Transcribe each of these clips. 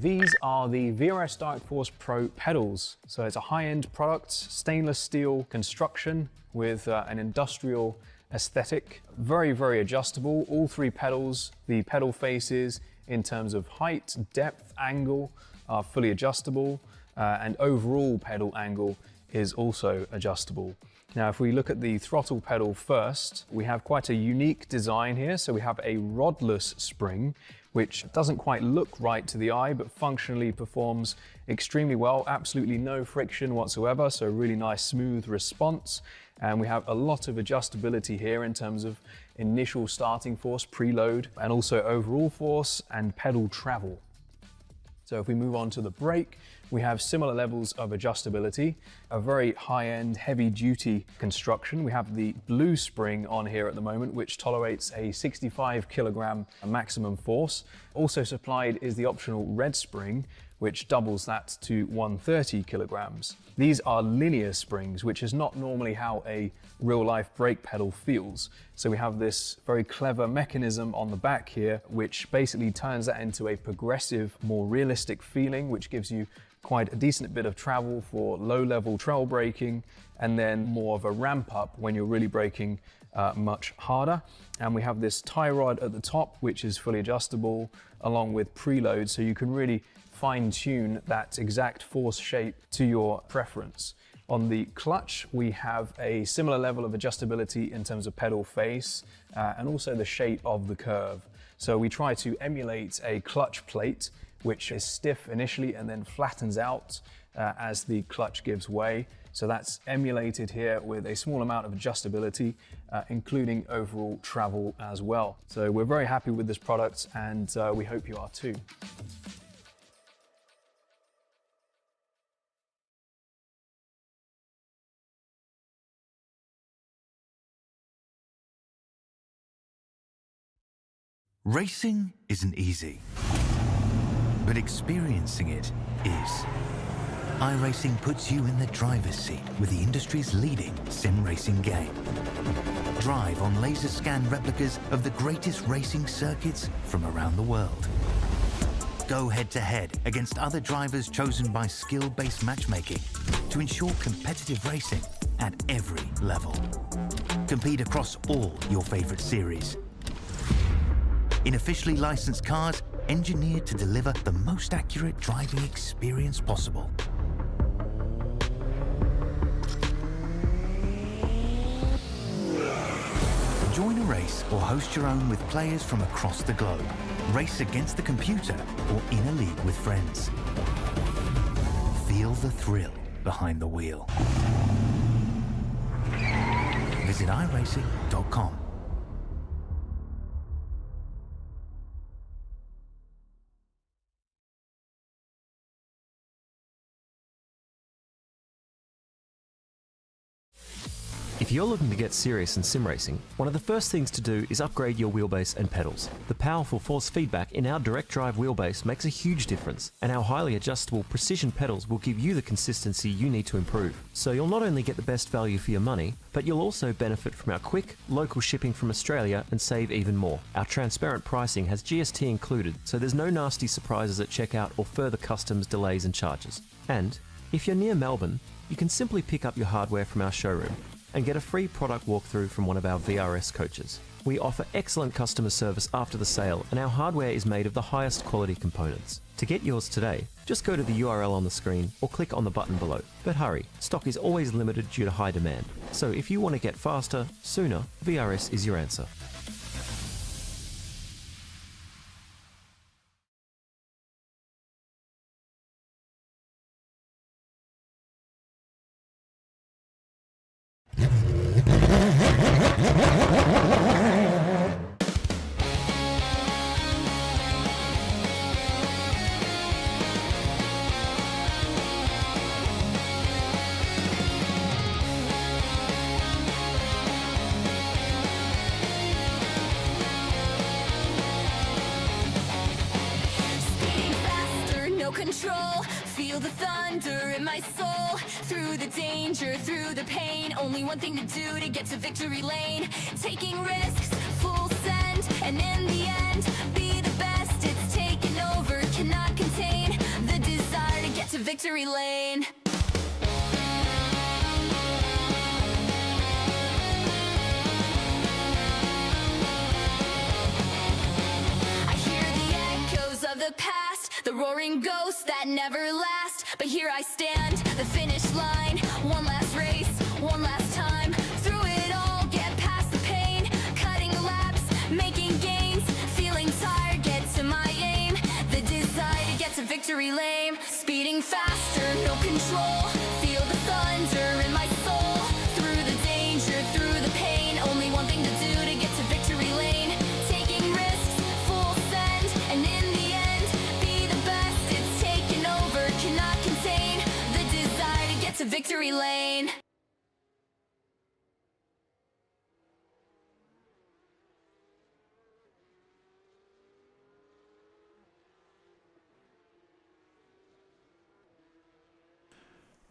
These are the VRS Direct Force Pro pedals. So it's a high-end product, stainless steel construction with an industrial aesthetic. Very, very adjustable. All three pedals, the pedal faces in terms of height, depth, angle are fully adjustable, and overall pedal angle is also adjustable. Now, if we look at the throttle pedal first, we have quite a unique design here. So we have a rodless spring, which doesn't quite look right to the eye, but functionally performs extremely well. Absolutely no friction whatsoever, so really nice smooth response. And we have a lot of adjustability here in terms of initial starting force, preload, and also overall force and pedal travel. So if we move on to the brake, we have similar levels of adjustability, a very high-end, heavy-duty construction. We have the blue spring on here at the moment, which tolerates a 65 kilogram maximum force. Also supplied is the optional red spring, which doubles that to 130 kilograms. These are linear springs, which is not normally how a real-life brake pedal feels. So we have this very clever mechanism on the back here, which basically turns that into a progressive, more realistic feeling, which gives you quite a decent bit of travel for low-level trail braking, and then more of a ramp up when you're really braking much harder. And we have this tie rod at the top, which is fully adjustable, along with preload, so you can really fine-tune that exact force shape to your preference. On the clutch, we have a similar level of adjustability in terms of pedal face and also the shape of the curve. So we try to emulate a clutch plate, which is stiff initially and then flattens out as the clutch gives way. So that's emulated here with a small amount of adjustability, including overall travel as well. So we're very happy with this product, and we hope you are too. Racing isn't easy, but experiencing it is. iRacing puts you in the driver's seat with the industry's leading sim racing game. Drive on laser scan replicas of the greatest racing circuits from around the world. Go head-to-head against other drivers chosen by skill-based matchmaking to ensure competitive racing at every level. Compete across all your favorite series in officially licensed cars engineered to deliver the most accurate driving experience possible. Join a race or host your own with players from across the globe. Race against the computer or in a league with friends. Feel the thrill behind the wheel. Visit IRacing.com. If you're looking to get serious in sim racing, one of the first things to do is upgrade your wheelbase and pedals. The powerful force feedback in our direct drive wheelbase makes a huge difference, and our highly adjustable precision pedals will give you the consistency you need to improve. So you'll not only get the best value for your money, but you'll also benefit from our quick, local shipping from Australia and save even more. Our transparent pricing has GST included, so there's no nasty surprises at checkout or further customs delays and charges. And if you're near Melbourne, you can simply pick up your hardware from our showroom and get a free product walkthrough from one of our VRS coaches. We offer excellent customer service after the sale, and our hardware is made of the highest quality components. To get yours today, just go to the URL on the screen or click on the button below. But hurry, stock is always limited due to high demand. So if you want to get faster, sooner, VRS is your answer. Control, feel the thunder in my soul. Through the danger, through the pain, only one thing to do to get to victory lane. Taking risks, full send, and in the end, be the best. It's taken over, cannot contain. victory lane. I hear the echoes of the past, the roaring ghosts that never last. But here I stand, the finish line, one last race, one last time. Through it all, get past the pain, cutting laps, making gains, feeling tired, get to my aim. The desire to get to victory lane, speeding faster, no control. Feel the thunder in my soul. Through the danger, through the pain, only one thing to do to get to victory lane. Taking risks, full send, and in the end, be the best. It's taken over, cannot contain the desire to get to victory lane.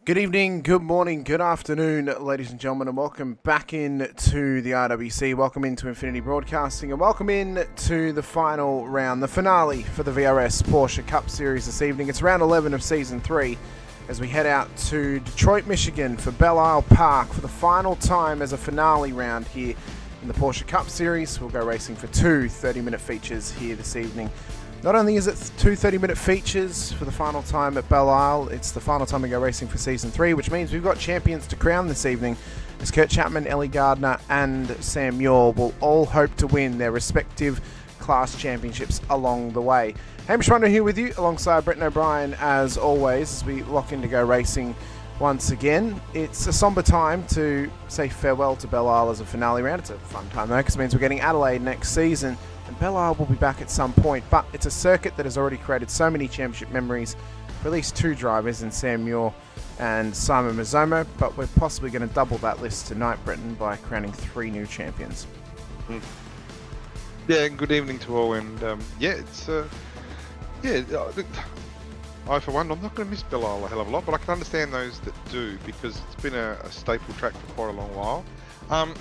Good evening, good morning, good afternoon, ladies and gentlemen, and welcome back in to the IRWC. Welcome into Infinity Broadcasting, and welcome in to the final round, the finale for the VRS Porsche Cup Series this evening. It's round 11 of Season 3 as we head out to Detroit, Michigan for Belle Isle Park for the final time as a finale round here in the Porsche Cup Series. We'll go racing for two 30-minute features here this evening. Not only is it two 30-minute features for the final time at Belle Isle, it's the final time we go racing for Season 3, which means we've got champions to crown this evening, as Kurt Chapman, Ellie Gardner and Sam Muir will all hope to win their respective class championships along the way. Hamish Munro here with you, alongside Brenton O'Brien as always, as we lock in to go racing once again. It's a somber time to say farewell to Belle Isle as a finale round. It's a fun time though, because it means we're getting Adelaide next season. And Belle Isle will be back at some point, but it's a circuit that has already created so many championship memories for at least two drivers in Sam Muir and Simon Mazzomo, but we're possibly going to double that list tonight, Brenton, by crowning three new champions. Yeah, good evening to all, and I for one, I'm not going to miss Belle Isle a hell of a lot, but I can understand those that do, because it's been a staple track for quite a long while. And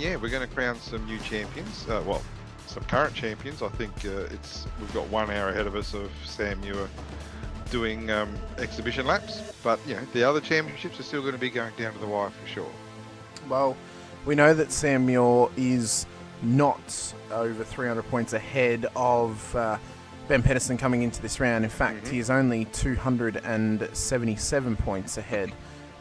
yeah, we're going to crown some new champions, some current champions. I think we've got 1 hour ahead of us of Sam Muir doing exhibition laps, but you know, the other championships are still going to be going down to the wire for sure. Well, we know that Sam Muir is not over 300 points ahead of Ben Pedersen coming into this round. In fact, he is only 277 points ahead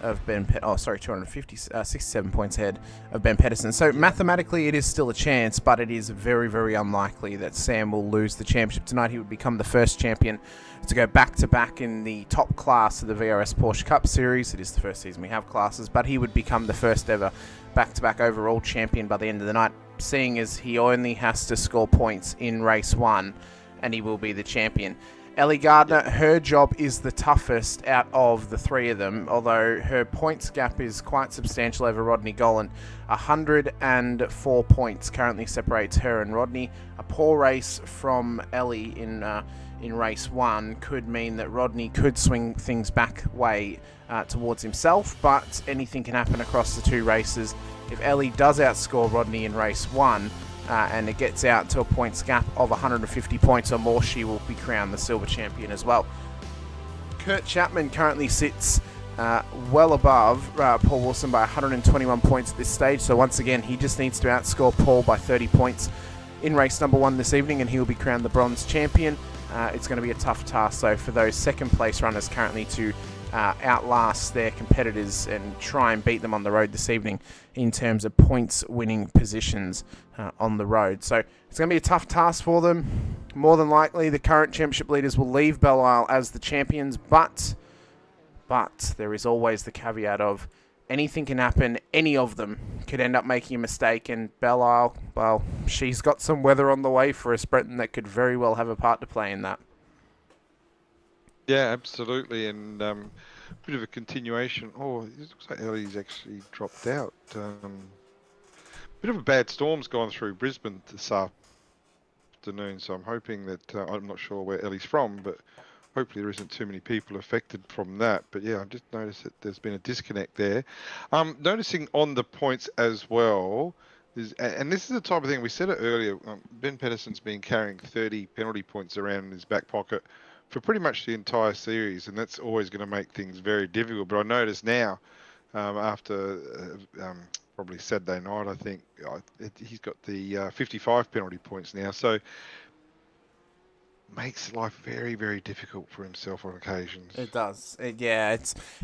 of Ben 67 points ahead of Ben Pedersen. So mathematically it is still a chance, but it is very, very unlikely that Sam will lose the championship tonight. He would become the first champion to go back-to-back in the top class of the VRS Porsche Cup Series. It is the first season we have classes, but he would become the first ever back-to-back overall champion by the end of the night, seeing as he only has to score points in race 1 and he will be the champion. Ellie Gardner, her job is the toughest out of the three of them, although her points gap is quite substantial over Rodney Gollan. 104 points currently separates her and Rodney. A poor race from Ellie in race 1 could mean that Rodney could swing things back way towards himself, but anything can happen across the two races. If Ellie does outscore Rodney in race 1, and it gets out to a points gap of 150 points or more, she will be crowned the silver champion as well. Kurt Chapman currently sits well above Paul Wilson by 121 points at this stage, so once again he just needs to outscore Paul by 30 points in race number 1 this evening and he will be crowned the bronze champion. It's going to be a tough task though for those second place runners currently to outlast their competitors and try and beat them on the road this evening in terms of points winning positions on the road. So it's going to be a tough task for them. More than likely the current championship leaders will leave Belle Isle as the champions, but there is always the caveat of anything can happen. Any of them could end up making a mistake, and Belle Isle, well, she's got some weather on the way for us, Brenton, that could very well have a part to play in that. Yeah, absolutely, and bit of a continuation. Oh, it looks like Ellie's actually dropped out. Bit of a bad storm's gone through Brisbane this afternoon, so I'm hoping that, I'm not sure where Ellie's from, but hopefully there isn't too many people affected from that. But yeah, I've just noticed that there's been a disconnect there. Noticing on the points as well, and this is the type of thing, we said it earlier, Ben Pedersen's been carrying 30 penalty points around in his back pocket for pretty much the entire series, and that's always going to make things very difficult. But I notice now, after probably Saturday night, I think he's got the 55 penalty points now, so makes life very, very difficult for himself on occasions. It does.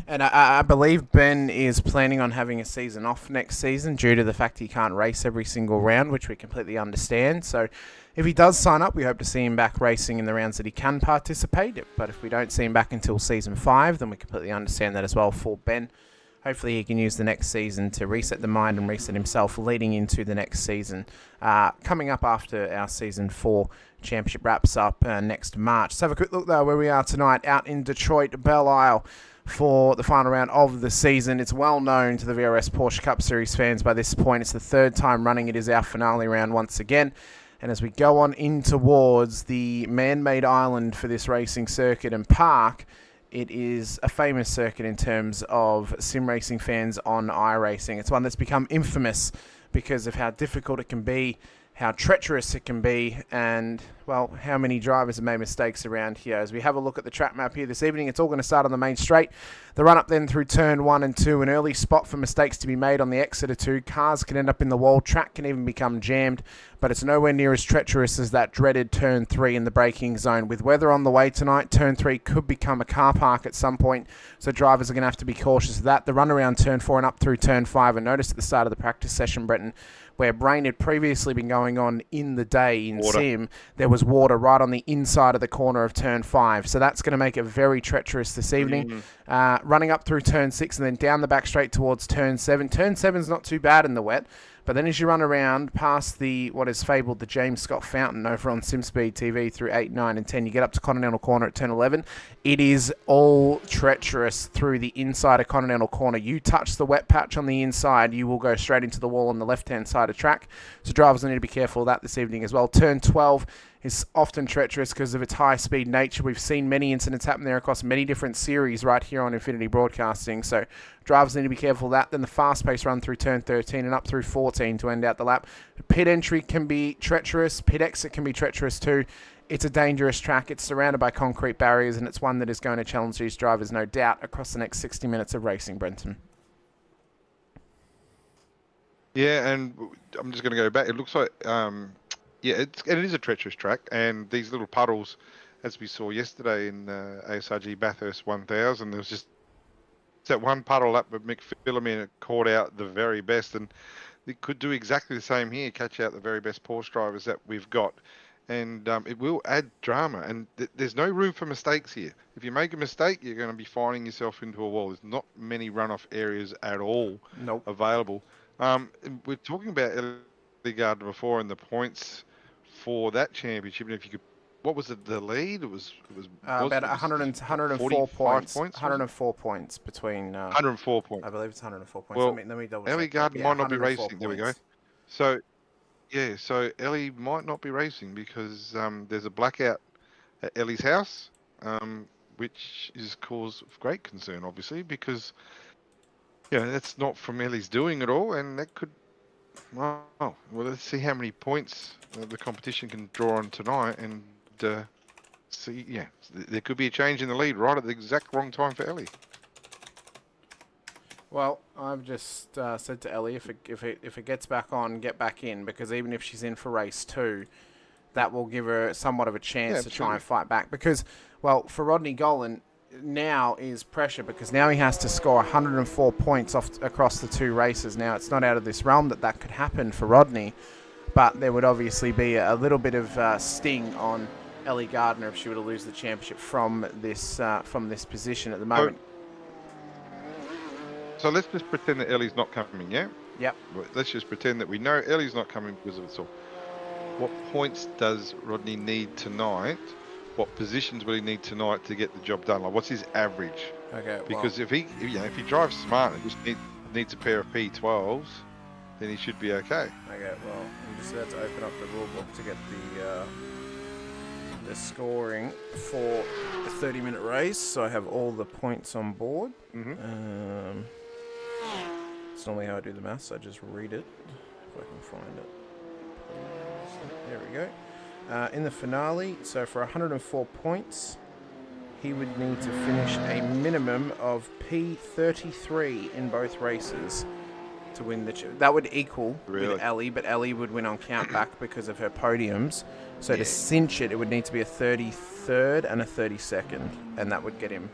And I believe Ben is planning on having a season off next season due to the fact he can't race every single round, which we completely understand. So if he does sign up, we hope to see him back racing in the rounds that he can participate. But if we don't see him back until season 5, then we completely understand that as well for Ben. Hopefully he can use the next season to reset the mind and reset himself leading into the next season. Coming up after our season 4 championship wraps up next March. Let's have a quick look though where we are tonight out in Detroit, Belle Isle for the final round of the season. It's well known to the VRS Porsche Cup Series fans by this point. It's the 3rd time running. It is our finale round once again. And as we go on in towards the man-made island for this racing circuit and park, it is a famous circuit in terms of sim racing fans on iRacing. It's one that's become infamous because of how difficult it can be, how treacherous it can be, and, well, how many drivers have made mistakes around here. As we have a look at the track map here this evening, it's all going to start on the main straight. The run-up then through turn 1 and 2, an early spot for mistakes to be made on the exit of 2. Cars can end up in the wall, track can even become jammed, but it's nowhere near as treacherous as that dreaded turn 3 in the braking zone. With weather on the way tonight, turn 3 could become a car park at some point, so drivers are going to have to be cautious of that. The run around turn 4 and up through turn 5, and notice at the start of the practice session, Brenton, where rain had previously been going on in the day in sim, there was water right on the inside of the corner of turn 5. So that's going to make it very treacherous this evening. Running up through turn 6 and then down the back straight towards turn 7. Turn 7's not too bad in the wet. But then as you run around past what is fabled the James Scott Fountain over on SimSpeed TV through 8, 9 and 10, you get up to Continental Corner at turn 11. It is all treacherous through the inside of Continental Corner. You touch the wet patch on the inside, you will go straight into the wall on the left-hand side of track. So drivers will need to be careful of that this evening as well. Turn 12 is often treacherous because of its high-speed nature. We've seen many incidents happen there across many different series right here on Infinity Broadcasting. So drivers need to be careful of that. Then the fast-paced run through turn 13 and up through 14 to end out the lap. Pit entry can be treacherous. Pit exit can be treacherous too. It's a dangerous track. It's surrounded by concrete barriers, and it's one that is going to challenge these drivers, no doubt, across the next 60 minutes of racing, Brenton. Yeah, and I'm just going to go back. It looks like... it is a treacherous track, and these little puddles, as we saw yesterday in ASRG Bathurst 1000, there was just that one puddle up with McPhillamy, it caught out the very best, and it could do exactly the same here, catch out the very best Porsche drivers that we've got, and it will add drama, and there's no room for mistakes here. If you make a mistake, you're going to be finding yourself into a wall. There's not many runoff areas at all available. We're talking about Ellie Gardner before and the points for that championship, and if you could, what was it, the lead? It was about 104 points. 104 points between... 104 points. I believe it's 104 points. Well, let me double Ellie check. Gardner might not be racing. Points. There we go. So, so Ellie might not be racing because there's a blackout at Ellie's house, which is cause of great concern, obviously, because that's not from Ellie's doing at all, and that could... Well, let's see how many points the competition can draw on tonight, and see. Yeah, there could be a change in the lead right at the exact wrong time for Ellie. Well, I've just said to Ellie, if it gets back on, get back in, because even if she's in for race 2, that will give her somewhat of a chance to try and fight back. Because, well, for Rodney Golan, now is pressure, because now he has to score 104 points across the 2 races. Now, it's not out of this realm that could happen for Rodney, but there would obviously be a little bit of sting on Ellie Gardner if she were to lose the championship from this position at the moment. So let's just pretend that Ellie's not coming, yeah? Yep. Let's just pretend that we know Ellie's not coming because of it all. What points does Rodney need tonight? What positions will he need tonight to get the job done? Like, what's his average? Okay. Because if he drives smart and just needs a pair of P12s, then he should be okay. Okay. Well, I'm just about to open up the rule book to get the scoring for the 30-minute race, so I have all the points on board. Mm-hmm. It's normally how I do the maths. I just read it if I can find it. There we go. In the finale, so for 104 points, he would need to finish a minimum of P33 in both races to win the... That would equal with Ellie, but Ellie would win on countback because of her podiums. So to cinch it, it would need to be a 33rd and a 32nd, and that would get him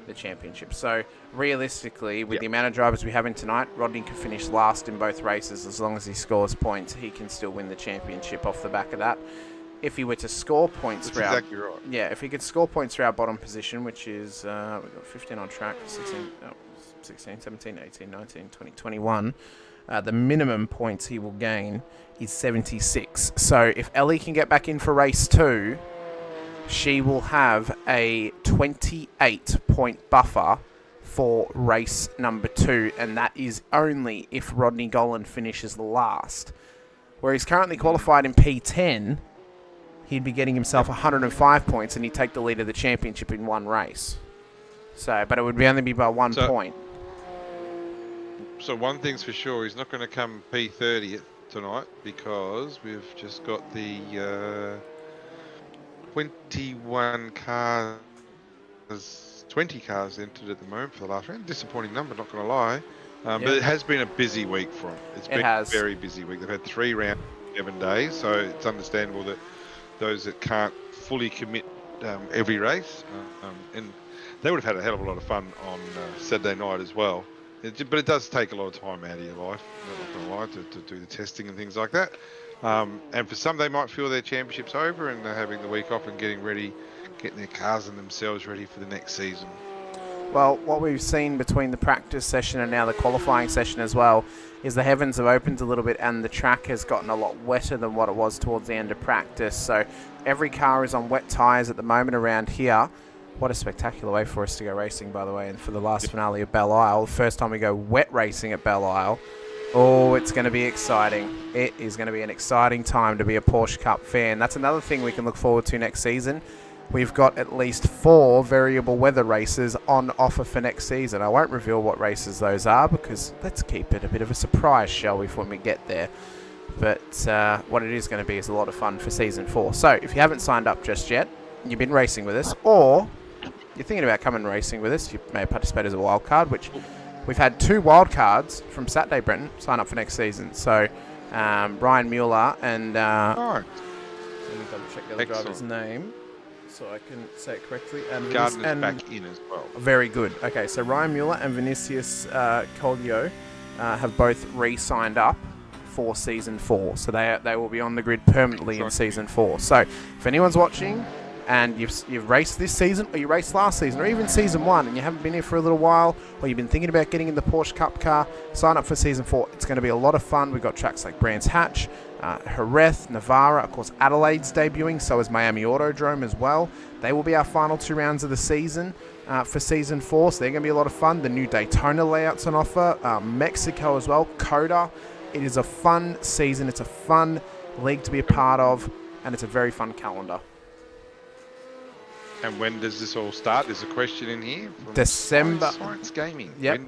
the championship. So realistically, with the amount of drivers we have in tonight, Rodney can finish last in both races. As long as he scores points, he can still win the championship off the back of that. If he were to score points That's exactly right. Yeah, if he could score points for our bottom position, which is, we've got 15 on track, 16, 17, 18, 19, 20, 21, the minimum points he will gain is 76. So if Ellie can get back in for race 2, she will have a 28-point buffer for race number 2, and that is only if Rodney Gollan finishes last. Where he's currently qualified in P10, he'd be getting himself 105 points, and he'd take the lead of the championship in one race. So, but it would only be by 1 point. So one thing's for sure, he's not going to come P30 tonight because we've just got the 21 cars, 20 cars entered at the moment for the last round. Disappointing number, not going to lie. But it has been a busy week for him. It's been a very busy week. They've had 3 rounds in 7 days, so it's understandable that those that can't fully commit every race, and they would have had a hell of a lot of fun on Saturday night as well. But it does take a lot of time out of your life, not going to lie, to do the testing and things like that. And for some, they might feel their championship's over and they're having the week off and getting their cars and themselves ready for the next season. Well, what we've seen between the practice session and now the qualifying session as well is the heavens have opened a little bit and the track has gotten a lot wetter than what it was towards the end of practice. So every car is on wet tyres at the moment around here. What a spectacular way for us to go racing, by the way, and for the last finale of Belle Isle. The first time we go wet racing at Belle Isle. Oh, it's going to be exciting. It is going to be an exciting time to be a Porsche Cup fan. That's another thing we can look forward to next season. We've got at least 4 variable weather races on offer for next season. I won't reveal what races those are because let's keep it a bit of a surprise, shall we, when we get there. But what it is going to be is a lot of fun for Season 4. So if you haven't signed up just yet, you've been racing with us, or you're thinking about coming racing with us, you may participate as a wild card, which we've had 2 wild cards from Saturday, Brenton, sign up for next season. So Ryan Mueller and let me double check the other driver's name so I can say it correctly. And Gardner's back in as well. Very good. Okay, so Ryan Mueller and Vinicius Colio have both re-signed up for Season 4. So they will be on the grid permanently in Season 4. So if anyone's watching and you've raced this season, or you raced last season, or even Season 1, and you haven't been here for a little while, or you've been thinking about getting in the Porsche Cup car, sign up for Season 4. It's going to be a lot of fun. We've got tracks like Brands Hatch, Jerez, Navarra, of course Adelaide's debuting, so is Miami Autodrome as well. They will be our final 2 rounds of the season for Season 4, so they're going to be a lot of fun. The new Daytona layout's on offer, Mexico as well, Coda. It is a fun season. It's a fun league to be a part of, and it's a very fun calendar. And when does this all start? There's a question in here. From December. Science Gaming. Yep.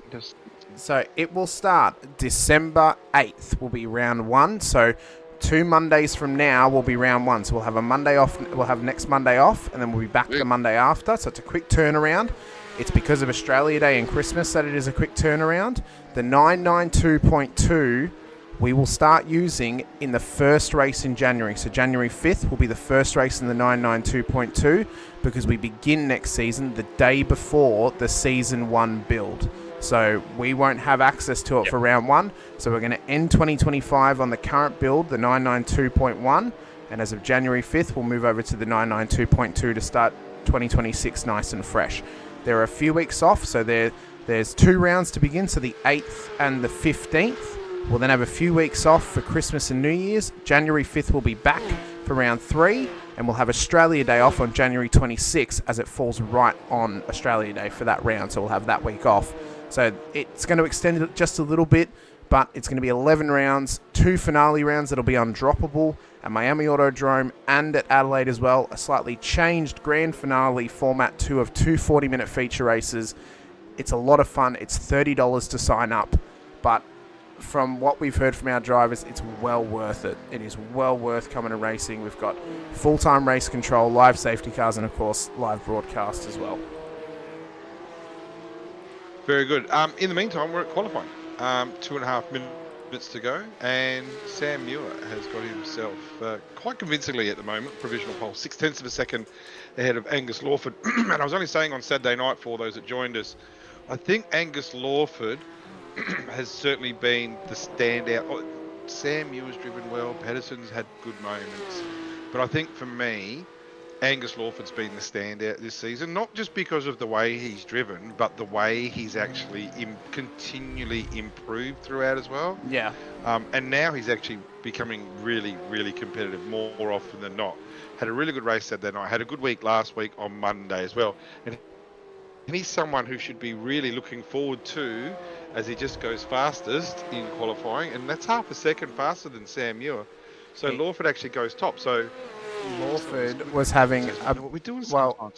So it will start December 8th will be round 1. So 2 Mondays from now will be round 1. So we'll have a Monday off. We'll have next Monday off, and then we'll be back the Monday after. So it's a quick turnaround. It's because of Australia Day and Christmas that it is a quick turnaround. The 992.2 we will start using in the first race in January. So January 5th will be the first race in the 992.2 because we begin next season the day before the Season 1 build. So we won't have access to it for round 1. So we're going to end 2025 on the current build, the 992.1. And as of January 5th, we'll move over to the 992.2 to start 2026 nice and fresh. There are a few weeks off, so there's 2 rounds to begin, so the 8th and the 15th. We'll then have a few weeks off for Christmas and New Year's. January 5th we'll be back for round 3, and we'll have Australia Day off on January 26th as it falls right on Australia Day for that round, so we'll have that week off. So it's going to extend it just a little bit, but it's going to be 11 rounds, 2 finale rounds that'll be undroppable at Miami Autodrome and at Adelaide as well. A slightly changed grand finale format 2 of 2 40-minute feature races. It's a lot of fun. It's $30 to sign up, but from what we've heard from our drivers, it's well worth it. It is well worth coming to racing. We've got full-time race control, live safety cars, and of course, live broadcast as well. Very good. In the meantime, we're at qualifying. 2.5 minutes to go, and Sam Muir has got himself quite convincingly at the moment, provisional pole, 0.6 of a second ahead of Angus Lawford. And I was only saying on Saturday night for those that joined us, I think Angus Lawford has certainly been the standout. Oh, Sam Muir's driven well, Pedersen's had good moments, but I think for me, Angus Lawford's been the standout this season, not just because of the way he's driven, but the way he's actually continually improved throughout as well. Yeah. And now he's actually becoming really, really competitive more often than not. Had a really good race Saturday night, had a good week last week on Monday as well. And he's someone who should be really looking forward to as he just goes fastest in qualifying, and that's half a second faster than Sam Muir. So Lawford actually goes top. So Lawford was having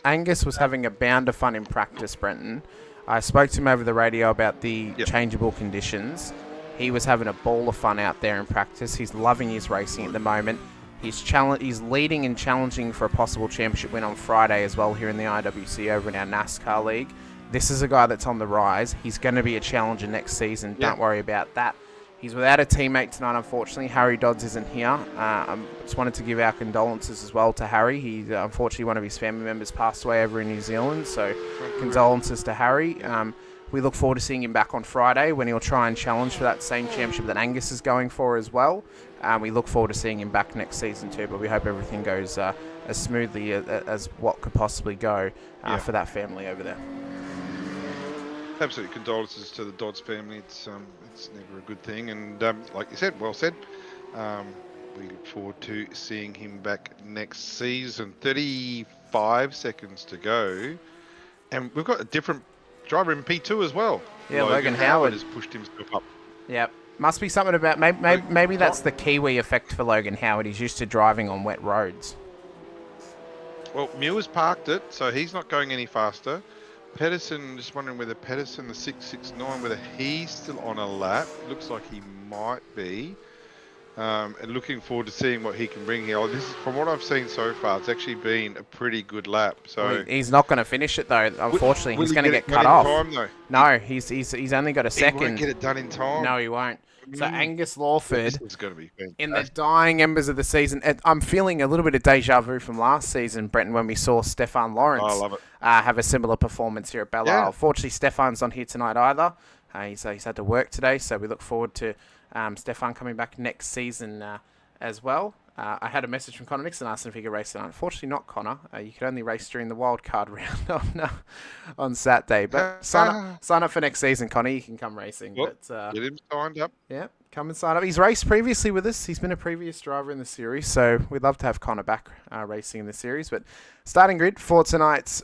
Angus was having a bound of fun in practice, Brenton. I spoke to him over the radio about the changeable conditions. He was having a ball of fun out there in practice. He's loving his racing at the moment. He's leading and challenging for a possible championship win on Friday as well here in the IRWC over in our NASCAR league. This is a guy that's on the rise. He's going to be a challenger next season. Don't worry about that. He's without a teammate tonight, unfortunately. Harry Dodds isn't here. I just wanted to give our condolences as well to Harry. He, unfortunately, one of his family members passed away over in New Zealand, so condolences to Harry. We look forward to seeing him back on Friday when he'll try and challenge for that same championship that Angus is going for as well. We look forward to seeing him back next season too, but we hope everything goes as smoothly as what could possibly go for that family over there. Absolutely, condolences to the Dodds family. It's never a good thing, and like you said, well said. We look forward to seeing him back next season. 35 seconds to go, and we've got a different driver in P2 as well. Yeah, Logan Howard has pushed himself up. Yep. Must be something about maybe that's the Kiwi effect for Logan Howard. He's used to driving on wet roads. Well, Muir's parked it, so he's not going any faster. Pedersen, just wondering whether Pedersen, the 669, whether he's still on a lap. Looks like he might be. And looking forward to seeing what he can bring here. This is, from what I've seen so far, it's actually been a pretty good lap. So he's not going to finish it though. Unfortunately, he's going to get cut off. Time, though? No, he's only got a second. He won't get it done in time. No, he won't. So Angus Lawford, this is going to be in the dying embers of the season, I'm feeling a little bit of deja vu from last season, Brenton, when we saw Stefan Lawrence have a similar performance here at Belle Isle. Fortunately, Stefan's not here tonight either. He's had to work today, so we look forward to Stefan coming back next season as well. I had a message from Connor Nixon asking if he could race tonight. Unfortunately, not Connor. You could only race during the wildcard round on Saturday. But sign up for next season, Connor. You can come racing. Well, but, get him signed up. Yeah, come and sign up. He's raced previously with us. He's been a previous driver in the series, so we'd love to have Connor back racing in the series. But starting grid for tonight's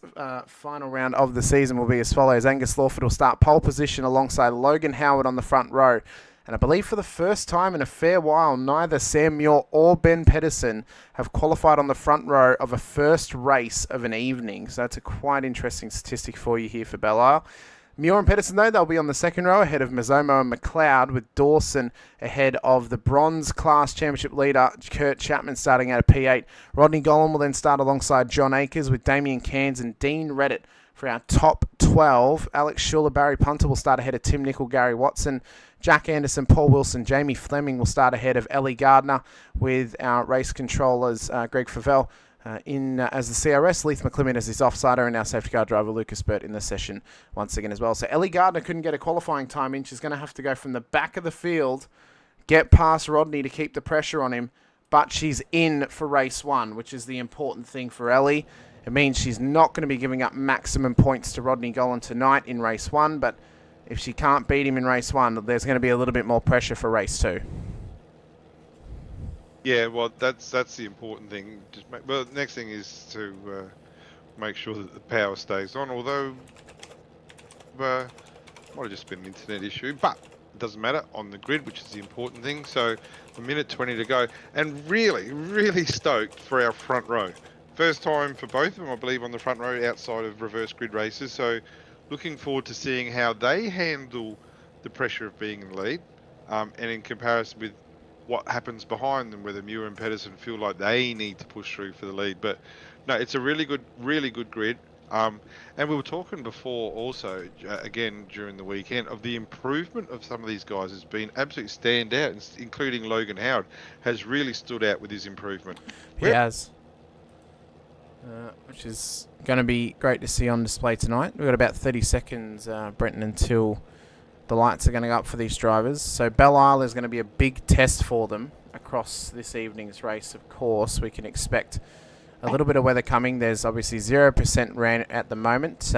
final round of the season will be as follows. Angus Lawford will start pole position alongside Logan Howard on the front row. And I believe for the first time in a fair while, neither Sam Muir or Ben Pedersen have qualified on the front row of a first race of an evening. So that's a quite interesting statistic for you here for Belle Isle. Muir and Pedersen, though, they'll be on the second row ahead of Mazzomo and McLeod, with Dawson ahead of the Bronze Class Championship leader, Kurt Chapman, starting out of P8. Rodney Gollan will then start alongside John Akers, with Damien Cairns and Dean Reddit for our top 12. Alex Schuler, Barry Punter will start ahead of Tim Nicol, Gary Watson. Jack Anderson, Paul Wilson, Jamie Fleming will start ahead of Ellie Gardner, with our race controllers Greg Favell as the CRS, Leith McClimmon as his offsider, and our safety car driver Lucas Burt in the session once again as well. So Ellie Gardner couldn't get a qualifying time in. She's going to have to go from the back of the field, get past Rodney to keep the pressure on him, but she's in for race one, which is the important thing for Ellie. It means she's not going to be giving up maximum points to Rodney Gollan tonight in race one, but if she can't beat him in race one, there's going to be a little bit more pressure for race two. Yeah, well, that's the important thing. Well, the next thing is to make sure that the power stays on, although might have just been an internet issue, but it doesn't matter, on the grid, which is the important thing. So a minute 20 to go, and really, really stoked for our front row. First time for both of them, I believe, on the front row outside of reverse grid races. So looking forward to seeing how they handle the pressure of being in the lead. and in comparison with what happens behind them, whether Muir and Pedersen feel like they need to push through for the lead. But no, it's a really good grid. And we were talking before also, again during the weekend, of the improvement of some of these guys has been absolutely stand out, including Logan Howard has really stood out with his improvement. He has. Which is going to be great to see on display tonight. We've got about 30 seconds, Brenton, until the lights are going to go up for these drivers. So Belle Isle is going to be a big test for them across this evening's race, of course. We can expect a little bit of weather coming. There's obviously 0% rain at the moment,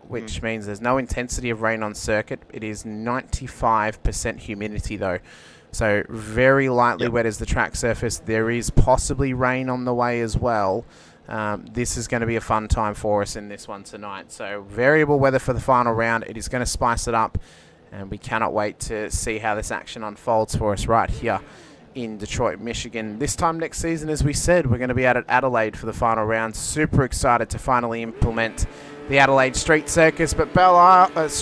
which means there's no intensity of rain on circuit. It is 95% humidity, though. So very lightly wet is the track surface. There is possibly rain on the way as well. This is going to be a fun time for us in this one tonight. So variable weather for the final round. It is going to spice it up, and we cannot wait to see how this action unfolds for us right here in Detroit, Michigan. This time next season, as we said, we're going to be out at Adelaide for the final round. Super excited to finally implement the Adelaide Street Circus, but Belle Isle has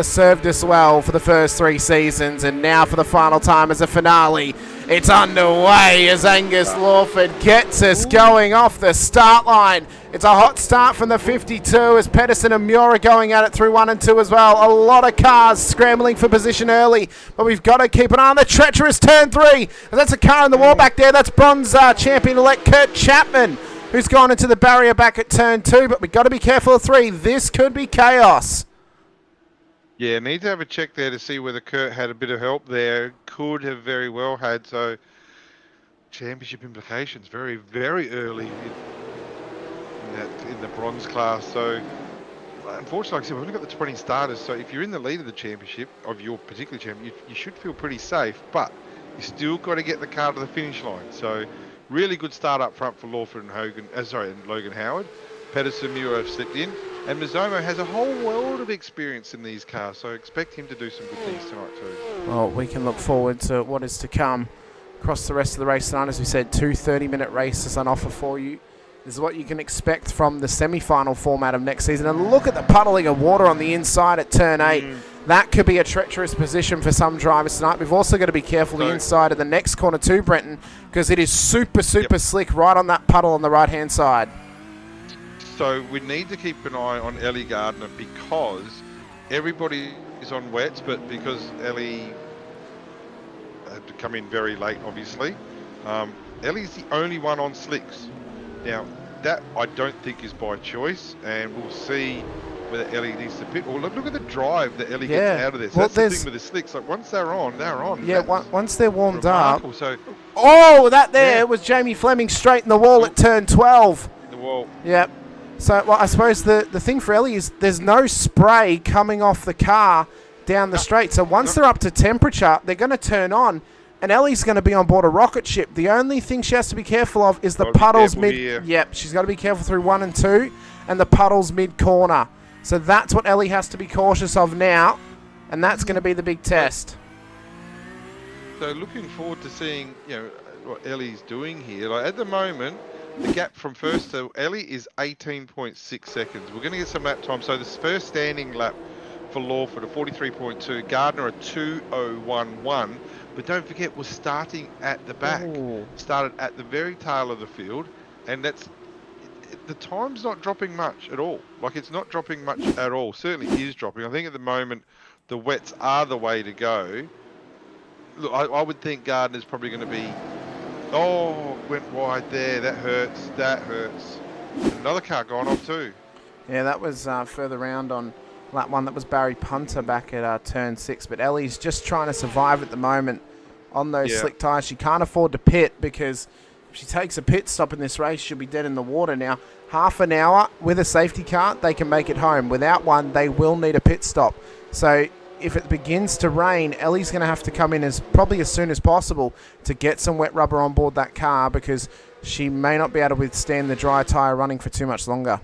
served us well for the first 3 seasons, and now for the final time as a finale, it's underway as Angus Lawford gets us going off the start line. It's a hot start from the 52 as Pedersen and Muir are going at it through 1 and 2 as well. A lot of cars scrambling for position early, but we've got to keep an eye on the treacherous turn 3. And that's a car in the wall back there. That's bronze champion-elect Kurt Chapman, who's gone into the barrier back at turn 2, but we've got to be careful of 3. This could be chaos. Yeah, need to have a check there to see whether Kurt had a bit of help there. Could have very well had. So championship implications very, very early in the bronze class. So unfortunately, like I said, we've only got the 20 starters. So if you're in the lead of the championship, of your particular champion, you should feel pretty safe. But you still got to get the car to the finish line. So really good start up front for Lawford and Logan Howard. Pedersen, Muir have slipped in. And Mizomo has a whole world of experience in these cars, so expect him to do some good things tonight too. Well, we can look forward to what is to come across the rest of the race tonight. As we said, 2 30-minute races on offer for you. This is what you can expect from the semi-final format of next season. And look at the puddling of water on the inside at turn 8. That could be a treacherous position for some drivers tonight. We've also got to be careful the inside of the next corner too, Brenton, because it is super slick right on that puddle on the right-hand side. So we need to keep an eye on Ellie Gardner because everybody is on wets, but because Ellie had to come in very late, obviously, Ellie's the only one on slicks. Now, that I don't think is by choice, and we'll see whether Ellie needs to pit. Or look at the drive that Ellie gets out of this. So that's the thing with the slicks. Like once they're on, they're on. Yeah, once they're warmed up. So, that there was Jamie Fleming straight in the wall at turn 12. The wall. Yep. So, well, I suppose the thing for Ellie is there's no spray coming off the car down the straight. So once they're up to temperature, they're going to turn on, and Ellie's going to be on board a rocket ship. The only thing she has to be careful of is the puddles mid. Here. Yep, she's got to be careful through 1 and 2, and the puddles mid corner. So that's what Ellie has to be cautious of now, and that's going to be the big test. So looking forward to seeing what Ellie's doing here. Like at the moment, the gap from first to Ellie is 18.6 seconds. We're going to get some lap time. So this first standing lap for Lawford, a 43.2. Gardner, a 2:01.1. But don't forget, we're starting at the back. Started at the very tail of the field. And the time's not dropping much at all. Like, it's not dropping much at all. Certainly is dropping. I think at the moment, the wets are the way to go. Look, I would think Gardner's probably going to be... Oh, went wide there. That hurts. That hurts. Another car gone off too. Yeah, that was further round on lap 1. That was Barry Punter back at turn 6. But Ellie's just trying to survive at the moment on those slick tyres. She can't afford to pit because if she takes a pit stop in this race, she'll be dead in the water. Now, half an hour with a safety car, they can make it home. Without one, they will need a pit stop. So if it begins to rain, Ellie's going to have to come in probably as soon as possible to get some wet rubber on board that car because she may not be able to withstand the dry tyre running for too much longer.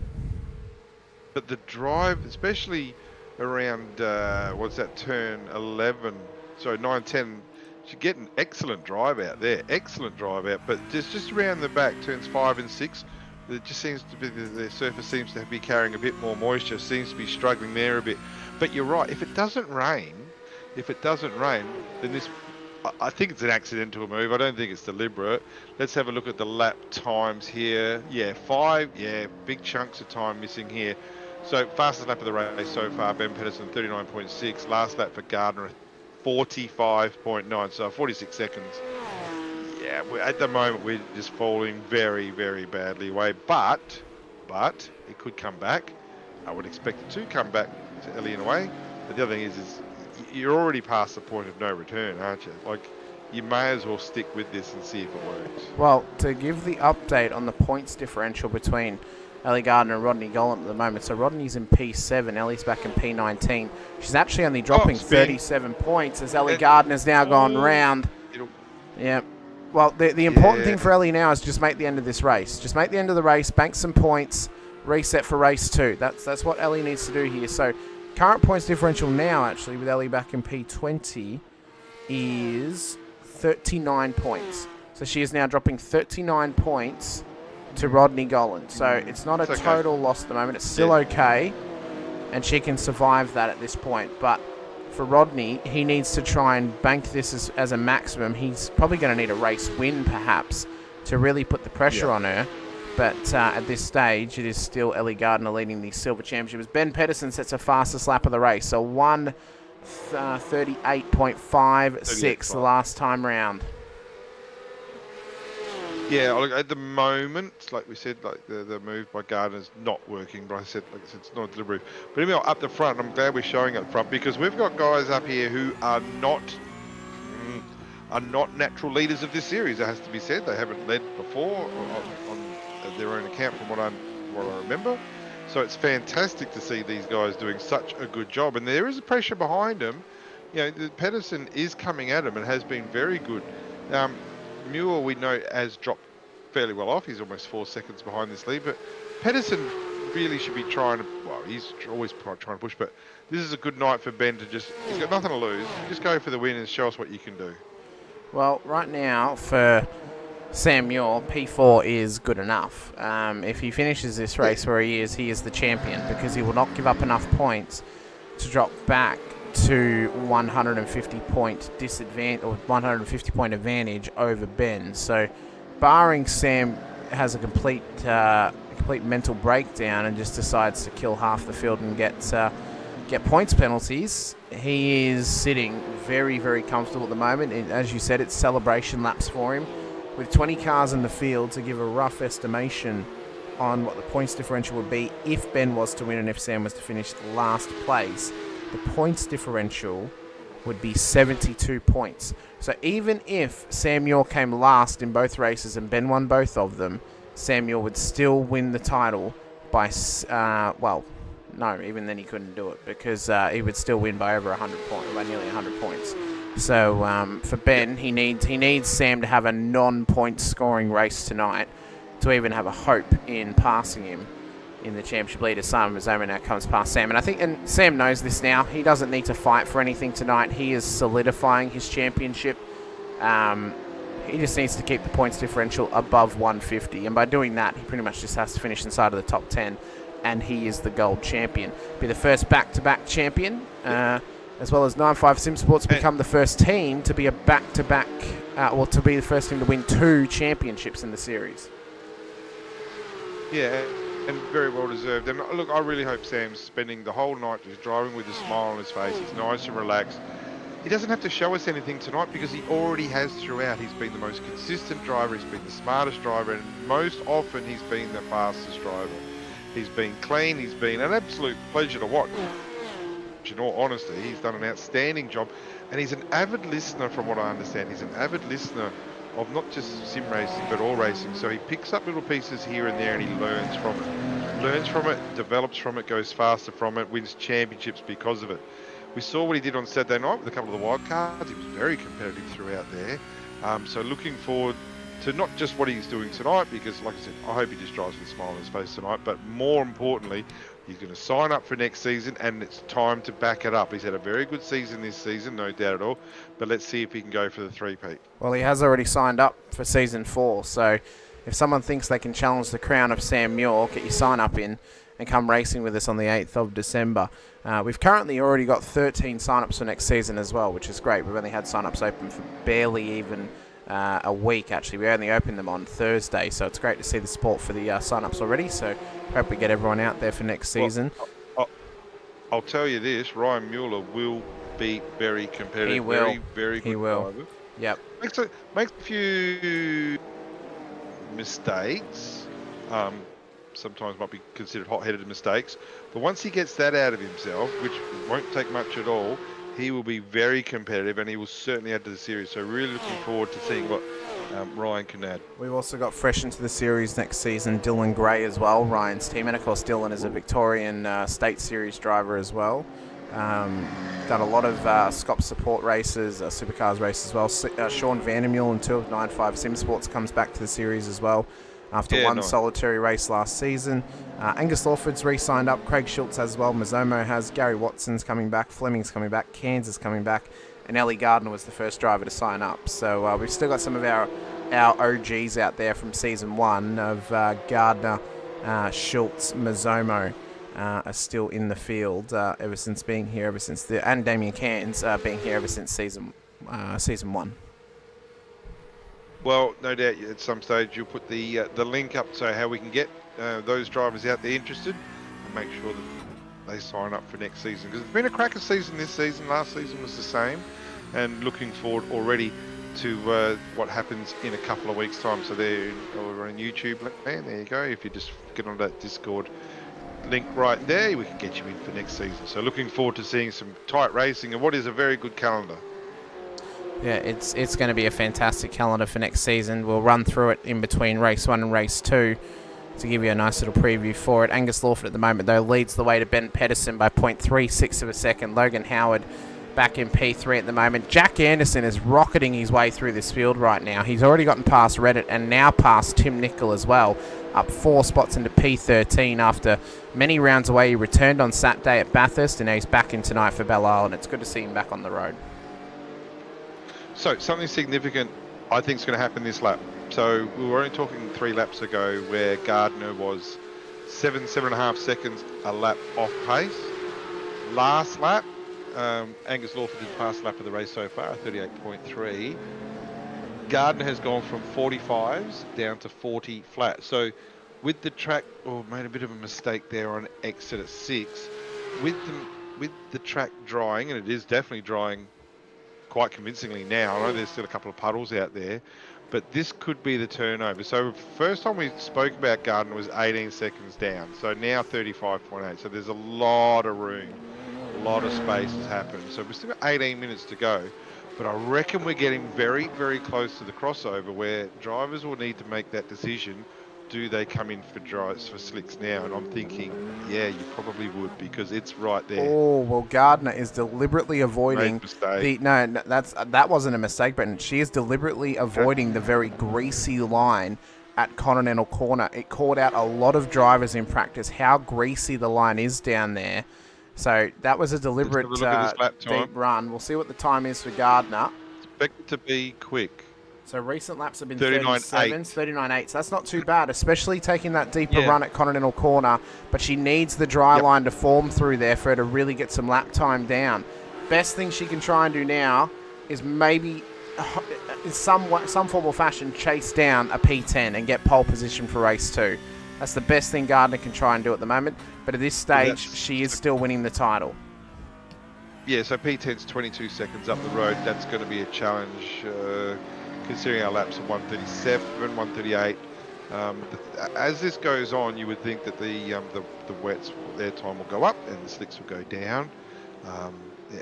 But the drive, especially around, turn 11, sorry, 9, 10, she's getting excellent drive out there, excellent drive out, but just around the back, turns 5 and 6, it just seems to be, the surface seems to be carrying a bit more moisture, seems to be struggling there a bit. But you're right, if it doesn't rain, if it doesn't rain, then I think it's an accidental move. I don't think it's deliberate. Let's have a look at the lap times here. Yeah, 5. Yeah, big chunks of time missing here. So fastest lap of the race so far, Ben Pedersen 39.6. Last lap for Gardner 45.9. So 46 seconds. Yeah, at the moment we're just falling very, very badly away. But it could come back. I would expect it to come back to Ellie in a way. But the other thing is you're already past the point of no return, aren't you? Like, you may as well stick with this and see if it works. Well, to give the update on the points differential between Ellie Gardner and Rodney Gollant at the moment. So Rodney's in P7, Ellie's back in P19. She's actually only dropping 37 points as Ellie Gardner's now gone round. Yeah. Well, the important thing for Ellie now is just make the end of this race. Just make the end of the race, bank some points, reset for race 2. That's what Ellie needs to do here. So current points differential now, actually, with Ellie back in P20, is 39 points. So she is now dropping 39 points to Rodney Gollant. So it's not a total loss at the moment. It's still okay, and she can survive that at this point. But for Rodney, he needs to try and bank this as a maximum. He's probably going to need a race win, perhaps, to really put the pressure on her. But at this stage, it is still Ellie Gardner leading the Silver Championship. Ben Pedersen sets a fastest lap of the race. So 1:38.56 the last time round. Yeah, look, at the moment, like we said, like the move by Gardner's not working. But I said, it's not deliberate. But anyway, up the front, I'm glad we're showing up front because we've got guys up here who are not natural leaders of this series. It has to be said, they haven't led before on their own account, from what I remember. So it's fantastic to see these guys doing such a good job, and there is a pressure behind them. You know, Pedersen is coming at him and has been very good. Muir, we know, has dropped fairly well off. He's almost 4 seconds behind this lead, but Pedersen really should be trying to, well, he's always trying to push, but this is a good night for Ben to just, he's got nothing to lose. Just go for the win and show us what you can do. Well, right now for Sam Muir, P4 is good enough. If he finishes this race where he is the champion, because he will not give up enough points to drop back to 150 point disadvantage or 150 point advantage over Ben. So barring Sam has a complete mental breakdown and just decides to kill half the field and get points penalties, he is sitting very, very comfortable at the moment. And as you said, it's celebration laps for him with 20 cars in the field to give a rough estimation on what the points differential would be if Ben was to win and if Sam was to finish last place. The points differential would be 72 points. So even if Sam Muir came last in both races and Ben won both of them, Sam Muir would still win the title by, well, no, even then he couldn't do it because he would still win by over 100 points, by nearly 100 points. So for Ben, he needs Sam to have a non-point scoring race tonight to even have a hope in passing him in the championship lead, as Simon Mazzoma now comes past Sam. And I think, and Sam knows this now, he doesn't need to fight for anything tonight. He is solidifying his championship. He just needs to keep the points differential above 150. And by doing that, he pretty much just has to finish inside of the top 10. And he is the gold champion. Be the first back-to-back champion, as well as 9-5 Sim Sports become the first team to be a back-to-back, to be the first team to win 2 championships in the series. Yeah. And very well deserved. And look, I really hope Sam's spending the whole night just driving with a smile on his face. He's nice and relaxed. He doesn't have to show us anything tonight because he already has throughout. He's been the most consistent driver. He's been the smartest driver. And most often he's been the fastest driver. He's been clean. He's been an absolute pleasure to watch. In all honesty, he's done an outstanding job. And he's an avid listener, from what I understand. He's an avid listener of not just sim racing but all racing. So he picks up little pieces here and there and he learns from it, develops from it, goes faster from it, wins championships because of it. We saw what he did on Saturday night with a couple of the wild cards. He was very competitive throughout there. So looking forward to not just what he's doing tonight, because like I said, I hope he just drives with a smile on his face tonight, but more importantly, he's going to sign up for next season and it's time to back it up. He's had a very good season this season, no doubt at all, but let's see if he can go for the three-peat. Well, he has already signed up for season 4, so if someone thinks they can challenge the crown of Sam Muir, get your sign up in and come racing with us on the 8th of December. We've currently already got 13 sign-ups for next season as well, which is great. We've only had sign-ups open for barely even a week, actually. We only opened them on Thursday, so it's great to see the support for the sign-ups already. So hope we get everyone out there for next season. Well, I'll tell you this, Ryan Mueller will be very competitive. He will. Very, very good He will. driver. Yep. Makes a few mistakes. Sometimes might be considered hot-headed mistakes. But once he gets that out of himself, which won't take much at all, he will be very competitive, and he will certainly add to the series. So really looking forward to seeing what Ryan can add. We've also got fresh into the series next season, Dylan Gray as well, Ryan's team. And of course, Dylan is a Victorian State Series driver as well. Done a lot of Scott support races, supercars races as well. Sean Vandermeulen in 295 Sim Sports comes back to the series as well after one solitary race last season. Angus Lawford's re-signed up, Craig Schultz has as well, Mazomo has, Gary Watson's coming back, Fleming's coming back, Kansas coming back, and Ellie Gardner was the first driver to sign up. So we've still got some of our OGs out there from season 1 of Gardner, Schultz, Mazomo are still in the field ever since being here, and Damien Cairns being here ever since season 1. Well, no doubt at some stage you'll put the link up so how we can get those drivers out there interested and make sure that they sign up for next season. Because it's been a cracker season this season. Last season was the same. And looking forward already to what happens in a couple of weeks' time. So we're on YouTube land. There you go. If you just get on that Discord link right there, we can get you in for next season. So looking forward to seeing some tight racing and what is a very good calendar. Yeah, it's going to be a fantastic calendar for next season. We'll run through it in between race 1 and race 2 to give you a nice little preview for it. Angus Lawford at the moment, though, leads the way to Ben Pedersen by 0.36 of a second. Logan Howard back in P3 at the moment. Jack Anderson is rocketing his way through this field right now. He's already gotten past Reddit and now past Tim Nicol as well, up 4 spots into P13 after many rounds away. He returned on Saturday at Bathurst, and now he's back in tonight for Belle Isle, and it's good to see him back on the road. So something significant I think is going to happen this lap. So we were only talking 3 laps ago where Gardner was 7.5 seconds a lap off pace. Last lap, Angus Lawford did pass lap of the race so far, 38.3. Gardner has gone from 45s down to 40 flat. So with the track, made a bit of a mistake there on exit at 6. With the track drying, and it is definitely drying quite convincingly now. I know there's still a couple of puddles out there, but this could be the turnover. So first time we spoke about Gardner was 18 seconds down. So now 35.8. So there's a lot of room, a lot of space has happened. So we've still got 18 minutes to go. But I reckon we're getting very, very close to the crossover where drivers will need to make that decision. Do they come in for drives for slicks now? And I'm thinking, yeah, you probably would, because it's right there. Oh, well, Gardner is deliberately avoiding that wasn't a mistake, but she is deliberately avoiding the very greasy line at Continental Corner. It called out a lot of drivers in practice how greasy the line is down there. So that was a deliberate deep run. We'll see what the time is for Gardner. Expect it to be quick. So recent laps have been 39.8. 39.8. So that's not too bad, especially taking that deeper run at Continental Corner. But she needs the dry line to form through there for her to really get some lap time down. Best thing she can try and do now is maybe, in some form or fashion, chase down a P10 and get pole position for race 2. That's the best thing Gardner can try and do at the moment. But at this stage, she is still winning the title. Yeah, so P10's 22 seconds up the road. That's going to be a challenge. Considering our laps of 137, 138. As this goes on, you would think that the wets, their time will go up and the slicks will go down.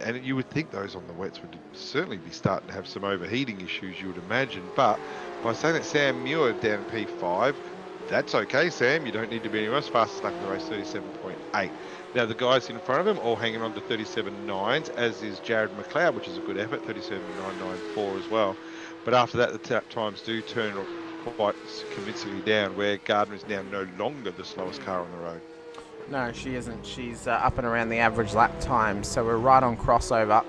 And you would think those on the wets would certainly be starting to have some overheating issues, you would imagine. But by saying that Sam Muir down P5, that's okay, Sam. You don't need to be anywhere else. Fastest lap of the race, 37.8. Now, the guys in front of him all hanging on to 37.9s, as is Jared McLeod, which is a good effort, 37.994 as well. But after that, the times do turn quite convincingly down, where Gardner is now no longer the slowest car on the road. No, she isn't. She's up and around the average lap time. So we're right on crossover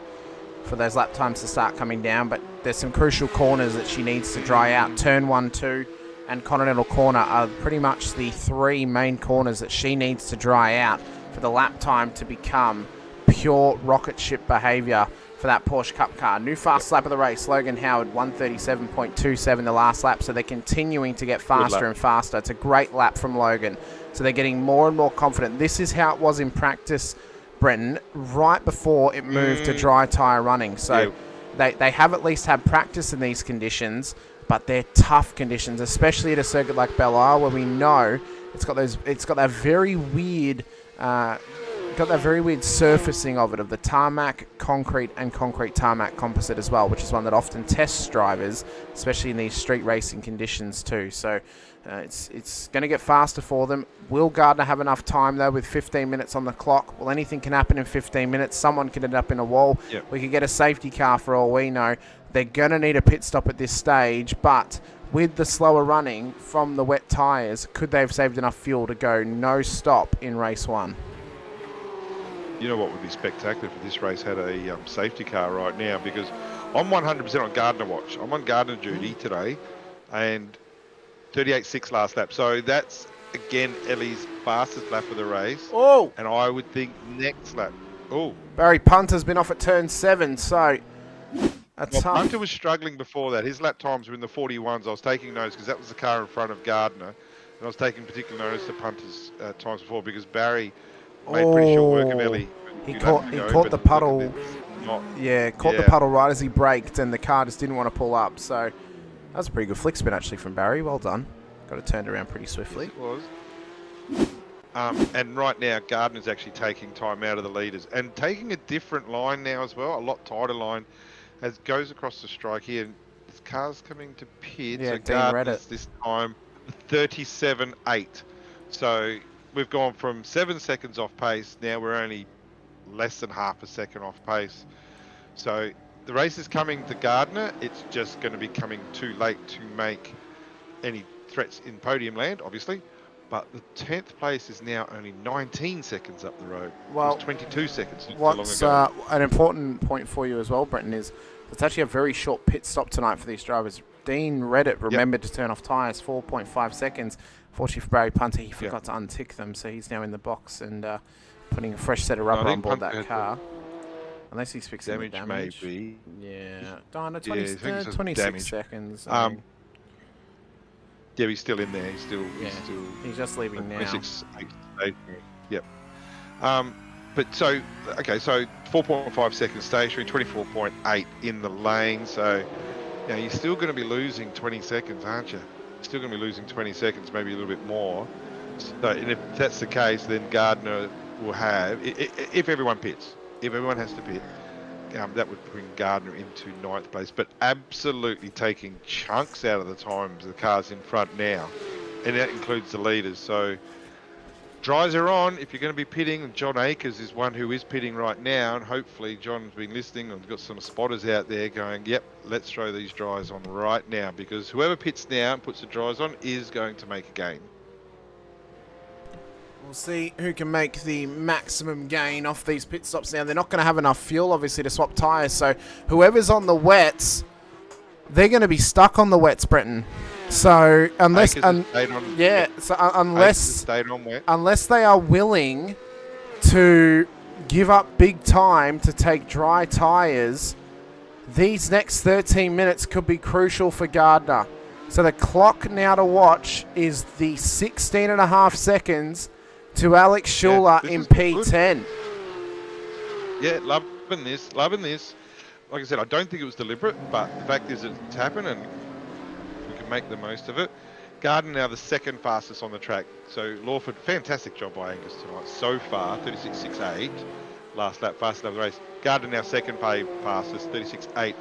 for those lap times to start coming down. But there's some crucial corners that she needs to dry out. Turn 1, 2, and Continental Corner are pretty much the 3 main corners that she needs to dry out for the lap time to become pure rocket ship behaviour for that Porsche Cup car. New fast lap of the race, Logan Howard, 137.27 the last lap, so they're continuing to get faster and faster. It's a great lap from Logan, so they're getting more and more confident. This is how it was in practice, Brenton, right before it moved to dry tyre running. So they have at least had practice in these conditions, but they're tough conditions, especially at a circuit like Belle Isle, where we know it's got that very weird surfacing of it, of the tarmac, concrete, and concrete tarmac composite as well, which is one that often tests drivers, especially in these street racing conditions too. So it's going to get faster for them. Will Gardner have enough time though with 15 minutes on the clock? Well, anything can happen in 15 minutes. Someone could end up in a wall. Yep. We could get a safety car for all we know. They're going to need a pit stop at this stage, but with the slower running from the wet tyres, could they have saved enough fuel to go no stop in race 1? You know what would be spectacular if this race had a safety car right now, because I'm 100% on Gardner watch. I'm on Gardner duty today, and 38.6 last lap. So that's, again, Ellie's fastest lap of the race. Oh! And I would think next lap. Oh. Barry Punter's been off at turn 7, so that's tough. Punter was struggling before that. His lap times were in the 41s. I was taking notice because that was the car in front of Gardner. And I was taking particular notice of Punter's times before, because Barry made pretty short work of Ellie. He caught the puddle. Caught the puddle right as he braked, and the car just didn't want to pull up. So that was a pretty good flick spin actually from Barry. Well done. Got it turned around pretty swiftly. Yes, it was. And right now, Gardner's actually taking time out of the leaders and taking a different line now as well, a lot tighter line, as goes across the strike here. And this car's coming to pit. Yeah, so Dean Gardner's Reddit. this time 37.8. So we've gone from 7 seconds off pace. Now we're only less than half a second off pace. So the race is coming to Gardner. It's just going to be coming too late to make any threats in podium land, obviously. But the 10th place is now only 19 seconds up the road. Well, it was 22 seconds not what's so long ago. An important point for you as well, Brenton, is it's actually a very short pit stop tonight for these drivers. Dean Reddit remembered to turn off tyres, 4.5 seconds. Fortunately for Barry Punter, he forgot to untick them, so he's now in the box and putting a fresh set of rubber on board that car. Unless he's fixing the damage. Maybe. Yeah. No, 26 seconds. Yeah, he's still in there. He's just leaving now. 26.8. Yep. But so 4.5 seconds stationary, 24.8 in the lane. So, you're still going to be losing 20 seconds, aren't you? Still going to be losing 20 seconds, maybe a little bit more. So, and if that's the case, then Gardner will have, if everyone pits, if everyone has to pit, that would bring Gardner into 9th place, but absolutely taking chunks out of the times of the cars in front now, and that includes the leaders. So dries are on if you're going to be pitting, and John Akers is one who is pitting right now, and hopefully John's been listening and got some spotters out there going, yep, let's throw these dries on right now, because whoever pits now and puts the dries on is going to make a gain. We'll see who can make the maximum gain off these pit stops now. They're not going to have enough fuel, obviously, to swap tyres. So whoever's on the wets, they're going to be stuck on the wets, Brenton. So unless they are willing to give up big time to take dry tyres, these next 13 minutes could be crucial for Gardner. So the clock now to watch is the 16.5 seconds to Alex Schuler in P10. Yeah, loving this. Like I said, I don't think it was deliberate, but the fact is it's happened and we can make the most of it. Gardner now the second fastest on the track. So Lawford, fantastic job by Angus tonight so far, 36.68. Last lap, fastest lap of the race. Gardner now second fastest, 36.8.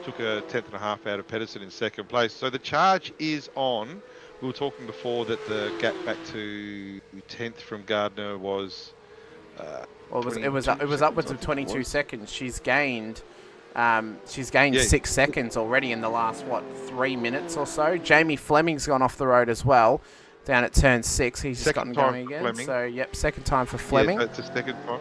Took a 10th and a half out of Pedersen in second place. So the charge is on. We were talking before that the gap back to 10th from Gardner was. It was upwards of 22 seconds. She's gained 6 seconds already in the last 3 minutes or so. Jamie Fleming's gone off the road as well, down at turn 6. He's just gotten going again. Fleming. So second time for Fleming. Yeah, that's a second time.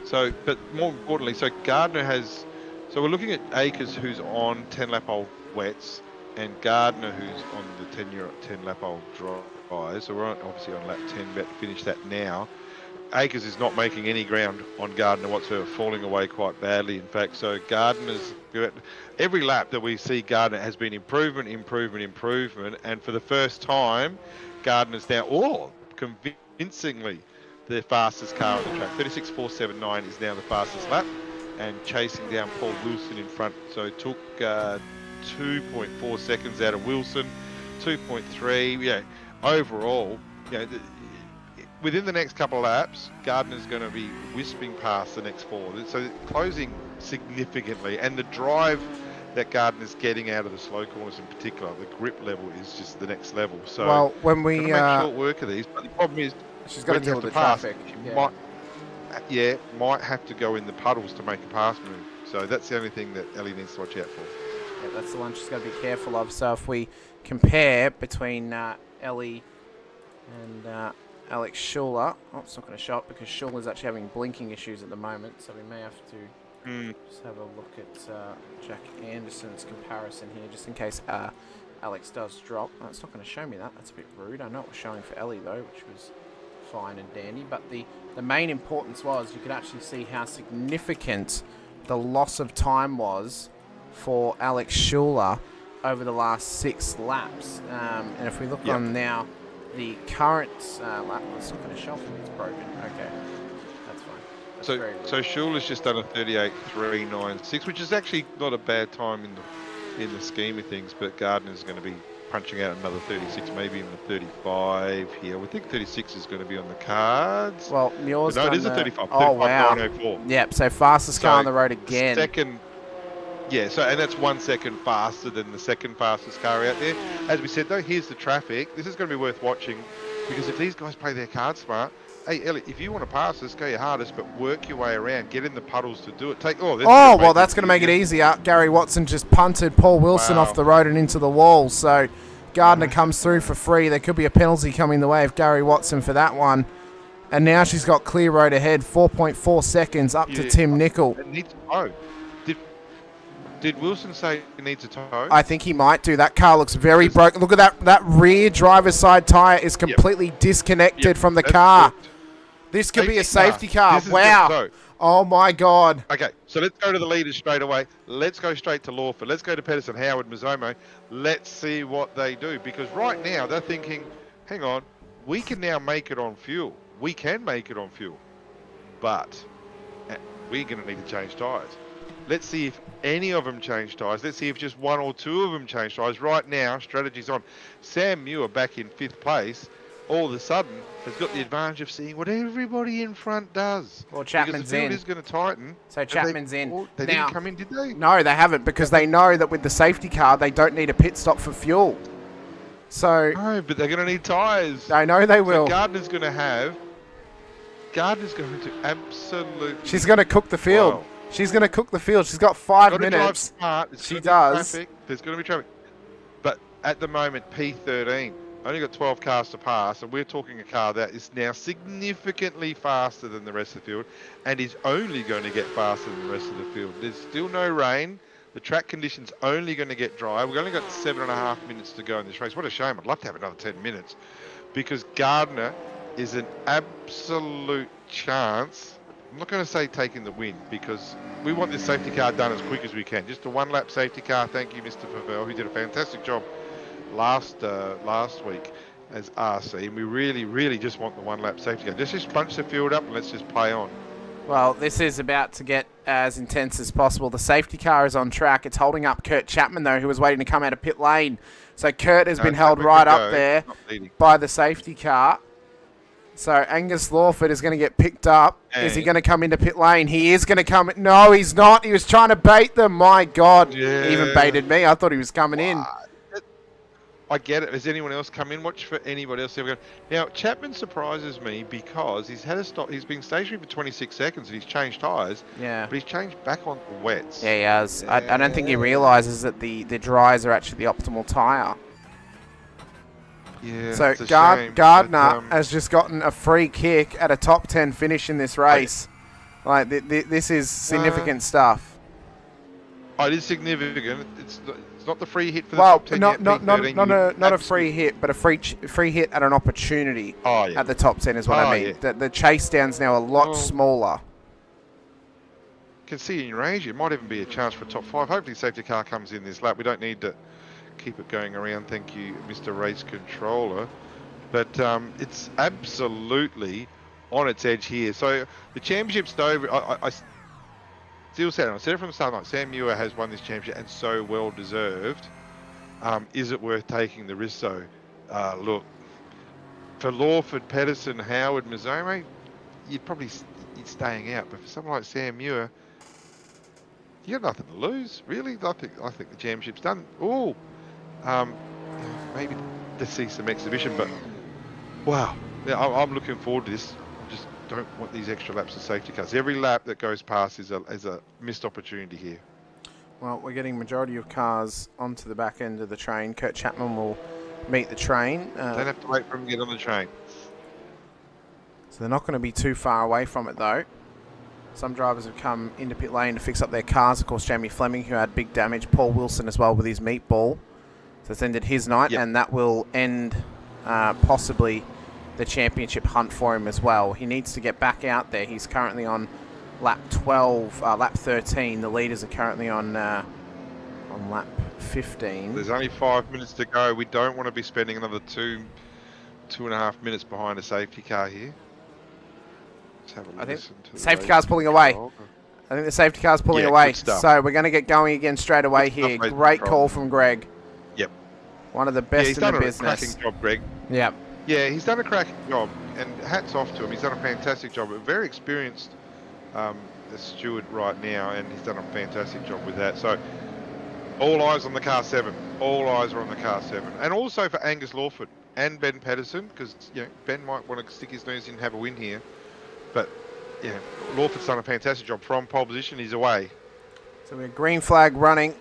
So, but more importantly, so Gardner has. So we're looking at Akers, who's on 10 lap old wets. and Gardner, who's on the 10 lap old drive, so we're obviously on lap 10, about to finish that now. Akers is not making any ground on Gardner whatsoever, falling away quite badly, in fact. So Gardner's, every lap that we see Gardner has been improvement, and for the first time, Gardner's now, convincingly, the fastest car on the track. 36.479 is now the fastest lap, and chasing down Paul Wilson in front. So it took 2.4 seconds out of Wilson, 2.3. Yeah, overall, within the next couple of laps, Gardner's going to be wisping past the next four. So closing significantly, and the drive that Gardner's getting out of the slow corners in particular, the grip level is just the next level. So well, when we make short work of these, but the problem is she's got to deal with the traffic. Might have to go in the puddles to make a pass move. So that's the only thing that Ellie needs to watch out for. Yeah, that's the one she's got to be careful of. So if we compare between Ellie and Alex Schuler, it's not going to show up because Schuler's actually having blinking issues at the moment. So we may have to just have a look at Jack Anderson's comparison here, just in case Alex does drop. It's not going to show me that. That's a bit rude. I know it was showing for Ellie though, which was fine and dandy. But the main importance was you could actually see how significant the loss of time was for Alex Schuler over the last 6 laps. And if we look on now, the current lap, it's not going to show for me, it's broken. Okay, that's fine. So Schuler's just done a 38.396, which is actually not a bad time in the scheme of things, but Gardner's going to be punching out another 36, maybe even a 35 here. We think 36 is going to be on the cards. Well, Muir's no, it is a 35. Oh, wow. 35.904. Yep, so fastest car on the road again. And that's 1 second faster than the second fastest car out there. As we said, though, here's the traffic. This is going to be worth watching, because if these guys play their cards smart, hey, Elliot, if you want to pass us, go your hardest, but work your way around. Get in the puddles to do it. That's going to make it easier. Gary Watson just punted Paul Wilson off the road and into the wall. So Gardner comes through for free. There could be a penalty coming the way of Gary Watson for that one. And now she's got clear road ahead, 4.4 seconds up to Tim Nicol. It needs to tow. Did Wilson say he needs a tow? I think he might do. That car looks very broken. Look at that rear driver's side tyre is completely disconnected from the car. Good. This could be a safety car. Wow. Oh, my God. Okay, so let's go to the leaders straight away. Let's go straight to Lawford. Let's go to Pedersen, Howard, Mazomo. Let's see what they do. Because right now they're thinking, hang on, we can now make it on fuel. We can make it on fuel. But we're going to need to change tyres. Let's see if any of them change tyres. Let's see if just 1 or 2 of them change tyres. Right now, strategy's on. Sam Muir back in 5th place, all of a sudden, has got the advantage of seeing what everybody in front does. Well, Chapman's because the field in. is going to tighten. So Chapman's in. They didn't come in, did they? No, they haven't, because they know that with the safety car, they don't need a pit stop for fuel. So No, but they're going to need tyres. I know they will. So Gardner's going to absolutely... She's going to cook the field. Wow. She's going to cook the field. She's got 5 minutes. Smart. She does. There's going to be traffic. But at the moment, P13, only got 12 cars to pass, and we're talking a car that is now significantly faster than the rest of the field, and is only going to get faster than the rest of the field. There's still no rain. The track conditions only going to get dry. We've only got 7.5 minutes to go in this race. What a shame. I'd love to have another 10 minutes, because Gardner is an absolute chance. I'm not going to say taking the win, because we want this safety car done as quick as we can. Just a 1-lap safety car. Thank you, Mr. Favell, who did a fantastic job last week as RC. And we really, really just want the 1-lap safety car. Just bunch the field up and let's just play on. Well, this is about to get as intense as possible. The safety car is on track. It's holding up Kurt Chapman, though, who was waiting to come out of pit lane. So Kurt has been held right up there by the safety car. So Angus Lawford is going to get picked up. Is he going to come into pit lane? He is going to come. No, he's not. He was trying to bait them. My God. Yeah. He even baited me. I thought he was coming in. I get it. Has anyone else come in? Watch for anybody else. Now, Chapman surprises me because he's had a stop. He's been stationary for 26 seconds and he's changed tyres. Yeah. But he's changed back on the wets. Yeah, he has. I don't think he realises that the dries are actually the optimal tyre. Yeah, so it's a shame, Gardner has just gotten a free kick at a top 10 finish in this race. This is significant stuff. It is significant. It's It's not the free hit for the top 10 yet. Not a free hit, but a free hit at an opportunity at the top 10 is what I mean. Yeah. The chase down's now a lot smaller. Can see in your range, it might even be a chance for a top 5. Hopefully safety car comes in this lap. We don't need to keep it going around. Thank you, Mr. Race Controller. But it's absolutely on its edge here. So the championship's over. I still said it. I said it from the start. Like, Sam Muir has won this championship and so well deserved. Is it worth taking the risk though? Look, for Lawford, Pedersen, Howard, Mazzone, you'd staying out. But for someone like Sam Muir, you got nothing to lose, really. I think the championship's done. Oh, maybe to see some exhibition, but wow, yeah, I'm looking forward to this. I just don't want these extra laps of safety cars. Every lap that goes past is a missed opportunity here. Well, we're getting majority of cars onto the back end of the train. Kurt Chapman will meet the train. Don't have to wait for him to get on the train. So they're not going to be too far away from it, though. Some drivers have come into pit lane to fix up their cars. Of course, Jamie Fleming, who had big damage. Paul Wilson as well with his meatball. So it's ended his night, and that will end possibly the championship hunt for him as well. He needs to get back out there. He's currently on lap 13. The leaders are currently on lap 15. There's only 5 minutes to go. We don't want to be spending another 2.5 minutes behind a safety car here. Let's have a listen to the safety car's pulling away. I think the safety car's pulling away. So we're going to get going again straight away here. Great call from Greg. Yep. One of the best in the business. He's done a cracking job, Greg. Yep. Yeah, he's done a cracking job, and hats off to him. He's done a fantastic job. A very experienced steward right now, and he's done a fantastic job with that. So all eyes on the car 7. All eyes are on the car 7. And also for Angus Lawford and Ben Pedersen, because Ben might want to stick his nose in and have a win here. But yeah, Lawford's done a fantastic job from pole position. He's away. So we're green flag running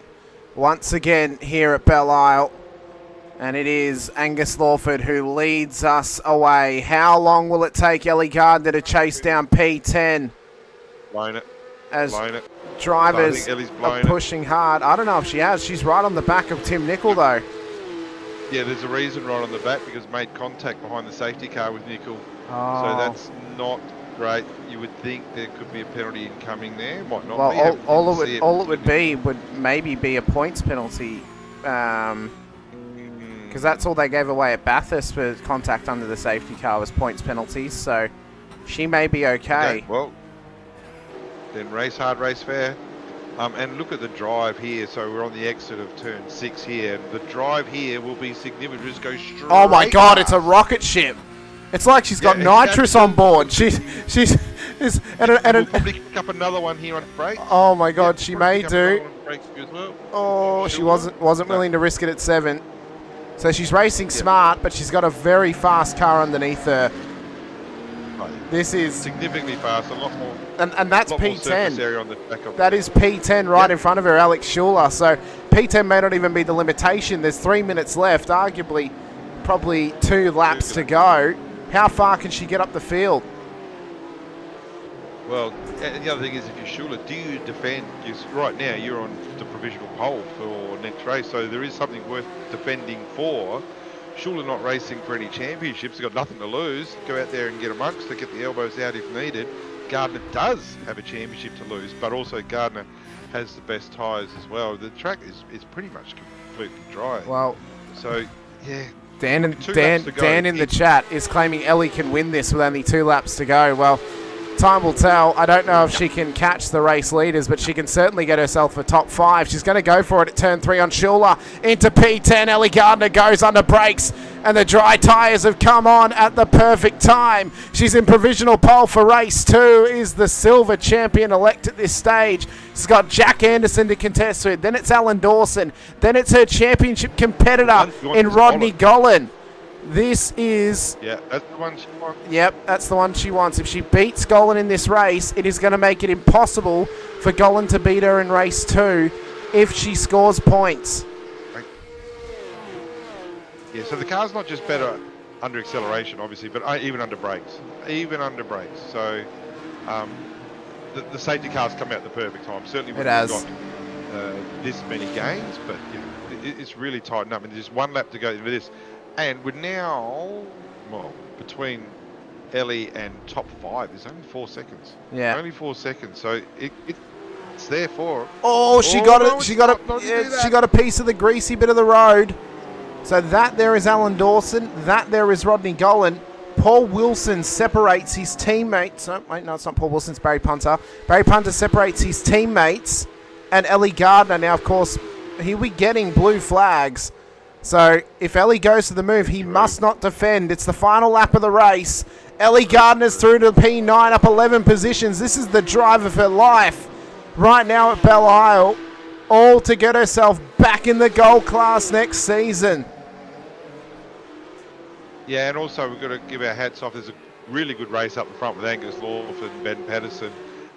once again here at Belle Isle. And it is Angus Lawford who leads us away. How long will it take Ellie Gardner to chase down P10? Blown it. As blown it. Drivers are pushing hard. I don't know if she has. She's right on the back of Tim Nicol, though. Yeah, there's a reason right on the back, because made contact behind the safety car with Nicol. Oh. So that's not great. You would think there could be a penalty incoming there. Might not be. Well, all it would be would maybe be a points penalty. Because that's all they gave away at Bathurst for contact under the safety car was points penalties. So she may be okay. Well, then race hard, race fair. And look at the drive here. So we're on the exit of turn 6 here. The drive here will be significant. Just go straight. Oh my God! It's a rocket ship. It's like she's got nitrous on board. She'll probably pick up another one here on brakes. Oh my God, she may do. Well. Oh, she wasn't willing to risk it at 7. So she's racing smart, but she's got a very fast car underneath her. This is significantly fast, a lot more. And that's P10. Area on the back of that is P10 right in front of her, Alex Schuler. So P10 may not even be the limitation. There's 3 minutes left, arguably probably 2 laps to go. How far can she get up the field? Well, and the other thing is, if you're Schuler, do you defend? Right now, you're on the provisional pole for next race, so there is something worth defending for. Schuler not racing for any championships, he's got nothing to lose. Go out there and get amongst it, get the elbows out if needed. Gardner does have a championship to lose, but also Gardner has the best tyres as well. The track is pretty much completely dry. Well, so yeah. Dan in the chat is claiming Ellie can win this with only 2 laps to go. Well, time will tell. I don't know if she can catch the race leaders, but she can certainly get herself a top 5. She's going to go for it at turn 3 on Schuler. Into P10. Ellie Gardner goes under brakes, and the dry tyres have come on at the perfect time. She's in provisional pole for race 2, is the silver champion-elect at this stage. She's got Jack Anderson to contest with. Then it's Alan Dawson. Then it's her championship competitor in Rodney Gollan. This is... Yeah, that's the one she wants. Yep, that's the one she wants. If she beats Gollan in this race, it is going to make it impossible for Gollan to beat her in race 2 if she scores points. Yeah, so the car's not just better under acceleration, obviously, but even under brakes. Even under brakes. So the safety car's come out at the perfect time. Certainly it has got this many gains, but it's really tightened up, and there's one lap to go into this, and we're now, well, between Ellie and top 5, there's only 4 seconds. Yeah. Only 4 seconds, so it's there for. Oh, she got it. She got a piece of the greasy bit of the road. So that there is Alan Dawson. That there is Rodney Gollan. Paul Wilson separates his teammates. Oh, wait, no, it's not Paul Wilson. It's Barry Punter. Barry Punter separates his teammates. And Ellie Gardner now, of course, he'll be getting blue flags. So if Ellie goes to the move, he must not defend. It's the final lap of the race. Ellie Gardner's through to the P9, up 11 positions. This is the drive of her life right now at Belle Isle. All to get herself back in the gold class next season. Yeah, and also we've got to give our hats off. There's a really good race up the front with Angus Lawford, Ben Patterson,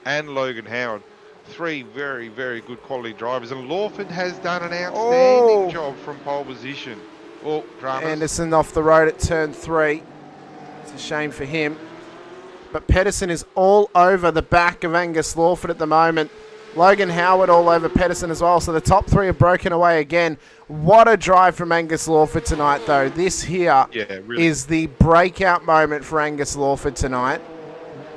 and Logan Howard. 3 very, very good quality drivers. And Lawford has done an outstanding job from pole position. Oh, dramas. Anderson off the road at turn 3. It's a shame for him. But Pedersen is all over the back of Angus Lawford at the moment. Logan Howard all over Pedersen as well. So the top 3 have broken away again. What a drive from Angus Lawford tonight, though. This here is the breakout moment for Angus Lawford tonight.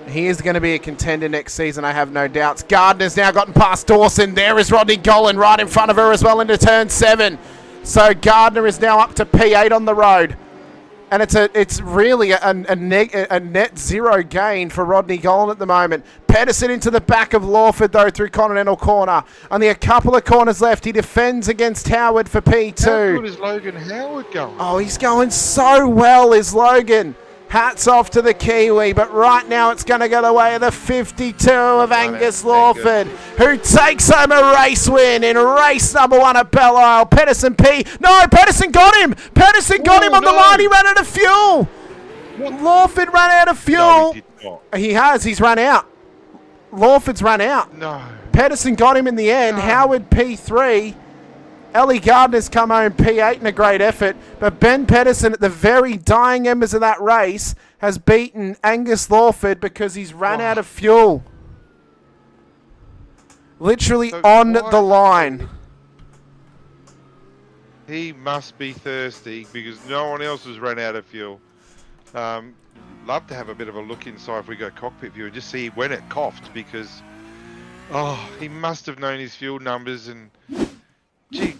He is going to be a contender next season, I have no doubts. Gardner's now gotten past Dawson. There is Rodney Gollan right in front of her as well into turn 7. So Gardner is now up to P8 on the road. And it's really a net zero gain for Rodney Gollan at the moment. Pedersen into the back of Lawford, though, through Continental Corner. Only a couple of corners left. He defends against Howard for P2. How good is Logan Howard going? Oh, he's going so well, is Logan. Hats off to the Kiwi, but right now it's going to go the way of the 52 of Angus Lawford, who takes home a race win in race number 1 at Belle Isle. Pedersen P. No, Pedersen got him. Pedersen got him on the line. He ran out of fuel. Lawford ran out of fuel. No, he did not. He has. He's run out. Lawford's run out. No. Pedersen got him in the end. No. Howard P3. Ellie Gardner's come home P8 in a great effort, but Ben Pedersen at the very dying embers of that race has beaten Angus Lawford because he's run out of fuel. Literally on the line. He must be thirsty because no one else has run out of fuel. Love to have a bit of a look inside if we go cockpit view and just see when it coughed, because he must have known his fuel numbers. And gee,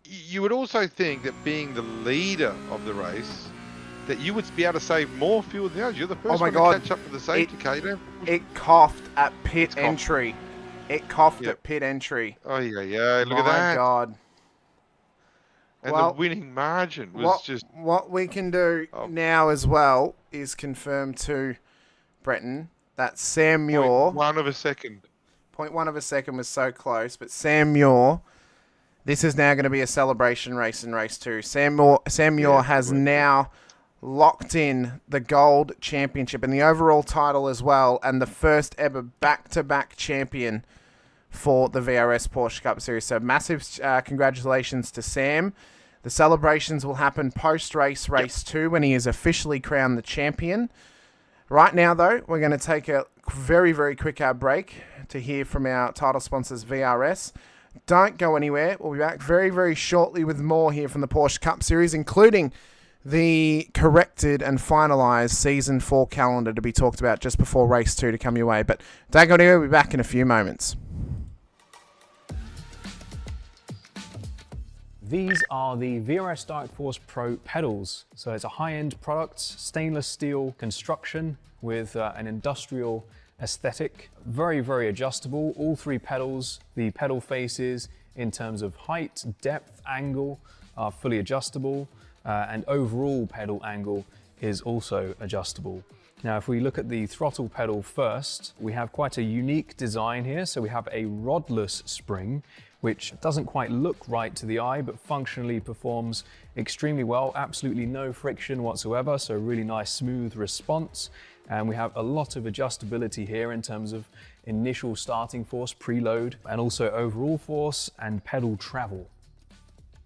you would also think that being the leader of the race, that you would be able to save more fuel than the others. You're the first one to catch up with the safety car. It coughed at pit entry. It coughed at pit entry. Oh, yeah. Look at that. My God. And the winning margin was What we can do now as well is confirm to Brenton that Sam Muir... 0.1 of a second. 0.1 of a second was so close, but Sam Muir, this is now going to be a celebration race in race 2. Sam Muir has now locked in the gold championship and the overall title as well, and the first ever back-to-back champion for the VRS Porsche Cup Series. So massive congratulations to Sam. The celebrations will happen post-race, race 2, when he is officially crowned the champion. Right now, though, we're going to take a very, very quick break to hear from our title sponsors, VRS. Don't go anywhere. We'll be back very, very shortly with more here from the Porsche Cup Series, including the corrected and finalised Season 4 calendar to be talked about just before Race 2 to come your way. But don't go anywhere. We'll be back in a few moments. These are the VRS Direct Force Pro pedals. So it's a high-end product, stainless steel construction with an industrial aesthetic. Very, very adjustable. All 3 pedals, the pedal faces in terms of height, depth, angle are fully adjustable, and overall pedal angle is also adjustable. Now, if we look at the throttle pedal first, we have quite a unique design here. So we have a rodless spring, which doesn't quite look right to the eye, but functionally performs extremely well. Absolutely no friction whatsoever, so really nice smooth response. And we have a lot of adjustability here in terms of initial starting force, preload, and also overall force and pedal travel.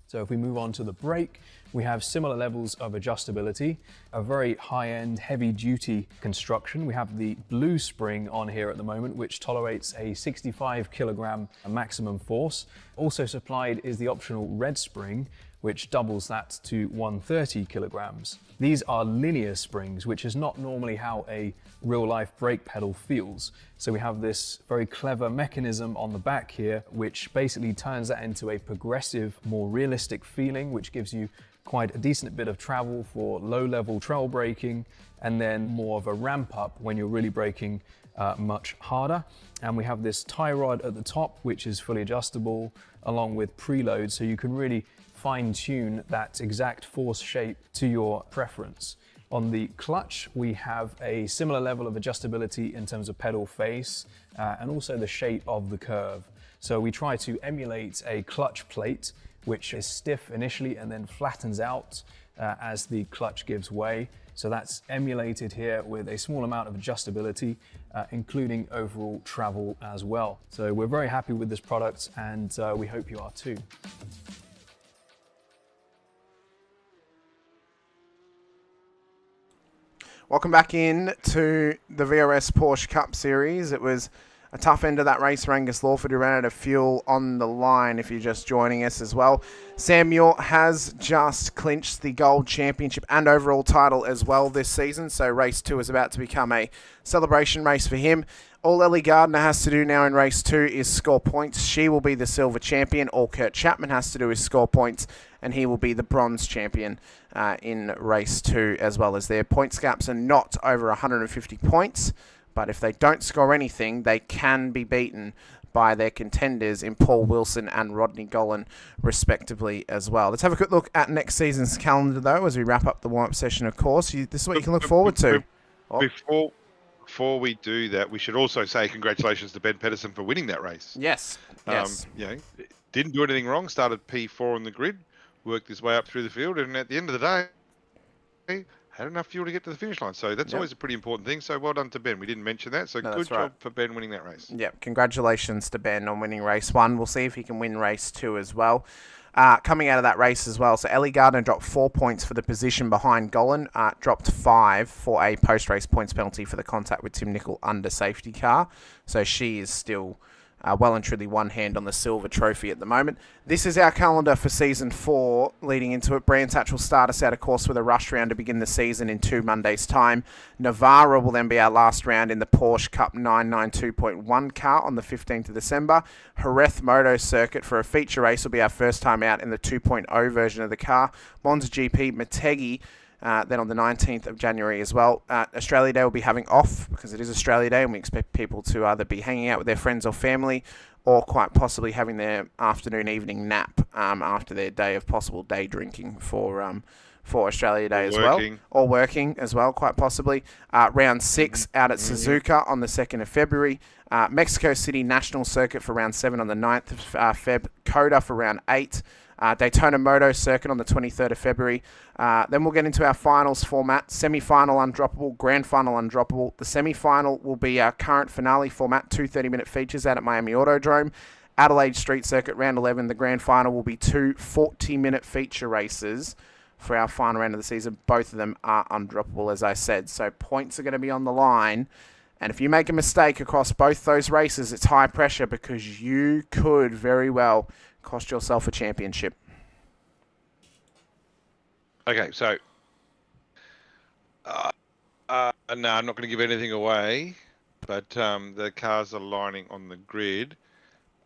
So if we move on to the brake, we have similar levels of adjustability, a very high-end, heavy-duty construction. We have the blue spring on here at the moment, which tolerates a 65 kilogram maximum force. Also supplied is the optional red spring, which doubles that to 130 kilograms. These are linear springs, which is not normally how a real-life brake pedal feels. So we have this very clever mechanism on the back here, which basically turns that into a progressive, more realistic feeling, which gives you quite a decent bit of travel for low-level trail braking, and then more of a ramp up when you're really braking much harder. And we have this tie rod at the top, which is fully adjustable, along with preload, so you can really fine-tune that exact force shape to your preference. On the clutch, we have a similar level of adjustability in terms of pedal face and also the shape of the curve. So we try to emulate a clutch plate, which is stiff initially and then flattens out as the clutch gives way. So that's emulated here with a small amount of adjustability, including overall travel as well. So we're very happy with this product, and we hope you are too. Welcome back in to the VRS Porsche Cup Series. It was a tough end of that race for Angus Lawford, who ran out of fuel on the line, if you're just joining us as well. Sam Muir has just clinched the Gold Championship and overall title as well this season, so race 2 is about to become a celebration race for him. All Ellie Gardner has to do now in race 2 is score points. She will be the silver champion. All Kurt Chapman has to do is score points, and he will be the bronze champion in race 2 as well. As their points gaps are not over 150 points, but if they don't score anything, they can be beaten by their contenders in Paul Wilson and Rodney Gollan, respectively, as well. Let's have a quick look at next season's calendar, though, as we wrap up the warm-up session, of course. This is what you can look forward to. Before we do that, we should also say congratulations to Ben Pedersen for winning that race. Yes, yes. You know, didn't do anything wrong, started P4 on the grid, worked his way up through the field, and at the end of the day, had enough fuel to get to the finish line. So that's always a pretty important thing. So well done to Ben. We didn't mention that. So good job for Ben winning that race. Yep, congratulations to Ben on winning race 1. We'll see if he can win race 2 as well. Coming out of that race as well, so Ellie Gardner dropped 4 points for the position behind Gollan, dropped 5 for a post-race points penalty for the contact with Tim Nicol under safety car. So she is still well and truly one hand on the silver trophy at the moment. This is our calendar for Season 4 leading into it. Brands Hatch will start us out, of course, with a rush round to begin the season in 2 Mondays' time. Navarra will then be our last round in the Porsche Cup 992.1 car on the 15th of December. Jerez Moto Circuit for a feature race will be our first time out in the 2.0 version of the car. Monza GP Motegi then on the 19th of January as well. Australia Day will be having off because it is Australia Day, and we expect people to either be hanging out with their friends or family, or quite possibly having their afternoon, evening nap after their day of possible day drinking for Australia Day as well. Or working as well, quite possibly. Round 6 out at Suzuka on the 2nd of February. Mexico City National Circuit for round 7 on the 9th of Feb. Coda for round 8. Daytona Moto Circuit on the 23rd of February. Then we'll get into our finals format. Semi-final undroppable, grand final undroppable. The semi-final will be our current finale format, 2 30-minute features out at Miami Autodrome. Adelaide Street Circuit, round 11. The grand final will be 2 40-minute feature races for our final round of the season. Both of them are undroppable, as I said. So points are going to be on the line. And if you make a mistake across both those races, it's high pressure because you could very well cost yourself a championship. Okay, so no, I'm not going to give anything away, but the cars are lining on the grid,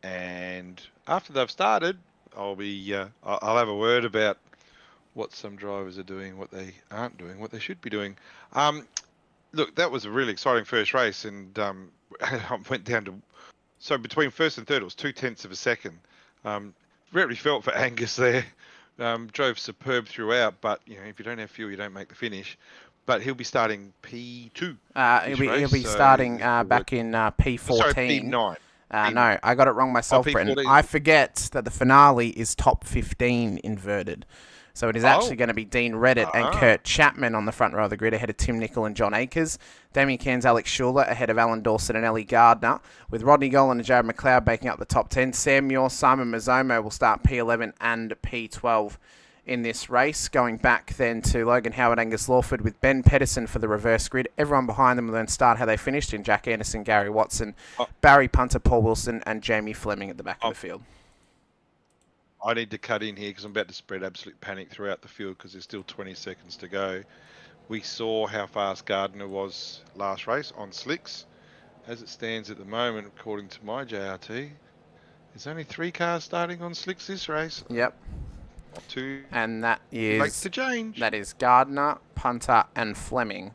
and after they've started, I'll have a word about what some drivers are doing, what they aren't doing, what they should be doing. Look, that was a really exciting first race, and I went down to, so between first and third, it was 0.2 of a second. Really felt for Angus there. Drove superb throughout, but you know, if you don't have fuel, you don't make the finish. But he'll be starting P2. He'll be starting back in P14. Sorry, P9. No, I got it wrong myself, Brenton. I forget that the finale is top 15 inverted. So it is actually going to be Dean Reddit and Kurt Chapman on the front row of the grid ahead of Tim Nicol and John Akers. Damien Cairns, Alex Schuler ahead of Alan Dawson and Ellie Gardner, with Rodney Golan and Jared McLeod making up the top 10. Sam Muir, Simon Mazzomo will start P11 and P12 in this race. Going back then to Logan Howard, Angus Lawford with Ben Pedersen for the reverse grid. Everyone behind them will then start how they finished in Jack Anderson, Gary Watson, Barry Punter, Paul Wilson and Jamie Fleming at the back of the field. I need to cut in here because I'm about to spread absolute panic throughout the field because there's still 20 seconds to go. We saw how fast Gardner was last race on slicks. As it stands at the moment, according to my JRT, there's only 3 cars starting on slicks this race. Yep. Not 2. And that is Late to change. That is Gardner, Punter and Fleming.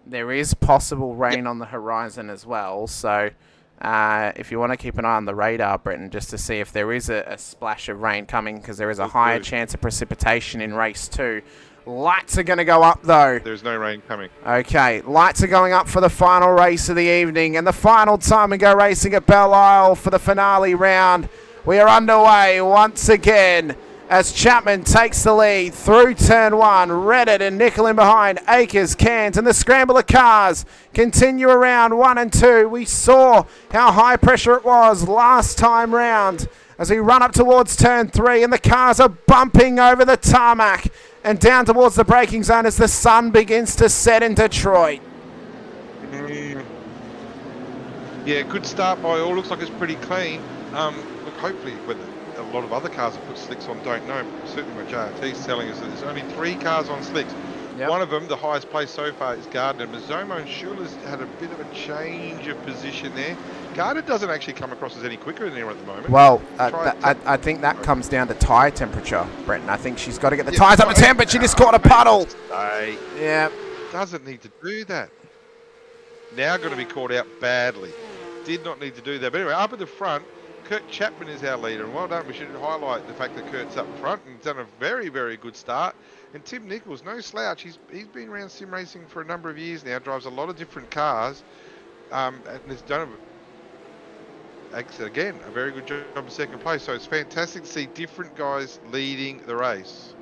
There is possible rain on the horizon as well, so if you want to keep an eye on the radar, Brenton, just to see if there is a splash of rain coming, because there is a higher chance of precipitation in race 2. Lights are going to go up, though. There's no rain coming. Okay, lights are going up for the final race of the evening, and the final time we go racing at Belle Isle for the finale round. We are underway once again as Chapman takes the lead through turn 1. Reddit and Nicol in behind. Akers, Cairns, and the scramble of cars continue around 1 and 2. We saw how high pressure it was last time round as we run up towards turn 3, and the cars are bumping over the tarmac and down towards the braking zone as the sun begins to set in Detroit. Yeah, good start by all. Looks like it's pretty clean. Look, hopefully, whether a lot of other cars have put slicks on, don't know. Certainly my JRT's telling us that there's only 3 cars on slicks. Yep. One of them, the highest place so far, is Gardner. Mazzomo and Schuler's had a bit of a change of position there. Gardner doesn't actually come across as any quicker than there at the moment. Well, I think that comes down to tyre temperature, Brenton. I think she's got to get the tyres up to temp, but she just caught a puddle. Yeah. Doesn't need to do that. Now going to be caught out badly. Did not need to do that. But anyway, up at the front, Kurt Chapman is our leader, and well done. We should highlight the fact that Kurt's up front and done a very, very good start. And Tim Nichols, no slouch. He's been around sim racing for a number of years now. Drives a lot of different cars, and has done again a very good job in second place. So it's fantastic to see different guys leading the race.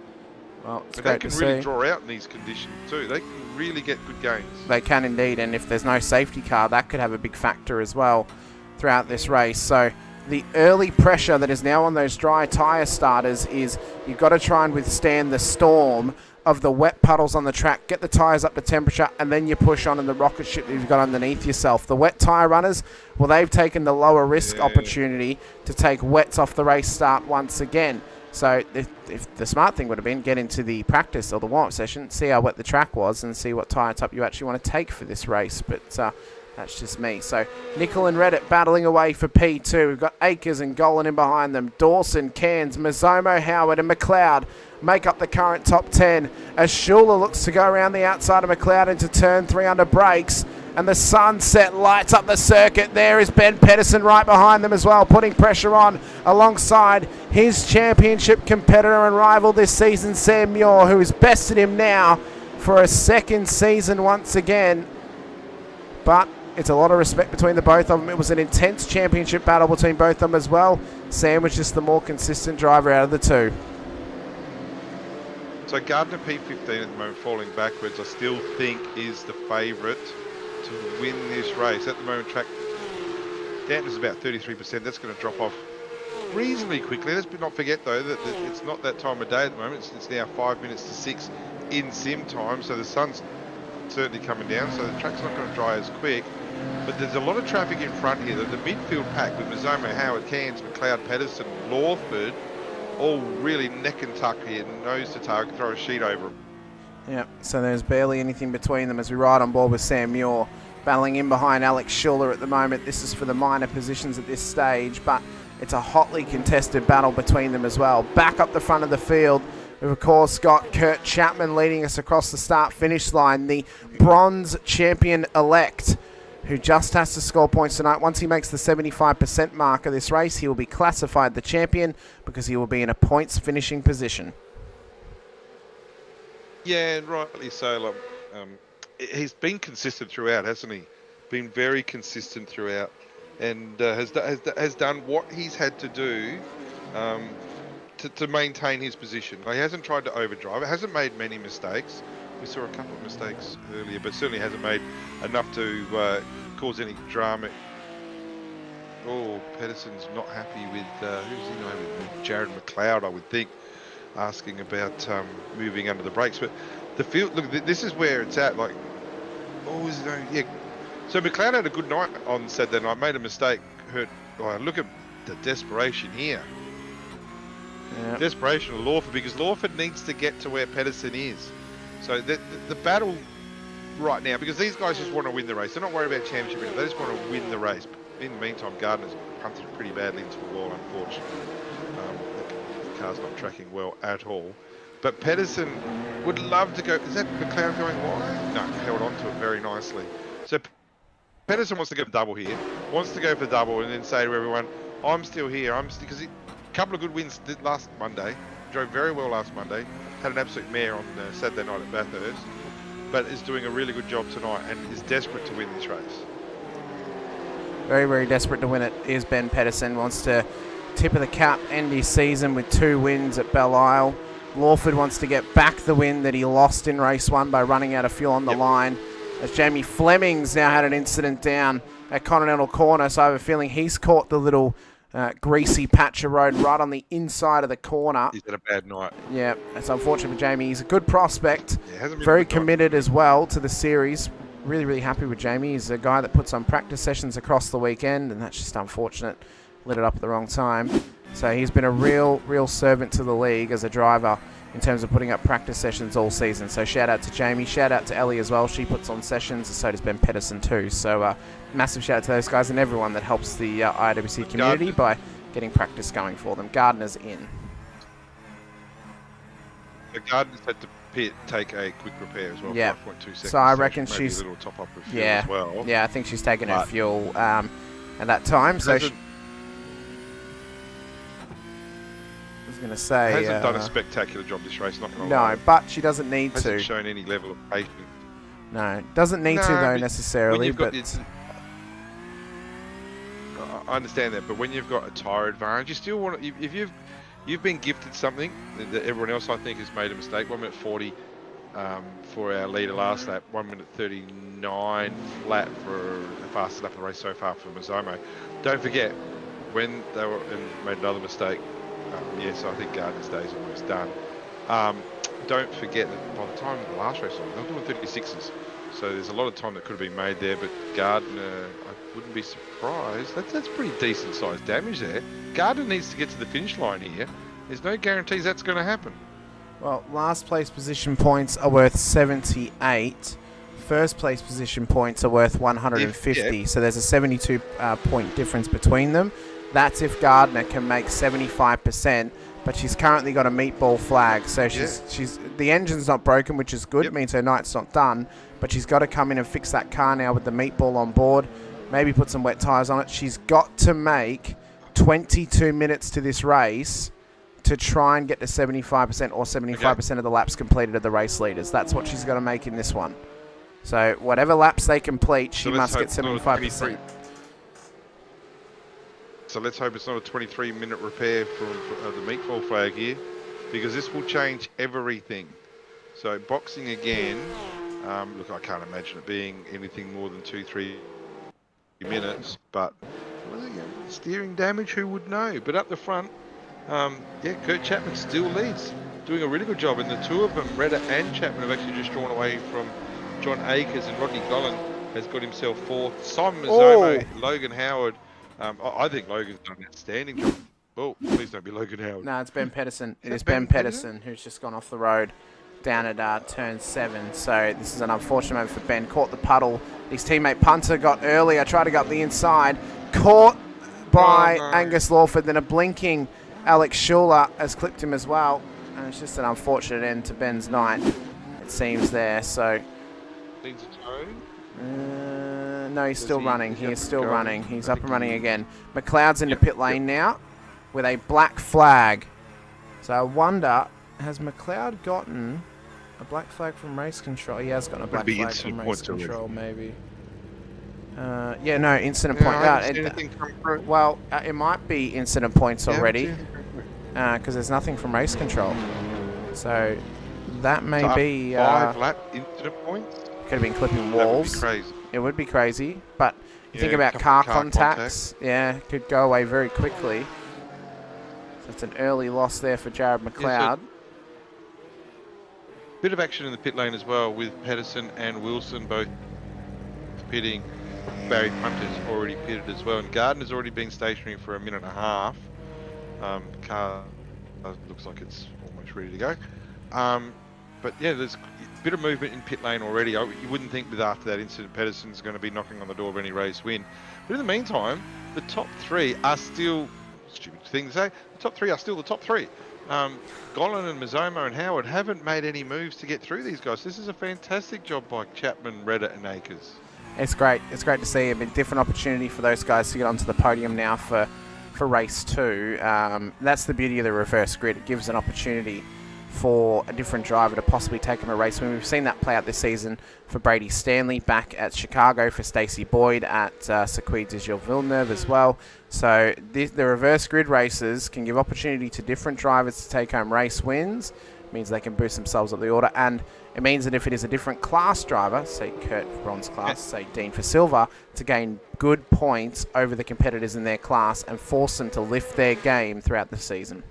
Well, it's but great they can to really see. draw out in these conditions too. They can really get good gains. They can indeed, and if there's no safety car, that could have a big factor as well throughout this race. So the early pressure that is now on those dry tyre starters is you've got to try and withstand the storm of the wet puddles on the track, get the tyres up to temperature, and then you push on in the rocket ship that you've got underneath yourself. The wet tyre runners, well, they've taken the lower risk opportunity to take wets off the race start once again. So if the smart thing would have been get into the practice or the warm-up session, see how wet the track was and see what tyre type you actually want to take for this race. But that's just me. So Nicol and Reddit battling away for P2. We've got Akers and Golan in behind them. Dawson, Cairns, Mazzomo, Howard and McLeod make up the current top 10 as Schuler looks to go around the outside of McLeod into turn 3 under brakes. And the sunset lights up the circuit. There is Ben Pedersen right behind them as well, putting pressure on alongside his championship competitor and rival this season, Sam Muir, who has bested him now for a second season once again. But it's a lot of respect between the both of them. It was an intense championship battle between both of them as well. Sam was just the more consistent driver out of the two. So Gardner P15 at the moment, falling backwards, I still think is the favourite to win this race. At the moment, track dampness about 33%. That's going to drop off reasonably quickly. Let's not forget, though, that it's not that time of day at the moment. It's now 5 minutes to 6 in sim time, so the sun's certainly coming down, so the track's not going to dry as quick. But there's a lot of traffic in front here. The midfield pack with Mazzomo, Howard, Cairns, McLeod, Pedersen, Lawford, all really neck and tuck here, nose to tail, throw a sheet over them. Yeah, so there's barely anything between them as we ride on board with Sam Muir battling in behind Alex Schuler at the moment. This is for the minor positions at this stage, but it's a hotly contested battle between them as well. Back up the front of the field, we've of course got Kurt Chapman leading us across the start-finish line, the bronze champion-elect, who just has to score points tonight. Once he makes the 75% mark of this race, he will be classified the champion because he will be in a points finishing position. Yeah, and rightly so. He's been consistent throughout, hasn't he? Been very consistent throughout, and has done what he's had to do to maintain his position. He hasn't tried to overdrive. It hasn't made many mistakes. We saw a couple of mistakes earlier, but certainly hasn't made enough to cause any drama. Oh, Pedersen's not happy with who's he know with Jared McLeod, I would think, asking about moving under the brakes. But the field, look, this is where it's at. Like, oh, is it? Yeah. So McLeod had a good night on Saturday night. Made a mistake. Hurt. Oh, look at the desperation here. Yep. Desperation of Lawford, because Lawford needs to get to where Pedersen is. So the battle right now, because these guys just want to win the race. They're not worried about championship. They just want to win the race. In the meantime, Gardner's punted pretty badly into the wall, unfortunately. The car's not tracking well at all. But Pedersen would love to go. Is that McLeod going wide? No, held on to it very nicely. So Pedersen wants to go for double here. Wants to go for double and then say to everyone, I'm still here. Because a couple of good wins last Monday. Drove very well last Monday. Had an absolute mare on Saturday night at Bathurst. But is doing a really good job tonight and is desperate to win this race. Very, very desperate to win it is Ben Pedersen. Wants to tip of the cap, end his season with 2 wins at Belle Isle. Lawford wants to get back the win that he lost in race 1 by running out of fuel on the line. As Jamie Fleming's now had an incident down at Continental Corner, so I have a feeling he's caught the little greasy patch of road right on the inside of the corner. He's had a bad night. Yeah, it's unfortunate for Jamie. He's a good prospect, Yeah, very committed as well to the series. Really, really happy with Jamie. He's a guy that puts on practice sessions across the weekend, and that's just unfortunate. Lit it up at the wrong time. So he's been a real servant to the league as a driver in terms of putting up practice sessions all season. So shout out to Jamie. Shout out to Ellie as well. She puts on sessions, and so does Ben Pedersen too. So massive shout out to those guys and everyone that helps the IRWC community by getting practice going for them. Gardner's in. The Gardner's had to take a quick repair as well. Yeah. 5.2 seconds. So I reckon maybe she's a little top up of fuel as well. Yeah, I think she's taken her fuel at that time. So I was going to say Hasn't done a spectacular job this race. Not going to no, lie. but she doesn't need Hasn't to. shown any level of patience. No, doesn't need to though necessarily. But I understand that, but when you've got a tyre advantage, you still want to. If you've been gifted something that everyone else I think has made a mistake. 1 minute 40 for our leader last lap. 1 minute 39 flat for the fastest lap of the race so far for Mazomo. Don't forget when they were and made another mistake. Yes, I think Gardner's day's almost done. Don't forget that by the time of the last race, they were doing 36s. So there's a lot of time that could have been made there, but Gardner, I wouldn't be surprised. That's pretty decent sized damage there. Gardner needs to get to the finish line here. There's no guarantees that's going to happen. well, last place position points are worth 78. First place position points are worth 150. So there's a 72 point difference between them. That's if Gardner can make 75%, but she's currently got a meatball flag. So she's the engine's not broken, which is good. It means her night's not done, but she's got to come in and fix that car now with the meatball on board. Maybe put some wet tyres on it. She's got to make 22 minutes to this race to try and get to 75% or 75% of the laps completed of the race leaders. That's what she's got to make in this one. So whatever laps they complete, she must get 75%. So let's hope it's not a 23-minute repair from the meatball flag here, because this will change everything. So boxing again. Look, I can't imagine it being anything more than 2-3 minutes, but steering damage, who would know? But up the front, Kurt Chapman still leads, doing a really good job, and the two of them, Redder and Chapman, have actually just drawn away from John Akers, and Rodney Gollan has got himself fourth. Simon Mazomo, Logan Howard. I think Logan's done an outstanding job. Oh, please don't be Logan Howard. No, it's Ben Pedersen. It is Ben Pedersen who's just gone off the road down at turn 7. So this is an unfortunate moment for Ben. Caught the puddle. His teammate Punter got earlier, tried to go up the inside. Caught by Angus Lawford. Then a blinking Alex Schuler has clipped him as well. And it's just an unfortunate end to Ben's night, it seems there. So Needs a toe. no, he's still running. He is still running. He's up and running again. McLeod's into pit lane now with a black flag. So I wonder, has McLeod gotten a black flag from race control? He has gotten a black flag from race control, maybe. Yeah, no, incident point. Anything come through? Well, it might be incident points already. because there's nothing from race control. So that may So be... 5 lap incident points? could have been clipping That would walls. be crazy. It would be crazy, but you think Yeah, about couple car car contacts, yeah, could go away very quickly. So it's an early loss there for Jared McLeod. Bit of action in the pit lane as well, with Pedersen and Wilson both pitting. Barry Punter's already pitted as well, and Gardner's already been stationary for a minute and a half. Car looks like it's almost ready to go. But yeah, there's a bit of movement in pit lane already. You wouldn't think that after that incident Pedersen's going to be knocking on the door of any race win. But in the meantime, the top 3 are still, stupid thing to say, the top 3 are still the top 3. Gollan and Mazzomo and Howard haven't made any moves to get through these guys. This is a fantastic job by Chapman, Reddit and Akers. It's great. It's great to see a bit different opportunity for those guys to get onto the podium now for race 2. That's the beauty of the reverse grid. It gives an opportunity for a different driver to possibly take him a race win. We've seen that play out this season for Brady Stanley back at Chicago, for Stacey Boyd at Circuit de Gilles Villeneuve as well. So the reverse grid races can give opportunity to different drivers to take home race wins. It means they can boost themselves up the order, and it means that if it is a different class driver, say Kurt for bronze class, say Dean for silver, to gain good points over the competitors in their class and force them to lift their game throughout the season.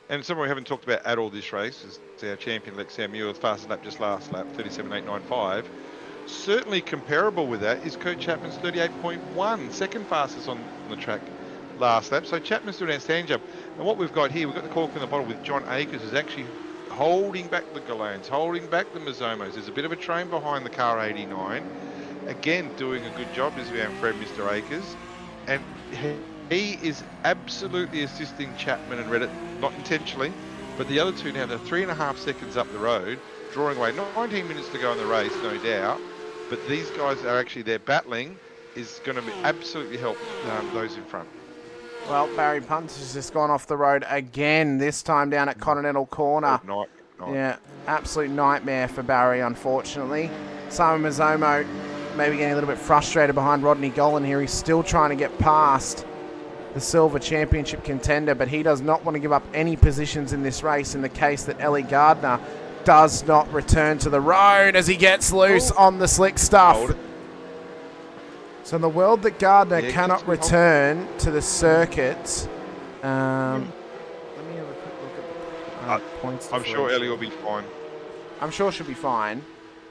And someone we haven't talked about at all this race is our champion Lex Samuel, fastest lap just last lap, 37.895. Certainly comparable with that is Kurt Chapman's 38.1, second fastest on the track last lap. So Chapman's doing an outstanding job. And what we've got here, we've got the cork in the bottle with John Akers, who's actually holding back the Gallons, holding back the Mazzomos. There's a bit of a train behind the car 89. Again, doing a good job is our friend Mr. Akers. And he is absolutely assisting Chapman and Reddit, not intentionally, but the other two now, they're 3.5 seconds up the road, drawing away. 19 minutes to go in the race, no doubt, but these guys are actually, their battling is going to be absolutely help those in front. Well, Barry Punt has just gone off the road again, this time down at Continental Corner. Night. Yeah, absolute nightmare for Barry, unfortunately. Simon Mazzomo maybe getting a little bit frustrated behind Rodney Gollan here. He's still trying to get past the silver championship contender, but he does not want to give up any positions in this race in the case that Ellie Gardner does not return to the road as he gets loose on the slick stuff. So in the world that Gardner cannot return to the circuit, let me have a quick look at the points. I'm sure Ellie will be fine. I'm sure she'll be fine,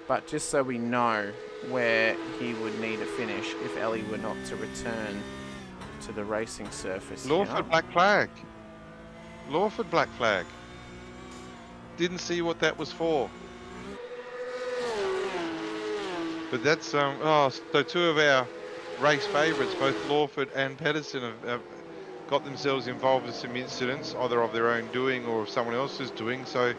but just so we know where he would need to finish if Ellie were not to return to the racing surface. Lawford Black Flag. Lawford Black Flag. Didn't see what that was for. But that's, so two of our race favourites, both Lawford and Pedersen, have got themselves involved in some incidents, either of their own doing or of someone else's doing. So,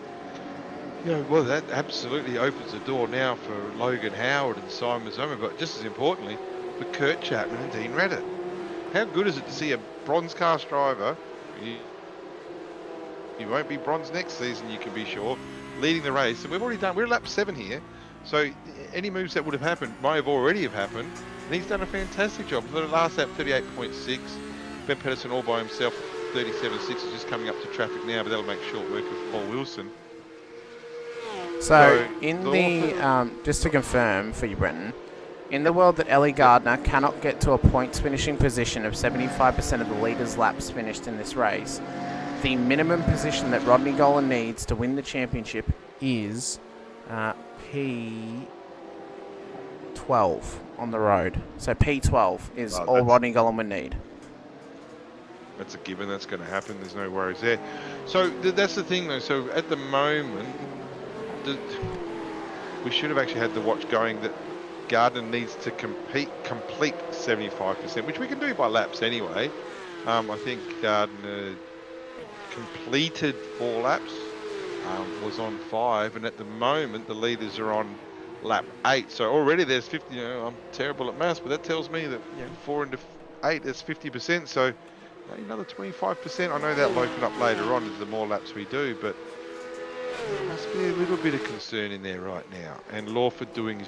well, that absolutely opens the door now for Logan Howard and Simon Mazzomo, but just as importantly, for Kurt Chapman and Dean Reddit. How good is it to see a bronze cast driver, he won't be bronze next season, you can be sure, leading the race. And we've already done, we're at lap 7 here, so any moves that would have happened might have already have happened. And he's done a fantastic job. For the last lap, 38.6. Ben Pedersen all by himself, 37.6, is just coming up to traffic now, but that'll make short work of Paul Wilson. So in the, just to confirm for you, Brenton, in the world that Ellie Gardner cannot get to a points finishing position of 75% of the leaders' laps finished in this race, the minimum position that Rodney Gollan needs to win the championship is P12 on the road. So P12 is all Rodney Gollan would need. That's a given. That's going to happen. There's no worries there. So that's the thing, though. So at the moment, we should have actually had the watch going that Gardner needs to complete 75%, which we can do by laps anyway. I think Gardner completed 4 laps, was on 5, and at the moment the leaders are on lap 8. So already there's 50. I'm terrible at maths, but that tells me that 4 into 8, that's 50%. So another 25%. I know that'll open up later on as the more laps we do, but there must be a little bit of concern in there right now. And Lawford doing his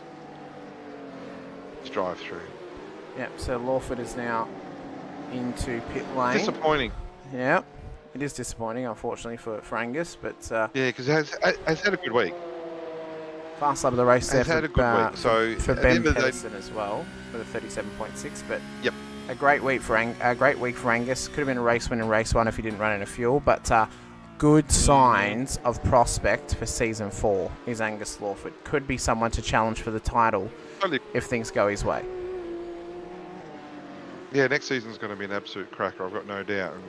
drive through. Yep, so Lawford is now into pit lane. Disappointing. Yeah, it is disappointing, unfortunately, for Angus, but Yeah, because has had a good week. fast lap of the race there Has had a good week. So for at the Ben end of the day- Pedersen as well, with a 37.6. But Yep. a great week for Angus. Could have been a race win in race 1 if he didn't run into fuel, but good signs of prospect for season 4 is Angus Lawford. Could be someone to challenge for the title if things go his way. Yeah, next season's going to be an absolute cracker. I've got no doubt. And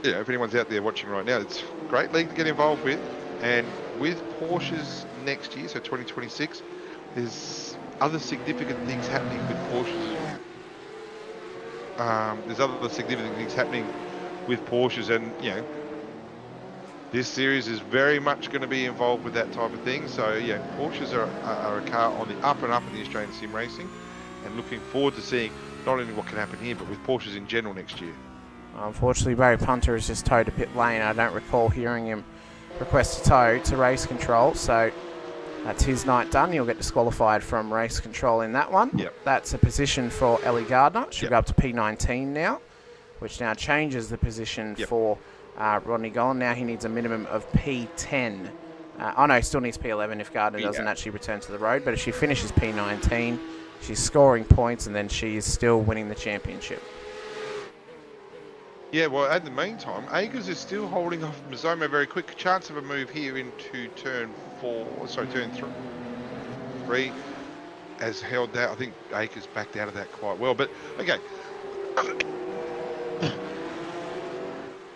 if anyone's out there watching right now, it's a great league to get involved with. And with Porsches next year, so 2026, there's other significant things happening with Porsches. There's other significant things happening with Porsches, and this series is very much going to be involved with that type of thing. So Porsches are a car on the up and up in the Australian sim racing, and looking forward to seeing not only what can happen here, but with Porsches in general next year. Unfortunately, Barry Punter has just towed to pit lane. I don't recall hearing him request a tow to race control, so that's his night done. He'll get disqualified from race control in that one. Yep. That's a position for Ellie Gardner. She'll Yep. go up to P19 now, which now changes the position Yep. for Rodney Gollan. Now he needs a minimum of P10. He still needs P11 if Gardner doesn't actually return to the road, but if she finishes P19, she's scoring points, and then she is still winning the championship. Yeah, well, at the meantime, Akers is still holding off Mazomo very quick. Chance of a move here into turn 3 has held that. I think Akers backed out of that quite well. But, okay.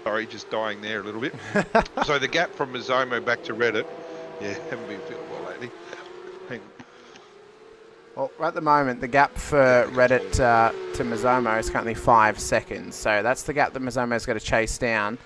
Sorry, just dying there a little bit. So the gap from Mazomo back to Reddit, haven't been feeling well lately. Hang on. Well, at the moment, the gap for Reddit to Mazomo is currently 5 seconds. So that's the gap that Mazomo's got to chase down.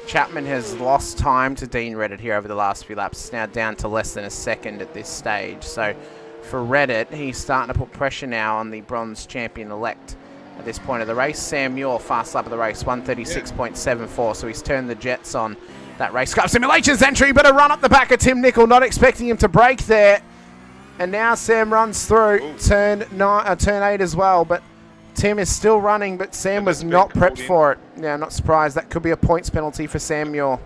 Chapman has lost time to Dean Reddit here over the last few laps. It's now down to less than a second at this stage. So for Reddit, he's starting to put pressure now on the bronze champion-elect at this point of the race. Sam Muir, fast lap of the race, 136.74. So he's turned the jets on that race car simulations entry, but a run up the back of Tim Nicol, not expecting him to break there. And now Sam runs through turn 8 as well, but Tim is still running, but Sam was not prepped for it. Yeah, not surprised. That could be a points penalty for Sam Muir.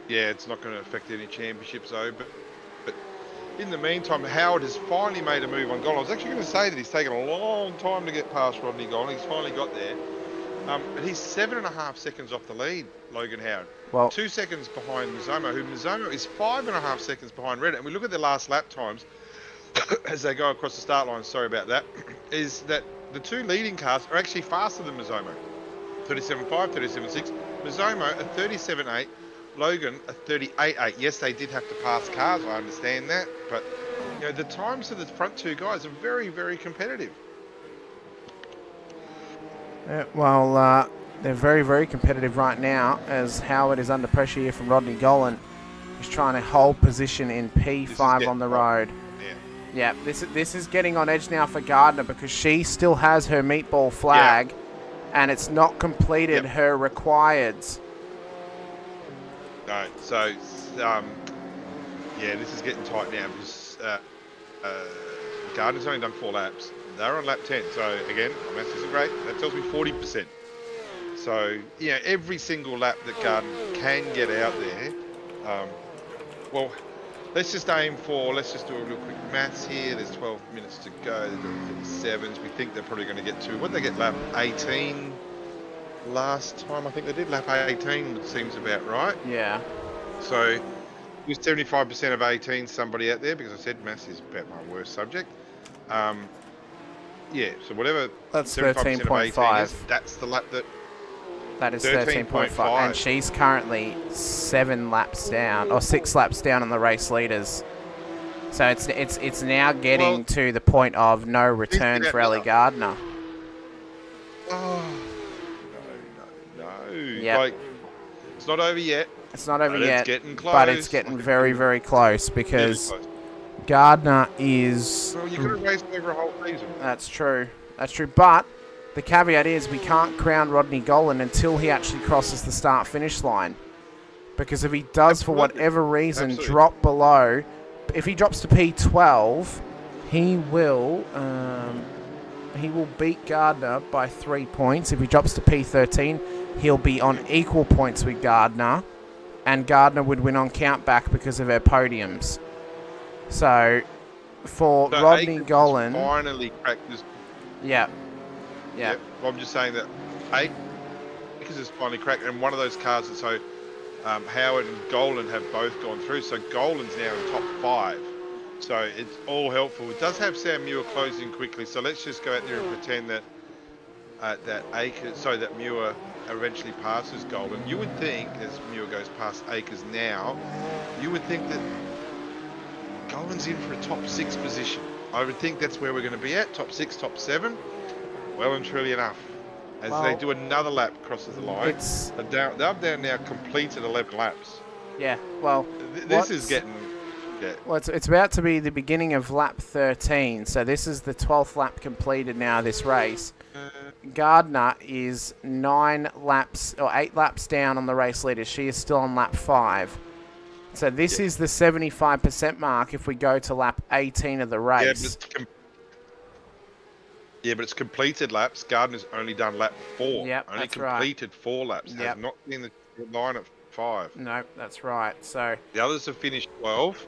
Yeah, it's not going to affect any championships though, but in the meantime, Howard has finally made a move on Gollan. I was actually going to say that he's taken a long time to get past Rodney Gollan. He's finally got there. But he's 7.5 seconds off the lead, Logan Howard. Well, 2 seconds behind Mazomo, who Mazomo is 5.5 seconds behind Reddit. And we look at their last lap times as they go across the start line, sorry about that, is that the two leading cars are actually faster than Mazomo. 37.5, 37.6. Mazomo a 37.8, Logan a 38.8. Yes, they did have to pass cars, I understand that, but the times of the front two guys are very, very competitive. Well, they're very, very competitive right now as Howard is under pressure here from Rodney Gollan. He's trying to hold position in P5 on the road. Yeah, this is getting on edge now for Gardner because she still has her meatball flag and it's not completed her requireds. No, so, this is getting tight now because Gardner's only done 4 laps. They're on lap 10, so again, my maths isn't great. That tells me 40%. So, every single lap that Gardner can get out there, let's just do a real quick maths here. There's 12 minutes to go. They're doing 57s. We think they're probably going to get to, what did they get, lap 18 last time? I think they did lap 18, it seems about right. Yeah. So, with 75% of 18, somebody out there, because I said maths is about my worst subject. So whatever. That's 13.5. That's the lap that. That is 13.5, and she's currently 7 laps down, or 6 laps down on the race leaders. So it's now getting to the point of no return for Ellie Gardner. Oh no! Yep. It's not over yet. It's not over yet, it's getting close. but it's getting very, very close because Gardner is. Well, you could have raced over a whole season. That's true. But the caveat is we can't crown Rodney Gollan until he actually crosses the start-finish line. Because if he does, for whatever reason, drop below, if he drops to P12, he will he will beat Gardner by 3 points. If he drops to P13, he'll be on equal points with Gardner, and Gardner would win on countback because of her podiums. So, for Rodney Akers Golan... finally cracked this. Yeah. I'm just saying that Akers has finally cracked, and one of those cars that Howard and Golan have both gone through. So Golan's now in top 5. So it's all helpful. It does have Sam Muir closing quickly. So let's just go out there and pretend that that Muir eventually passes Golan. You would think, as Muir goes past Akers now, you would think that Golan's in for a top 6 position. I would think that's where we're going to be at, top 6, top 7. Well and truly enough. As they do another lap crosses the line. They've now completed 11 laps. Yeah, well... This is getting... Yeah. Well, it's about to be the beginning of lap 13, so this is the 12th lap completed now, this race. Gardner is 8 laps down on the race leader. She is still on lap 5. So this is the 75% mark if we go to lap 18 of the race. But it's completed laps. Gardner's only done lap 4. Yep, only that's completed 4 laps. Yep. Has not been in the line at 5. No, that's right. So the others have finished 12.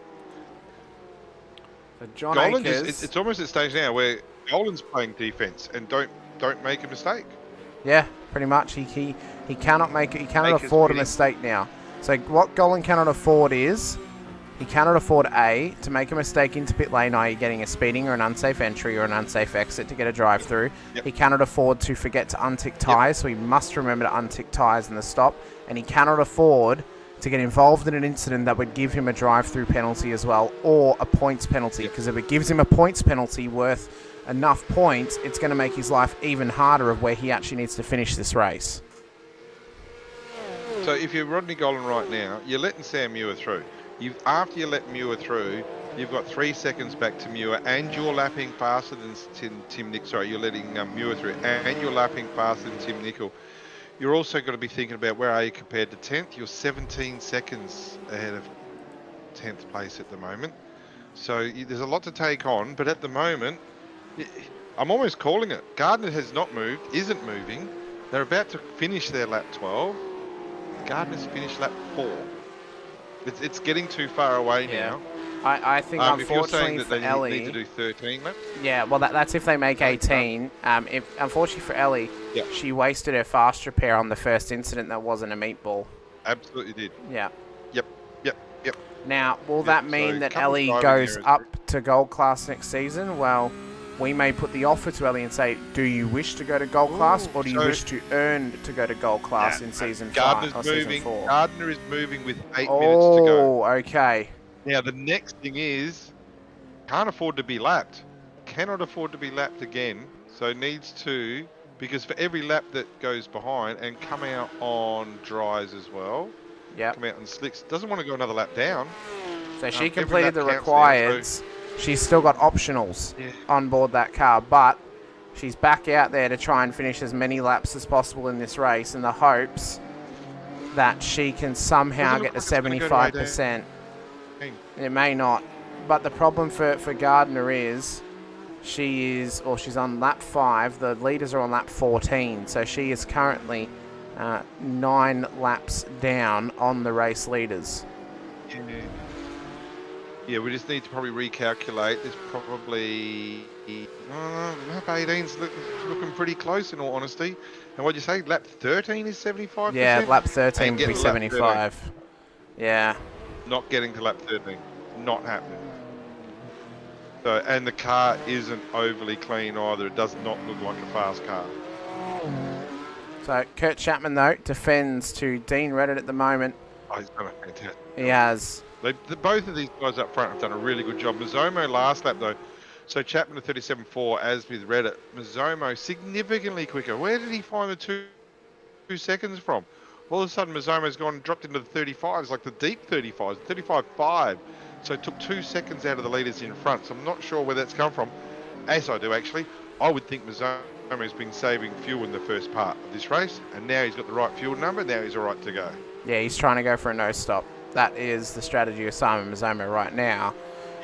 So John Golan Akers... It's almost at stage now where Golan's playing defense and don't make a mistake. Yeah, pretty much. He cannot make it. He cannot afford a mistake now. So what Golan cannot afford is he cannot afford to make a mistake into pit lane, i.e. getting a speeding or an unsafe entry or an unsafe exit to get a drive through. Yep. He cannot afford to forget to untick tyres, so he must remember to untick tyres in the stop. And he cannot afford to get involved in an incident that would give him a drive-through penalty as well, or a points penalty, because if it gives him a points penalty worth enough points, it's going to make his life even harder of where he actually needs to finish this race. So if you're Rodney Golan right now, you're letting Sam Muir through. After you let Muir through, you've got 3 seconds back to Muir, and you're lapping faster than Tim Nicholl. Sorry, you're letting Muir through, and you're lapping faster than Tim Nicholl. You're also got to be thinking about where are you compared to 10th. You're 17 seconds ahead of 10th place at the moment. So there's a lot to take on, but at the moment, I'm almost calling it. Gardner has not moved, isn't moving. They're about to finish their lap 12. Gardner's finished lap 4. It's getting too far away now. I think, unfortunately if for you're saying that Ellie... they need to do 13 laps? Yeah, well, that's if they make 18. Unfortunately for Ellie, she wasted her fast repair on the first incident that wasn't a meatball. Absolutely did. Yeah. Yep. Now, will that mean that Ellie goes up to Gold Class next season? Well, we may put the offer to Ellie and say, do you wish to go to Gold Class, or do you wish to earn to go to Gold Class in season 5 or season 4? Gardner is moving with 8 minutes to go. Oh, okay. Now, the next thing is, can't afford to be lapped. Cannot afford to be lapped again. So needs to, because for every lap that goes behind and come out on dries as well. Yeah. Come out on slicks. Doesn't want to go another lap down. So she completed the requireds. She's still got optionals on board that car, but she's back out there to try and finish as many laps as possible in this race in the hopes that she can somehow get to 75%. It may not, but the problem for Gardner is she's on lap 5. The leaders are on lap 14, so she is currently 9 laps down on the race leaders. Yeah, we just need to probably recalculate. There's probably lap 18's looking pretty close in all honesty. And what'd you say? Lap 13 is 75%? Yeah, lap 13 will be 75. Yeah. Not getting to lap 13. Not happening. So, and the car isn't overly clean either. It does not look like a fast car. So Kurt Chapman, though, defends to Dean Reddit at the moment. Oh, he's done a fantastic. He has. Both of these guys up front have done a really good job. Mazzomo last lap, though. So Chapman to 37.4, as with Reddit. Mazzomo significantly quicker. Where did he find the 2 seconds from? All of a sudden, Mazzomo's gone and dropped into the 35s, like the deep 35s, 35.5. So it took 2 seconds out of the leaders in front. So I'm not sure where that's come from. As I do, actually. I would think Mazzomo's been saving fuel in the first part of this race. And now he's got the right fuel number. Now he's all right to go. Yeah, he's trying to go for a no-stop. That is the strategy of Simon Mazzomo right now.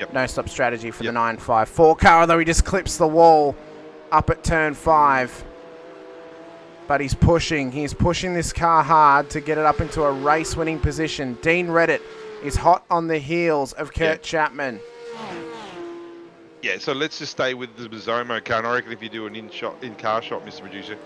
Yep. No-stop strategy for the 954 car, although he just clips the wall up at turn 5. But he's pushing this car hard to get it up into a race-winning position. Dean Reddit is hot on the heels of Kurt Chapman. Yeah, so let's just stay with the Mazomo car. And I reckon if you do an in-car shot, Mr. Producer,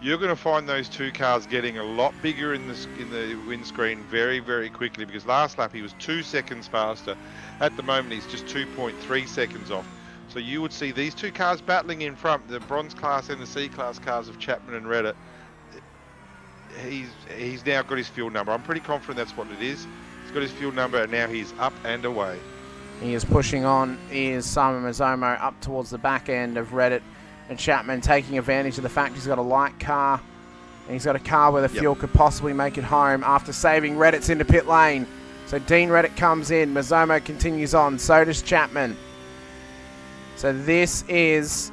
you're going to find those two cars getting a lot bigger in the windscreen very, very quickly, because last lap he was 2 seconds faster. At the moment, he's just 2.3 seconds off. So you would see these two cars battling in front, the bronze class and the C class cars of Chapman and Reddit. He's now got his fuel number. I'm pretty confident that's what it is. He's got his fuel number, and now he's up and away. He is pushing on. Is Simon Mazomo up towards the back end of Reddit, and Chapman taking advantage of the fact he's got a light car, and he's got a car where the fuel could possibly make it home after saving Reddit's into pit lane. So Dean Reddit comes in, Mazomo continues on, so does Chapman. So this is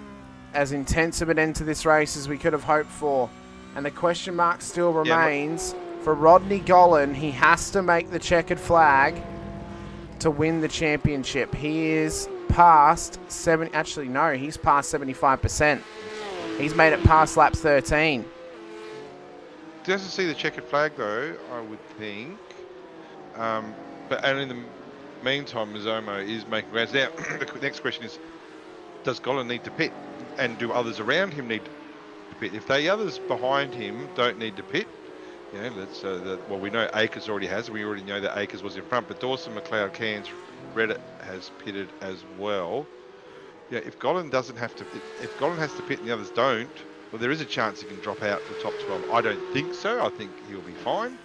as intense of an end to this race as we could have hoped for. And the question mark still remains for Rodney Gollan. He has to make the checkered flag to win the championship. He is past he's past 75%. He's made it past lap 13. Doesn't see the checkered flag though, I would think. And in the meantime, Mazomo is making grounds. Now, the next question is, does Gollan need to pit? And do others around him need to pit? If the others behind him don't need to pit, you know, well, we know Akers already has. We already know that Akers was in front, but Dawson, McLeod, Cairns, Reddit has pitted as well. Yeah, if Gollan has to pit and the others don't, well, there is a chance he can drop out the top 12. I don't think so. I think he'll be fine.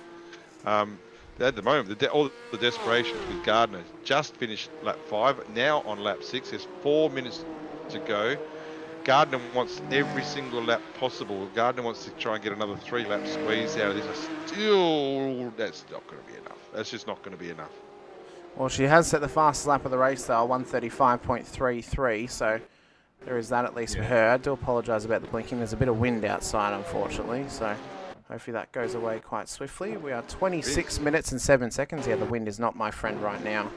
At the moment, all the desperation with Gardner just finished lap 5, now on lap 6. There's 4 minutes to go. Gardner wants every single lap possible. Gardner wants to try and get another 3 lap squeeze out of this. Still, that's not going to be enough. That's just not going to be enough. Well, she has set the fastest lap of the race, though, 1:35.33, so there is that at least for her. I do apologise about the blinking. There's a bit of wind outside, unfortunately, so hopefully that goes away quite swiftly. We are 26 minutes and 7 seconds. Yeah, the wind is not my friend right now.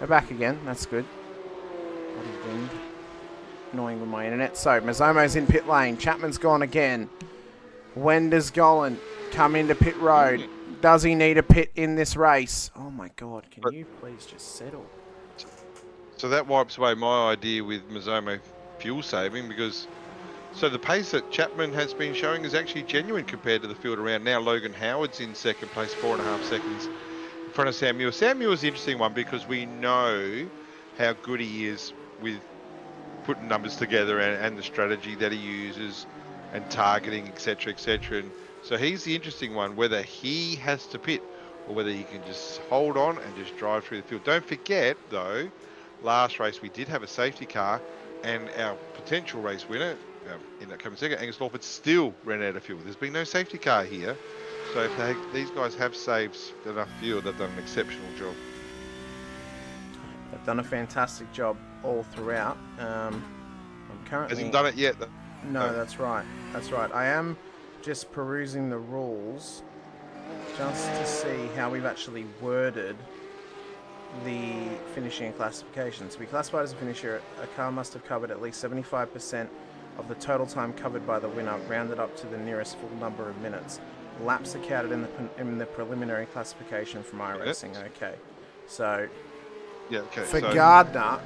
We're back again. That's good. Bloody wind. Annoying with my internet. So, Mazomo's in pit lane. Chapman's gone again. When does Gollan come into pit road? Does he need a pit in this race? Oh my God, can you please just settle? So that wipes away my idea with Mazomo fuel saving, because so the pace that Chapman has been showing is actually genuine compared to the field around now. Logan Howard's in second place, 4.5 seconds in front of Sam Muir. Sam Muir's the interesting one because we know how good he is with putting numbers together and the strategy that he uses and targeting, etc., etc. And so he's the interesting one, whether he has to pit or whether he can just hold on and just drive through the field. Don't forget, though, last race we did have a safety car, and our potential race winner in that coming second, Angus Lawford, still ran out of fuel. There's been no safety car here, so if these guys have saved enough fuel, they've done an exceptional job. They've done a fantastic job all throughout. I'm currently... Hasn't done it yet, though. No, that's right. That's right. I am just perusing the rules just to see how we've actually worded the finishing and classification. To be classified as a finisher, a car must have covered at least 75% of the total time covered by the winner, rounded up to the nearest full number of minutes. Laps are counted in the preliminary classification from iRacing. Yep. Okay, so for Gardner,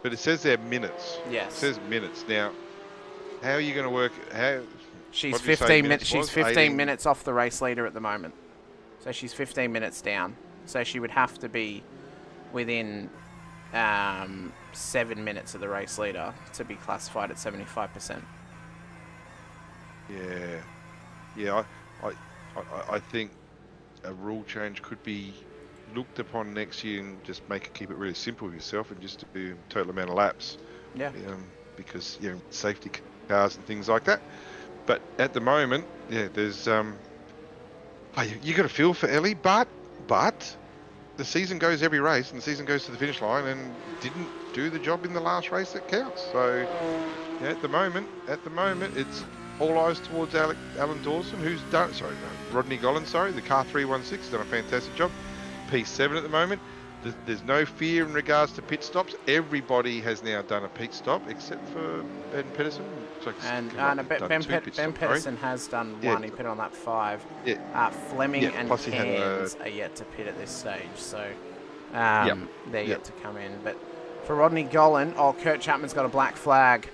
but it says there minutes. Yes, it says minutes. Now, how are you going to work? She's 15 minutes. She's 15 minutes off the race leader at the moment, so she's 15 minutes down. So she would have to be within 7 minutes of the race leader to be classified at 75%. Yeah. I think a rule change could be looked upon next year and just keep it really simple with yourself and just do total amount of laps. Yeah. Because safety cars and things like that. But at the moment, there's you got to feel for Ellie, but the season goes every race, and the season goes to the finish line, and didn't do the job in the last race that counts. So at the moment, it's all eyes towards Alan Dawson, who's done. Rodney Gollan. The car 316 done a fantastic job. P7 at the moment. there's no fear in regards to pit stops. Everybody has now done a pit stop except for Ben Pedersen. Ben Pedersen has done one. He pitted on that 5. Yeah. Fleming and Cairns are yet to pit at this stage, so they're yet to come in. But for Rodney Gollan, Kurt Chapman's got a black flag.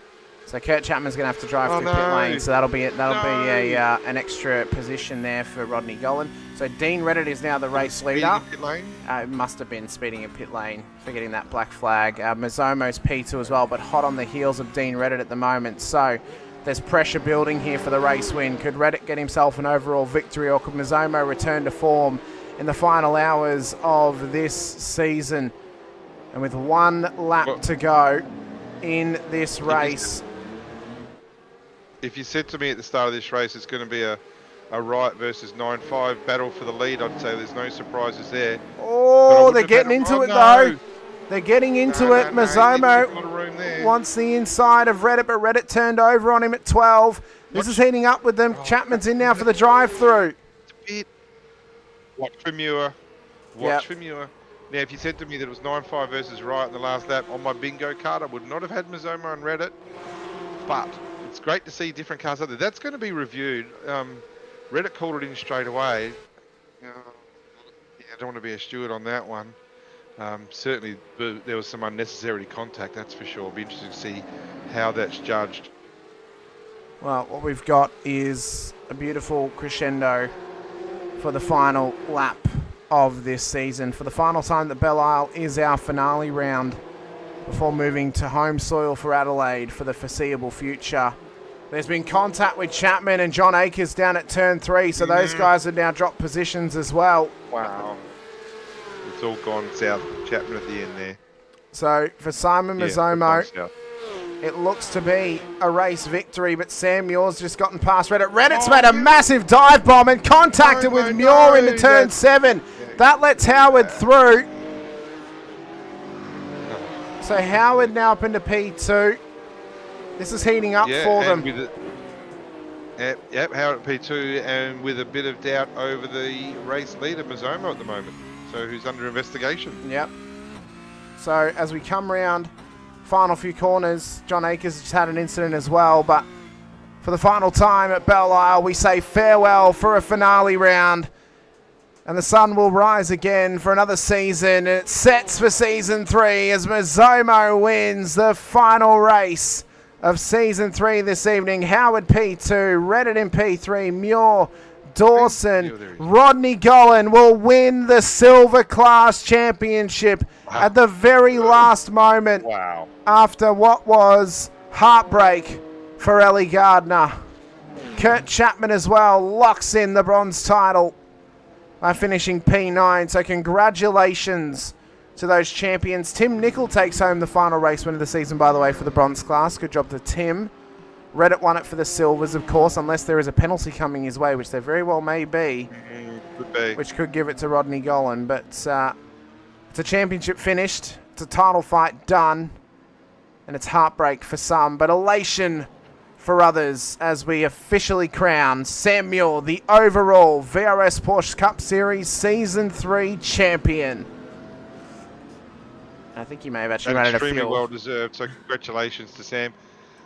So Kurt Chapman's going to have to drive through pit lane, so that'll be an extra position there for Rodney Gollan. So Dean Reddit is now the race leader. Pit lane? It must have been speeding in pit lane for getting that black flag. Mazzomo's P2 as well, but hot on the heels of Dean Reddit at the moment. So there's pressure building here for the race win. Could Reddit get himself an overall victory, or could Mazzomo return to form in the final hours of this season? And with one lap to go in this race... If you said to me at the start of this race it's going to be a Wright versus 9.5 battle for the lead, I'd say there's no surprises there. Oh, they're getting into it though. They're getting into it. Mazzomo wants the inside of Reddit, but Reddit turned over on him at 12. This is heating up with them. Chapman's in now for the drive-through. Watch for Muir. Watch for Muir. Now, if you said to me that it was 9.5 versus Wright in the last lap on my bingo card, I would not have had Mazzomo and Reddit, but it's great to see different cars out there. That's going to be reviewed. Reddit called it in straight away. I don't want to be a steward on that one. Certainly, there was some unnecessary contact, that's for sure. It'll be interesting to see how that's judged. Well, what we've got is a beautiful crescendo for the final lap of this season. For the final time that Belle Isle is our finale round before moving to home soil for Adelaide for the foreseeable future. There's been contact with Chapman and John Akers down at turn 3, so those guys have now dropped positions as well. Wow. It's all gone south. Chapman at the end there. So for Simon Mazzomo, it looks to be a race victory, but Sam Muir's just gotten past Reddit. Reddit's made a massive dive bomb and contacted with Muir into turn 7. That lets Howard through. So Howard now up into P2. This is heating up for them. Howard at P2, and with a bit of doubt over the race leader, Mazzomo, at the moment. So who's under investigation. Yep. So as we come round, final few corners, John Akers just had an incident as well, but for the final time at Belle Isle, we say farewell for a finale round. And the sun will rise again for another season. It sets for season 3 as Mazzomo wins the final race of season 3 this evening. Howard P2, Reddit in P3, Muir, Dawson, Rodney Gollan will win the Silver Class Championship at the very last moment after what was heartbreak for Ellie Gardner. Kurt Chapman as well locks in the bronze title by finishing P9. So congratulations to those champions. Tim Nicol takes home the final race win of the season, by the way, for the bronze class. Good job to Tim. Reddit won it for the silvers, of course, unless there is a penalty coming his way, which there very well may be. Could be. Which could give it to Rodney Gollan. But it's a championship finished. It's a title fight done. And it's heartbreak for some, but elation for others as we officially crown Sam Muir the overall VRS Porsche Cup Series Season 3 champion. I think he may have actually managed a field. Extremely well deserved, so congratulations to Sam.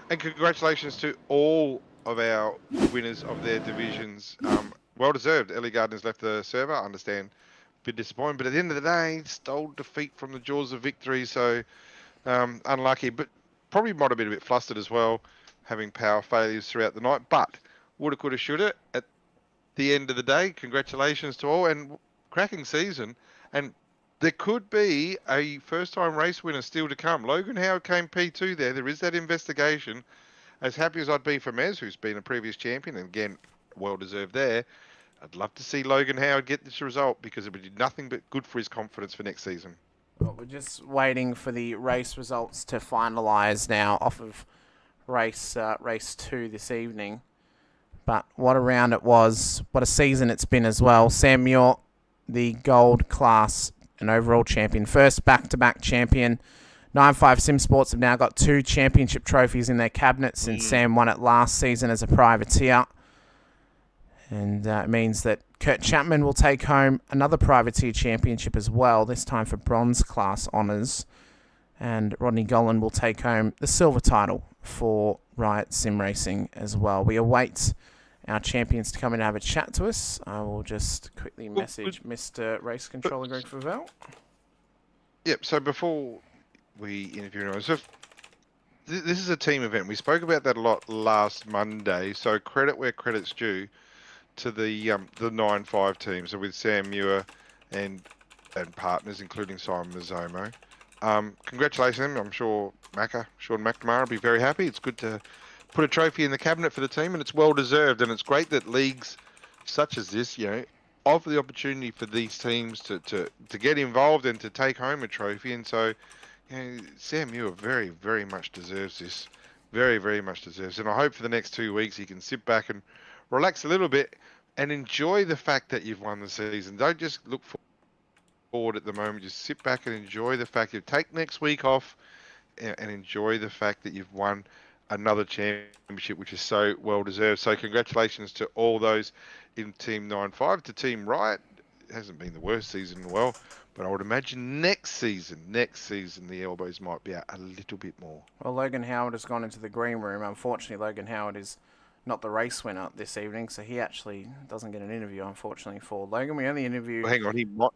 And congratulations to all of our winners of their divisions. Well deserved. Ellie Gardner's left the server, I understand. A bit disappointed, but at the end of the day, stole defeat from the jaws of victory, so unlucky. But probably might have been a bit flustered as well, having power failures throughout the night. But woulda, coulda, shoulda. At the end of the day, congratulations to all, and cracking season. And there could be a first-time race winner still to come. Logan Howard came P2 there. There is that investigation. As happy as I'd be for Mez, who's been a previous champion, and again, well-deserved there, I'd love to see Logan Howard get this result because it would do nothing but good for his confidence for next season. Well, we're just waiting for the race results to finalise now off of race 2 this evening. But what a round it was. What a season it's been as well. Sam Muir, the gold class and overall champion. First back-to-back champion. 9.5 Sim Sports have now got 2 championship trophies in their cabinets, and Sam won it last season as a privateer. And it means that Kurt Chapman will take home another privateer championship as well, this time for bronze class honours. And Rodney Gollan will take home the silver title for Riot Sim Racing as well. We await our champions to come in and have a chat to us. I will just quickly message Mr. Race Controller Greg Favell. Yep, so before we interview anyone, so this is a team event. We spoke about that a lot last Monday, so credit where credit's due to the 9-5 team, so with Sam Muir and partners, including Simon Mazzomo. Congratulations, I'm sure Sean McNamara will be very happy. It's good to put a trophy in the cabinet for the team, and it's well deserved. And it's great that leagues such as this, offer the opportunity for these teams to get involved and to take home a trophy. And so, Sam Muir very, very much deserves this. Very, very much deserves. And I hope for the next 2 weeks he can sit back and relax a little bit and enjoy the fact that you've won the season. Don't just look forward at the moment. Just sit back and enjoy the fact you take next week off and enjoy the fact that you've won another championship, which is so well deserved. So congratulations to all those in Team 9-5. To Team Riot, it hasn't been the worst season, well, but I would imagine next season the elbows might be out a little bit more. Well, Logan Howard has gone into the green room. Unfortunately, Logan Howard is not the race winner this evening, so he actually doesn't get an interview, unfortunately, for Logan. We only interview... Well,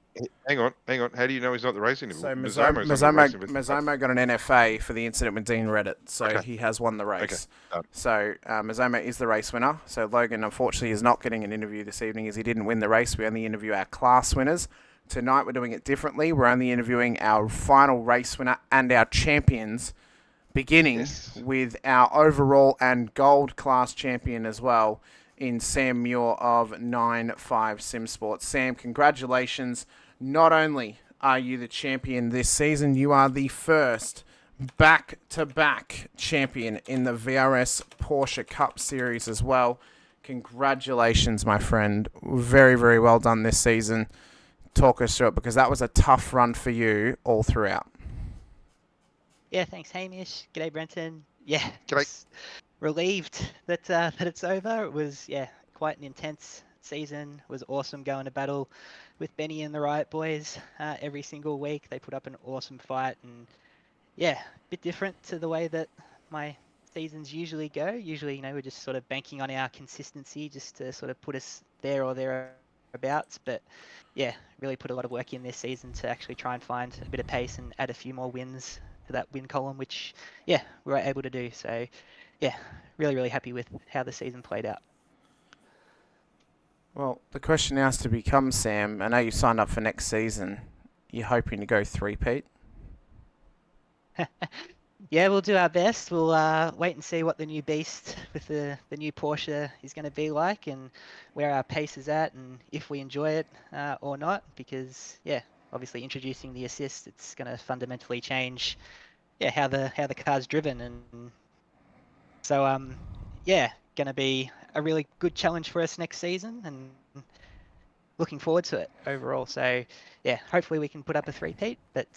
hang on. How do you know he's not the racing interview? So Mazzomo got an NFA for the incident with Dean Reddit, so He has won the race. Okay. So Mazzomo is the race winner. So Logan, unfortunately, is not getting an interview this evening as he didn't win the race. We only interview our class winners. Tonight we're doing it differently. We're only interviewing our final race winner and our champions, beginning with our overall and gold class champion as well in Sam Muir of 9-5 Sim Sports. Sam, congratulations. Not only are you the champion this season, you are the first back-to-back champion in the VRS Porsche Cup Series as well. Congratulations, my friend. Very, very well done this season. Talk us through it, because that was a tough run for you all throughout. Yeah, thanks, Hamish. G'day, Brenton. Yeah, G'day. Relieved that it's over. It was quite an intense season. It was awesome going to battle with Benny and the Riot boys every single week. They put up an awesome fight, and a bit different to the way that my seasons usually go. Usually, we're just sort of banking on our consistency just to sort of put us there or thereabouts. But really put a lot of work in this season to actually try and find a bit of pace and add a few more wins to that win column, which we were able to do. So really, really happy with how the season played out. Well, the question now is to become, Sam, I know you signed up for next season. You're hoping to go three-peat? Yeah, we'll do our best. We'll wait and see what the new beast with the new Porsche is going to be like, and where our pace is at, and if we enjoy it or not. Because obviously introducing the assist, it's going to fundamentally change how the car's driven, and so going to be a really good challenge for us next season, and looking forward to it overall. So hopefully we can put up a three-peat, but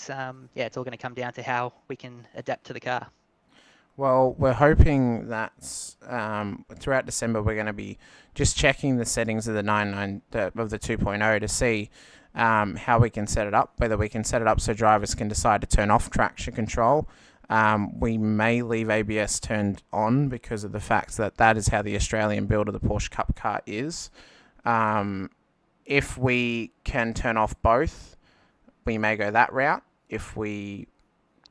it's all going to come down to how we can adapt to the car. Well, we're hoping that throughout December we're going to be just checking the settings of the 2.0 to see how we can set it up, whether we can set it up so drivers can decide to turn off traction control. We may leave ABS turned on because of the fact that is how the Australian build of the Porsche Cup car is. If we can turn off both, we may go that route. If we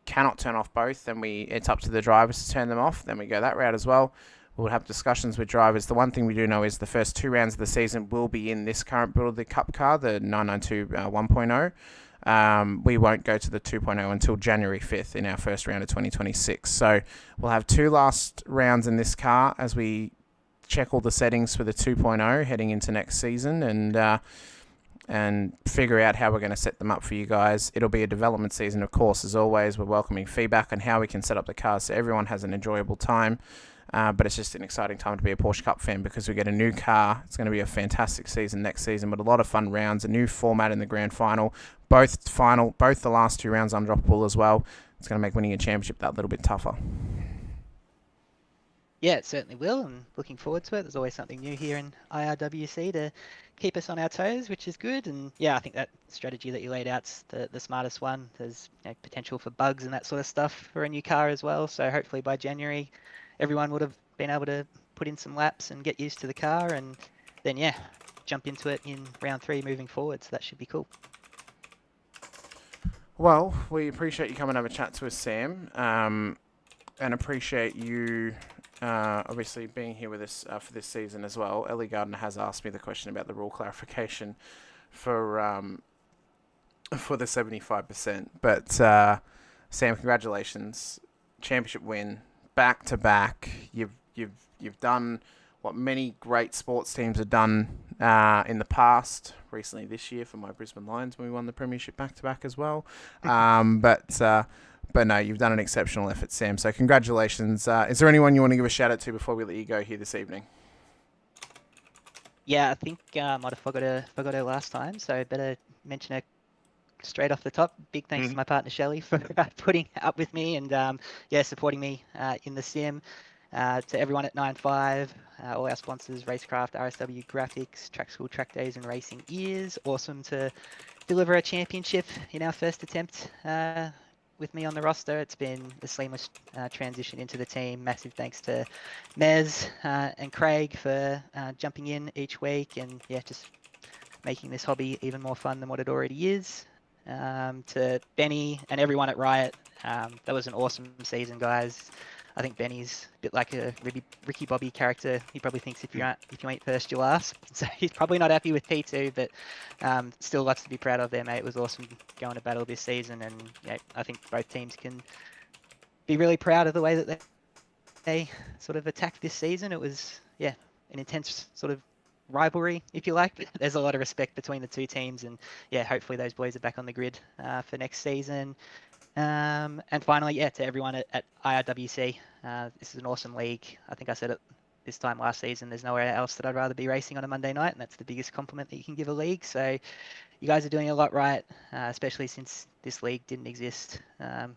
cannot turn off both, then it's up to the drivers to turn them off. Then we go that route as well. We'll have discussions with drivers. The one thing we do know is the first 2 rounds of the season will be in this current build of the Cup car, the 992 1.0. We won't go to the 2.0 until January 5th in our first round of 2026. So we'll have 2 last rounds in this car as we check all the settings for the 2.0 heading into next season, and figure out how we're going to set them up for you guys. It'll be a development season, of course, as always. We're welcoming feedback on how we can set up the cars so everyone has an enjoyable time. But it's just an exciting time to be a Porsche Cup fan because we get a new car. It's going to be a fantastic season next season with a lot of fun rounds, a new format in the grand final. Both the last 2 rounds undroppable as well. It's going to make winning a championship that little bit tougher. Yeah, it certainly will, and looking forward to it. There's always something new here in IRWC to keep us on our toes, which is good. And yeah, I think that strategy that you laid out's the smartest one. There's potential for bugs and that sort of stuff for a new car as well. So hopefully by January, everyone would have been able to put in some laps and get used to the car, and then yeah, jump into it in round 3 moving forward. So that should be cool. Well, we appreciate you coming over to chat to us, Sam, and appreciate you obviously being here with us for this season as well. Ellie Gardner has asked me the question about the rule clarification for the 75%. But Sam, congratulations, championship win, back to back. You've done what many great sports teams have done in the past. Recently this year for my Brisbane Lions when we won the premiership back to back as well. But no, you've done an exceptional effort, Sam. So congratulations. Is there anyone you want to give a shout out to before we let you go here this evening? Yeah, I think I might have forgot her last time, so better mention her straight off the top. Big thanks to my partner Shelley for putting up with me and supporting me in the sim. To everyone at 9.5, all our sponsors, Racecraft, RSW Graphics, Track School Track Days and Racing Ears. Awesome to deliver a championship in our first attempt with me on the roster. It's been a seamless transition into the team. Massive thanks to Mez and Craig for jumping in each week and just making this hobby even more fun than what it already is. To Benny and everyone at Riot, that was an awesome season, guys. I think Benny's a bit like a Ricky Bobby character. He probably thinks if you ain't first, you're last. So he's probably not happy with P2, but still lots to be proud of there, mate. It was awesome going to battle this season, and I think both teams can be really proud of the way that they sort of attacked this season. It was an intense sort of rivalry, if you like. There's a lot of respect between the two teams, and hopefully those boys are back on the grid for next season. And finally, to everyone at IRWC, this is an awesome league. I think I said it this time last season. There's nowhere else that I'd rather be racing on a Monday night, and that's the biggest compliment that you can give a league. So you guys are doing a lot right, especially since this league didn't exist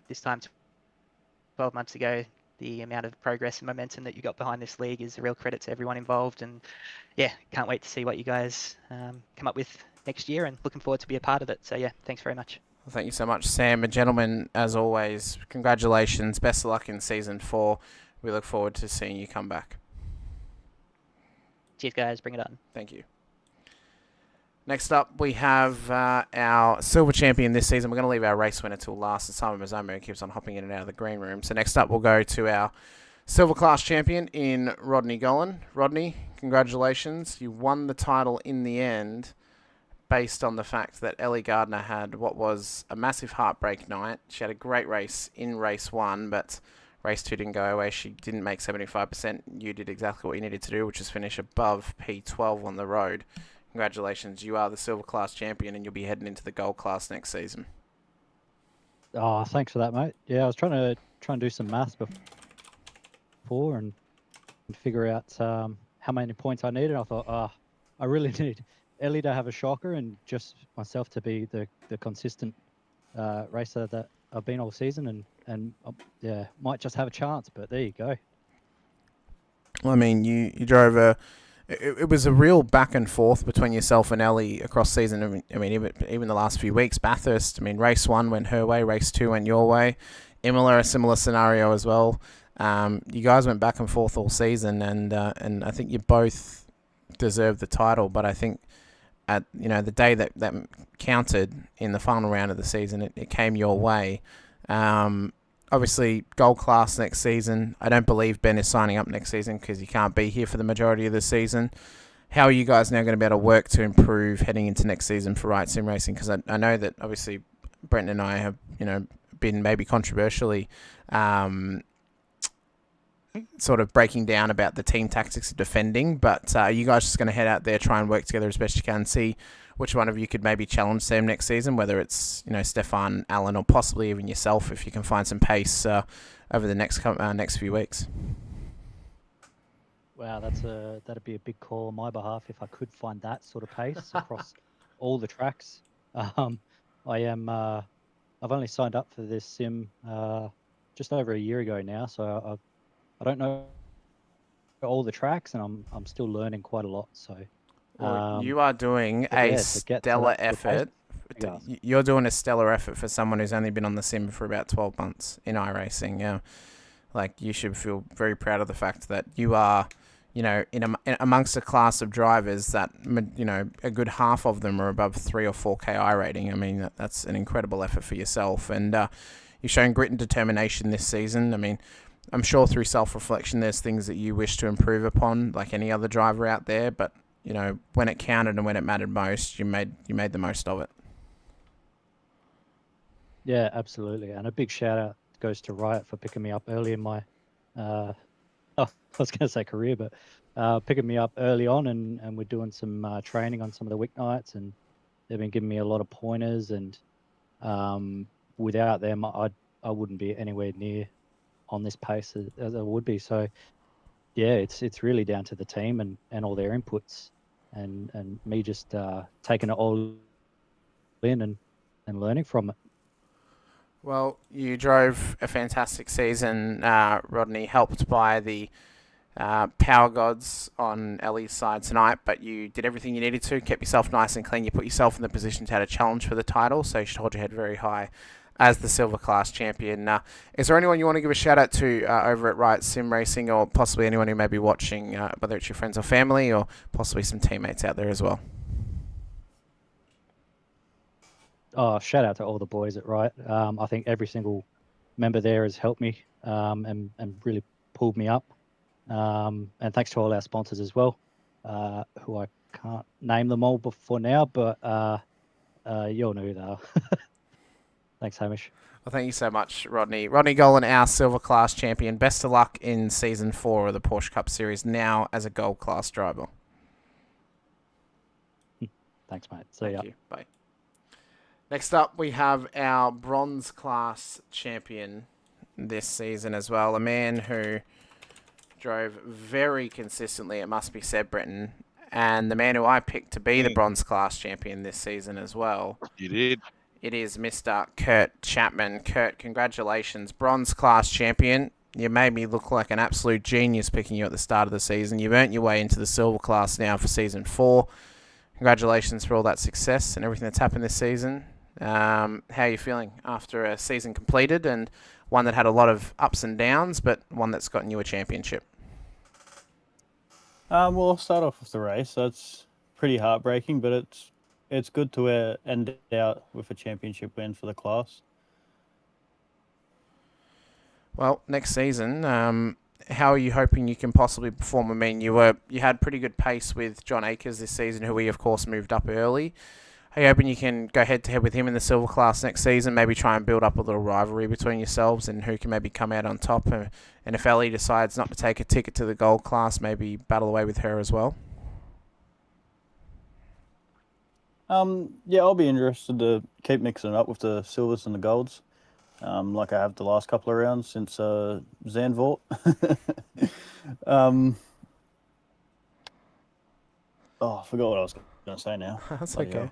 this time 12 months ago. The amount of progress and momentum that you got behind this league is a real credit to everyone involved. And can't wait to see what you guys come up with next year, and looking forward to be a part of it. So thanks very much. Well, thank you so much, Sam. And gentlemen, as always, congratulations. Best of luck in Season 4. We look forward to seeing you come back. Cheers, guys. Bring it on. Thank you. Next up, we have our silver champion this season. We're going to leave our race winner till last. It's Simon Mazzomo, who keeps on hopping in and out of the green room. So next up, we'll go to our silver class champion in Rodney Gollan. Rodney, congratulations. You won the title in the end, based on the fact that Ellie Gardner had what was a massive heartbreak night. She had a great race in race 1, but race 2 didn't go her way. She didn't make 75%. You did exactly what you needed to do, which is finish above P12 on the road. Congratulations, you are the silver class champion, and you'll be heading into the gold class next season. Oh, thanks for that, mate. Yeah, I was trying to do some maths before and figure out how many points I needed. I thought, I really need Ellie to have a shocker and just myself to be the consistent racer that I've been all season, and might just have a chance, but there you go. Well, I mean, you drove it was a real back and forth between yourself and Ellie across season. I mean, even the last few weeks, Bathurst, I mean, race 1 went her way, race 2 went your way. Imola, a similar scenario as well. You guys went back and forth all season, and I think you both deserved the title, but I think at the day that counted in the final round of the season, it came your way. Obviously, gold class next season. I don't believe Ben is signing up next season because he can't be here for the majority of the season. How are you guys now going to be able to work to improve heading into next season for Riot Sim Racing? Because I know that obviously Brenton and I have been maybe controversially sort of breaking down about the team tactics of defending, but are you guys just going to head out there, try and work together as best you can, see which one of you could maybe challenge Sam next season, whether it's Stefan, Alan, or possibly even yourself, if you can find some pace over the next few weeks? Wow, that'd be a big call on my behalf if I could find that sort of pace across all the tracks. I've only signed up for this sim just over a year ago now, so I don't know all the tracks, and I'm still learning quite a lot. So Well, you are doing but a yeah, to get to stellar that good pace, effort. You're doing a stellar effort for someone who's only been on the sim for about 12 months in iRacing. Yeah, like you should feel very proud of the fact that you are, amongst a class of drivers that, a good half of them are above 3 or 4K I rating. I mean, that's an incredible effort for yourself, and you've shown grit and determination this season. I mean, I'm sure through self-reflection, there's things that you wish to improve upon, like any other driver out there. But when it counted and when it mattered most, you made the most of it. yeah, absolutely. And a big shout out goes to Riot for picking me up early in my, I was going to say career, but picking me up early on, and we're doing some training on some of the weeknights, and they've been giving me a lot of pointers, and without them, I wouldn't be anywhere near on this pace as I would be. So yeah, it's really down to the team and all their inputs, and me just taking it all in and learning from it. Well, you drove a fantastic season, Rodney, helped by the power gods on Ellie's side tonight, but you did everything you needed to, kept yourself nice and clean. You put yourself in the position to have a challenge for the title, so you should hold your head very high as the silver class champion. Is there anyone you want to give a shout out to over at Riot Sim Racing, or possibly anyone who may be watching, whether it's your friends or family, or possibly some teammates out there as well? Oh, shout out to all the boys at Riot. I think every single member there has helped me and really pulled me up. And thanks to all our sponsors as well, who I can't name them all for now, but you'll know who they are. Thanks, Hamish. Well, thank you so much, Rodney. Rodney Golan, our silver class champion. Best of luck in Season 4 of the Porsche Cup Series, now as a gold class driver. Thanks, mate. See ya. Thank you. Bye. Next up, we have our bronze class champion this season as well. A man who drove very consistently, it must be said, Brenton. And the man who I picked to be the bronze class champion this season as well. You did. It is Mr. Kurt Chapman. Kurt, congratulations. Bronze class champion. You made me look like an absolute genius picking you at the start of the season. You've earned your way into the silver class now for Season 4. Congratulations for all that success and everything that's happened this season. How are you feeling after a season completed, and one that had a lot of ups and downs, but one that's gotten you a championship? Well, I'll start off with the race. That's pretty heartbreaking, but it's good to end out with a championship win for the class. Well, next season, how are you hoping you can possibly perform? I mean, you had pretty good pace with John Akers this season, who we of course moved up early. Are you hoping you can go head-to-head with him in the silver class next season, maybe try and build up a little rivalry between yourselves and who can maybe come out on top? And if Ellie decides not to take a ticket to the gold class, maybe battle away with her as well? Yeah, I'll be interested to keep mixing it up with the silvers and the golds, like I have the last couple of rounds since Zandvoort. I forgot what I was going to say now. That's okay.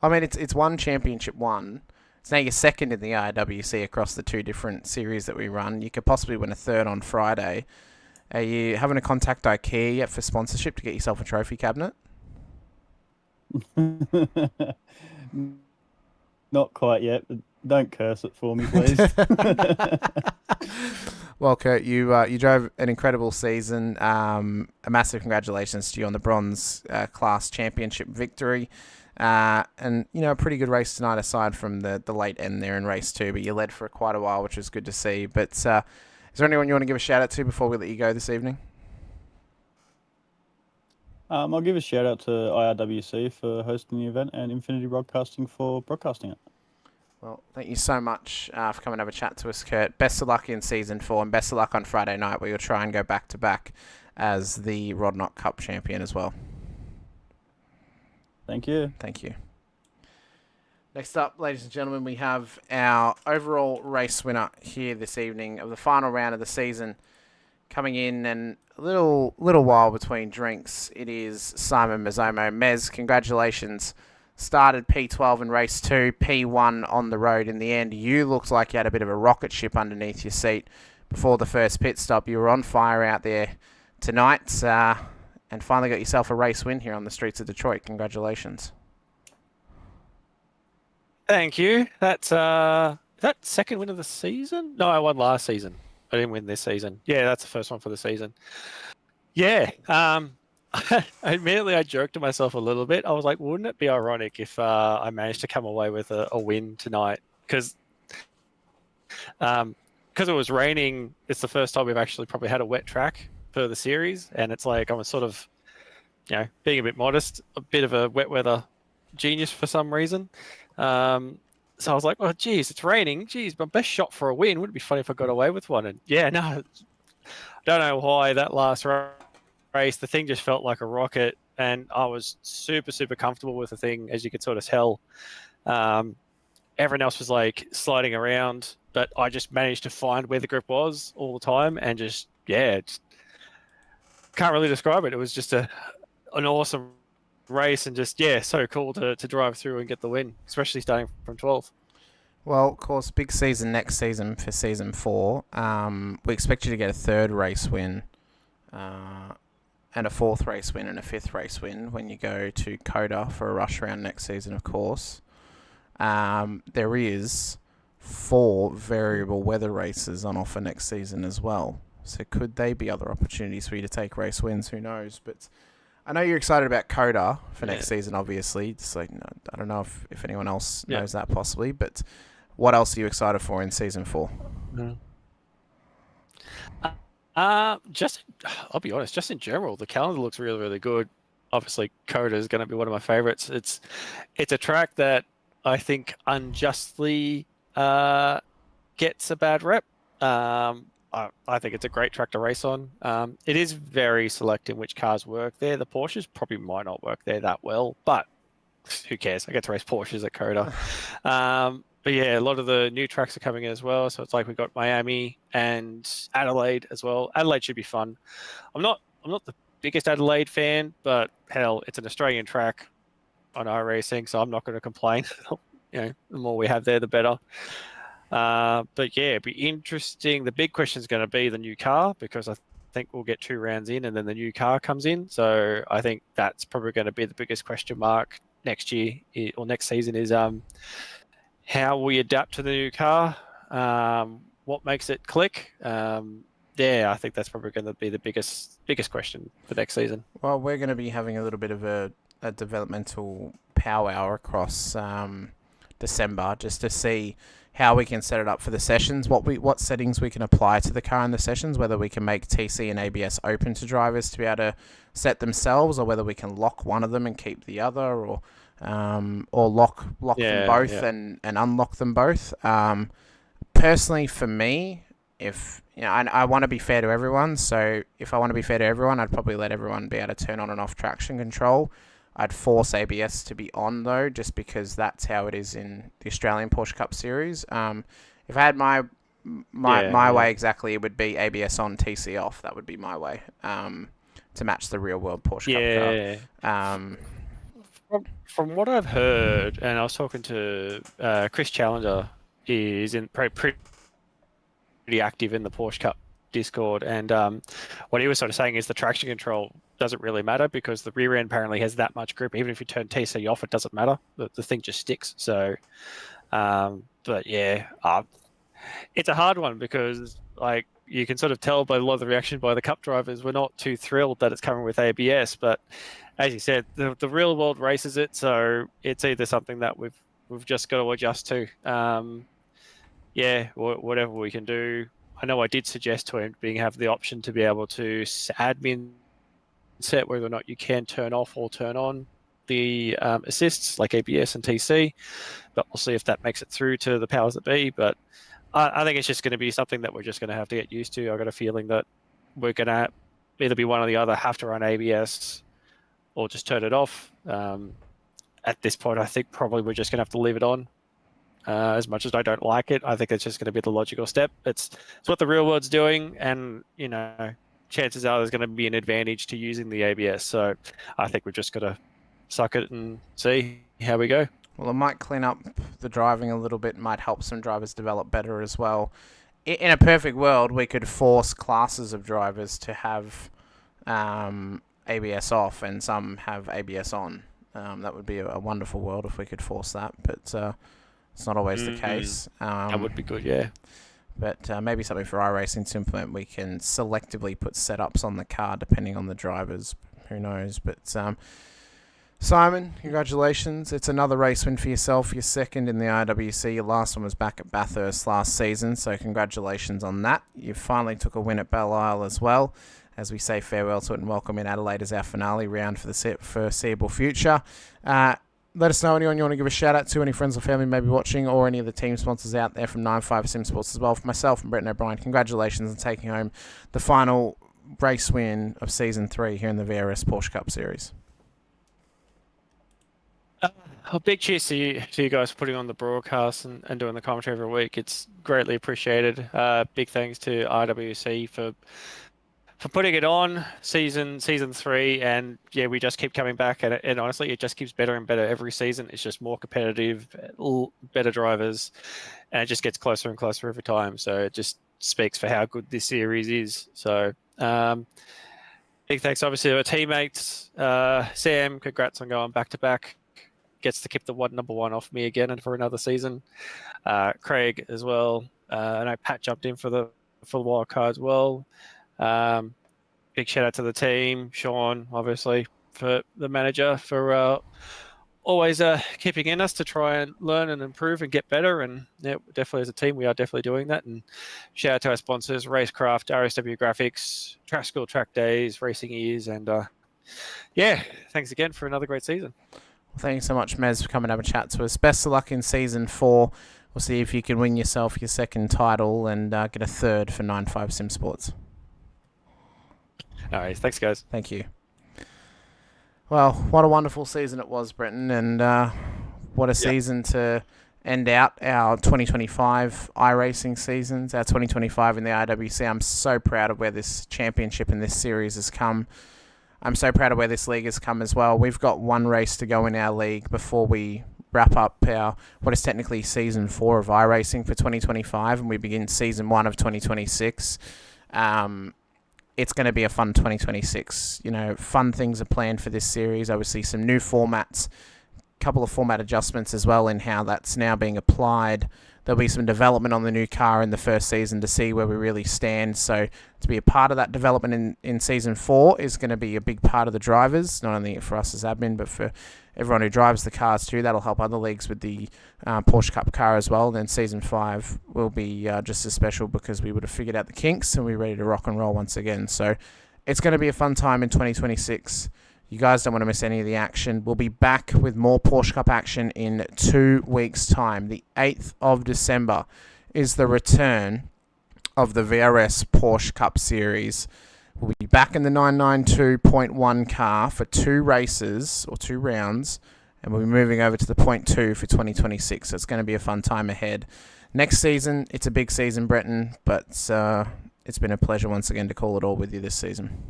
I mean, it's one championship won. It's now your second in the IRWC across the two different series that we run. You could possibly win a third on Friday. Are you having to contact IKEA yet for sponsorship to get yourself a trophy cabinet? Not quite yet, but don't curse it for me, please. Well, Kurt, you drove an incredible season. A massive congratulations to you on the bronze class championship victory. And, a pretty good race tonight aside from the late end there in race 2, but you led for quite a while, which was good to see. But is there anyone you want to give a shout out to before we let you go this evening? I'll give a shout out to IRWC for hosting the event and Infinity Broadcasting for broadcasting it. Well, thank you so much for coming and have a chat to us, Kurt. Best of luck in Season 4 and best of luck on Friday night, where you'll try and go back-to-back as the Rodnott Cup champion as well. Thank you. Thank you. Next up, ladies and gentlemen, we have our overall race winner here this evening of the final round of the season. Coming in and a little while between drinks, it is Simon Mazzomo. Mez, congratulations. Started P12 in race 2, P1 on the road in the end. You looked like you had a bit of a rocket ship underneath your seat before the first pit stop. You were on fire out there. tonight, and finally got yourself a race win here on the streets of Detroit. Congratulations. Thank you. That's that second win of the season? No, I won last season. I didn't win this season. Yeah, that's the first one for the season. Yeah. Immediately I joked to myself a little bit. I was like, wouldn't it be ironic if I managed to come away with a win tonight? Because it was raining. It's the first time we've actually probably had a wet track for the series, and it's like I'm sort of, being a bit modest, a bit of a wet weather genius for some reason. So I was like, oh, geez, it's raining. Geez, my best shot for a win. Wouldn't it be funny if I got away with one? And yeah, no, I don't know why that last race, the thing just felt like a rocket, and I was super, super comfortable with the thing, as you could sort of tell. Everyone else was like sliding around, but I just managed to find where the grip was all the time, and just can't really describe it. It was just an awesome race, and just so cool to drive through and get the win, especially starting from 12th. Well, of course, big season next season for season 4. We expect you to get a 3rd race win, and a 4th race win, and a 5th race win when you go to Coda for a rush round next season, of course. There is 4 variable weather races on offer next season as well. So could they be other opportunities for you to take race wins? Who knows? But I know you're excited about Coda for next season, obviously. It's like, I don't know if anyone else knows that possibly, but what else are you excited for in season 4? I'll be honest, just in general, the calendar looks really, really good. Obviously, Coda is going to be one of my favorites. It's a track that I think unjustly gets a bad rep. I think it's a great track to race on. It is very select in which cars work there. The Porsches probably might not work there that well, but who cares? I get to race Porsches at Coda. But yeah, a lot of the new tracks are coming in as well. So it's like we've got Miami and Adelaide as well. Adelaide should be fun. I'm not the biggest Adelaide fan, but hell, it's an Australian track on iRacing, so I'm not going to complain. The more we have there, the better. But yeah, it'd be interesting. The big question is going to be the new car, because I think we'll get 2 rounds in and then the new car comes in. So I think that's probably going to be the biggest question mark next year or next season is how we adapt to the new car, what makes it click. I think that's probably going to be the biggest question for next season. Well, we're going to be having a little bit of a developmental powwow across December, just to see how we can set it up for the sessions, what settings we can apply to the car in the sessions, whether we can make TC and ABS open to drivers to be able to set themselves, or whether we can lock one of them and keep the other, or lock them both and unlock them both. Personally, for me, if I want to be fair to everyone, so if I want to be fair to everyone, I'd probably let everyone be able to turn on and off traction control. I'd force ABS to be on though, just because that's how it is in the Australian Porsche Cup Series. If I had my way exactly, it would be ABS on, TC off. That would be my way to match the real world Porsche Cup car. From what I've heard, and I was talking to Chris Challenger, is pretty active in the Porsche Cup Discord, and what he was sort of saying is the traction control doesn't really matter, because the rear end apparently has that much grip. Even if you turn TC off, it doesn't matter. The thing just sticks. So, but yeah, it's a hard one, because like you can sort of tell by a lot of the reaction by the Cup drivers, we're not too thrilled that it's coming with ABS. But as you said, the real world races it, so it's either something that we've just got to adjust to. Whatever we can do. I know I did suggest to him have the option to be able to admin set whether or not you can turn off or turn on the assists like ABS and TC, but we'll see if that makes it through to the powers that be. But I think it's just going to be something that we're just going to have to get used to. I've got a feeling that we're going to either be one or the other, have to run ABS or just turn it off. At this point, I think probably we're just going to have to leave it on. As much as I don't like it, I think it's just going to be the logical step. It's what the real world's doing, and chances are there's going to be an advantage to using the ABS. So I think we've just got to suck it and see how we go. Well, it might clean up the driving a little bit, might help some drivers develop better as well. In a perfect world, we could force classes of drivers to have ABS off and some have ABS on. That would be a wonderful world if we could force that, but it's not always the case. That would be good, yeah. But maybe something for iRacing to implement. We can selectively put setups on the car depending on the drivers. Who knows? But Simon, congratulations. It's another race win for yourself. You're second in the IRWC. Your last one was back at Bathurst last season, so congratulations on that. You finally took a win at Belle Isle as well, as we say farewell to it and welcome in Adelaide as our finale round for the foreseeable future. Let us know anyone you want to give a shout out to, any friends or family maybe watching, or any of the team sponsors out there from 95 Sim Sports as well. For myself and Brenton O'Brien, congratulations on taking home the final race win of Season 3 here in the VRS Porsche Cup Series. A big cheers to you guys for putting on the broadcast and doing the commentary every week. It's greatly appreciated. Big thanks to IRWC for putting it on season 3, and yeah, we just keep coming back, and honestly, it just keeps better and better every season. It's just more competitive, better drivers, and it just gets closer and closer every time. So it just speaks for how good this series is. So big thanks, obviously, to our teammates. Sam, congrats on going back to back. Gets to keep the number one off me again and for another season. Craig as well. I know Pat jumped in for the wild card as well. Big shout out to the team, Sean, obviously, for the manager, for always keeping in us to try and learn and improve and get better. And yeah, definitely as a team, we are definitely doing that. And shout out to our sponsors, Racecraft, RSW Graphics, Track School Track Days, Racing Ears, and yeah, thanks again for another great season. Thanks so much, Mez, for coming and have a chat to us. Best of luck in Season 4. We'll see if you can win yourself your second title and get a third for 95 Sim Sports. All right, thanks, guys. Thank you. Well, what a wonderful season it was, Brenton, and what a season to end out our 2025 iRacing seasons, our 2025 in the IRWC. I'm so proud of where this championship and this series has come. I'm so proud of where this league has come as well. We've got one race to go in our league before we wrap up our what is technically Season 4 of iRacing for 2025, and we begin Season 1 of 2026. It's going to be a fun 2026. You know, fun things are planned for this series. Obviously, some new formats, a couple of format adjustments as well in how that's now being applied. There'll be some development on the new car in the first season to see where we really stand. So to be a part of that development in Season 4 is going to be a big part of the drivers, not only for us as admin, but for everyone who drives the cars too. That'll help other leagues with the Porsche Cup car as well. Then Season 5 will be just as special because we would have figured out the kinks and we're ready to rock and roll once again. So it's going to be a fun time in 2026. You guys don't want to miss any of the action. We'll be back with more Porsche Cup action in 2 weeks' time. The 8th of December is the return of the VRS Porsche Cup Series. We'll be back in the 992.1 car for 2 races, or 2 rounds, and we'll be moving over to the 0.2 for 2026. So it's going to be a fun time ahead. Next season, it's a big season, Brenton, but it's been a pleasure once again to call it all with you this season.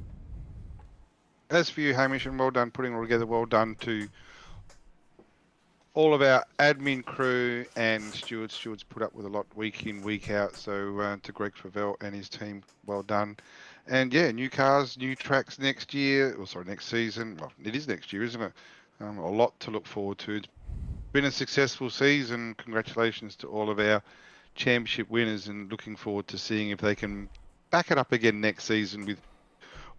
As for you, Hamish, and well done putting it all together. Well done to all of our admin crew and stewards. Stewards put up with a lot week in, week out. So to Greg Favell and his team, well done. And yeah, new cars, new tracks next year. Or sorry, next season. Well, it is next year, isn't it? A lot to look forward to. It's been a successful season. Congratulations to all of our championship winners, and looking forward to seeing if they can back it up again next season with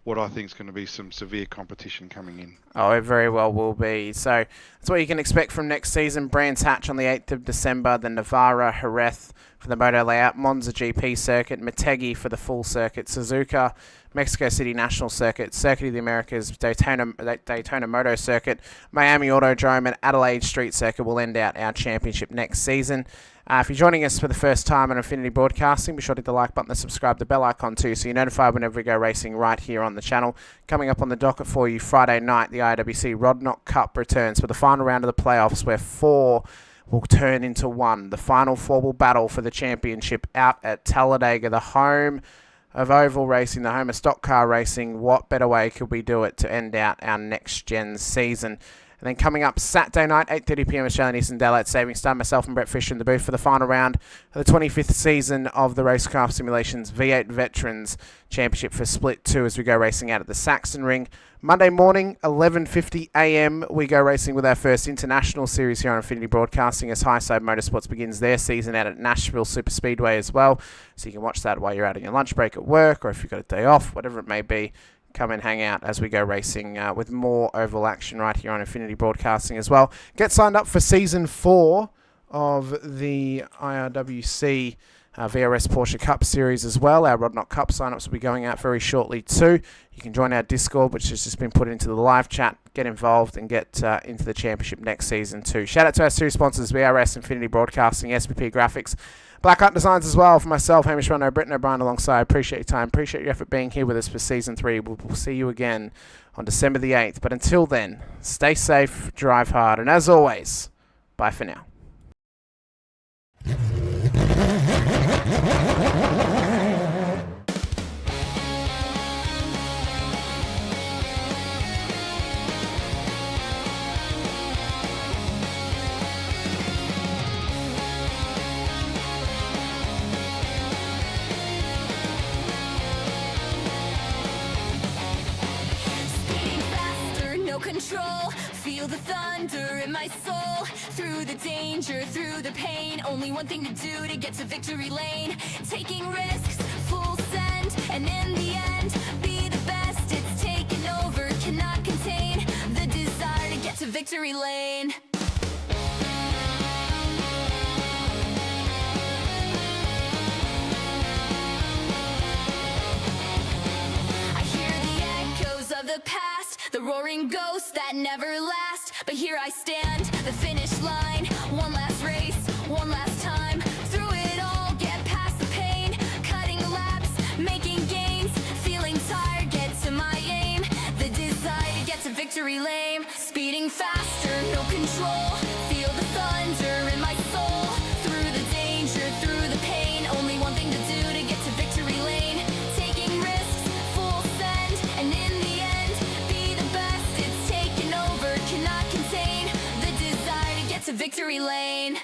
what I think is going to be some severe competition coming in. Oh, it very well will be. So that's what you can expect from next season. Brands Hatch on the 8th of December, the Navarra Jerez for the Moto Layout, Monza GP Circuit, Motegi for the full circuit, Suzuka, Mexico City National Circuit, Circuit of the Americas, Daytona Moto Circuit, Miami Autodrome, and Adelaide Street Circuit will end out our championship next season. If you're joining us for the first time on Infinity Broadcasting, be sure to hit the like button and subscribe, the bell icon too, so you're notified whenever we go racing right here on the channel. Coming up on the docket for you Friday night, the IRWC Rodnock Cup returns for the final round of the playoffs, where 4 will turn into 1. The final 4 will battle for the championship out at Talladega, the home of oval racing, the home of stock car racing. What better way could we do it to end out our next gen season? And then coming up Saturday night, 8:30 p.m. Australian Eastern Daylight Savings Time, myself and Brett Fisher in the booth for the final round of the 25th season of the Racecraft Simulations V8 Veterans Championship for Split 2 as we go racing out at the Saxon Ring. Monday morning, 11:50 a.m, we go racing with our first international series here on Infinity Broadcasting as Highside Motorsports begins their season out at Nashville Super Speedway as well. So you can watch that while you're out on your lunch break at work, or if you've got a day off, whatever it may be. Come and hang out as we go racing with more oval action right here on Infinity Broadcasting as well. Get signed up for Season 4 of the IRWC VRS Porsche Cup Series as well. Our Rod Knot Cup sign-ups will be going out very shortly too. You can join our Discord, which has just been put into the live chat. Get involved and get into the championship next season too. Shout out to our series sponsors, VRS, Infinity Broadcasting, SPP Graphics, Black Art Designs as well. For myself, Hamish Munro Brenton O'Brien alongside. Appreciate your time. Appreciate your effort being here with us for Season 3. We'll see you again on December the 8th. But until then, stay safe, drive hard, and as always, bye for now. Control, feel the thunder in my soul. Through the danger, through the pain, only one thing to do to get to victory lane. Taking risks, full send, and in the end, be the best. It's taken over, cannot contain the desire to get to victory lane. I hear the echoes of the past, the roaring ghosts that never last. But here I stand, the finish line. One last race, one last time. Through it all, get past the pain. Cutting laps, making gains. Feeling tired, get to my aim. The desire to get to victory lane. Speeding faster, no control. Feel the thunder in my soul. Through the danger, through the pain. Only one thing to do to get to victory lane. Taking risks, full send, and in the end, be the best. It's taken over, cannot contain the desire to get to victory lane.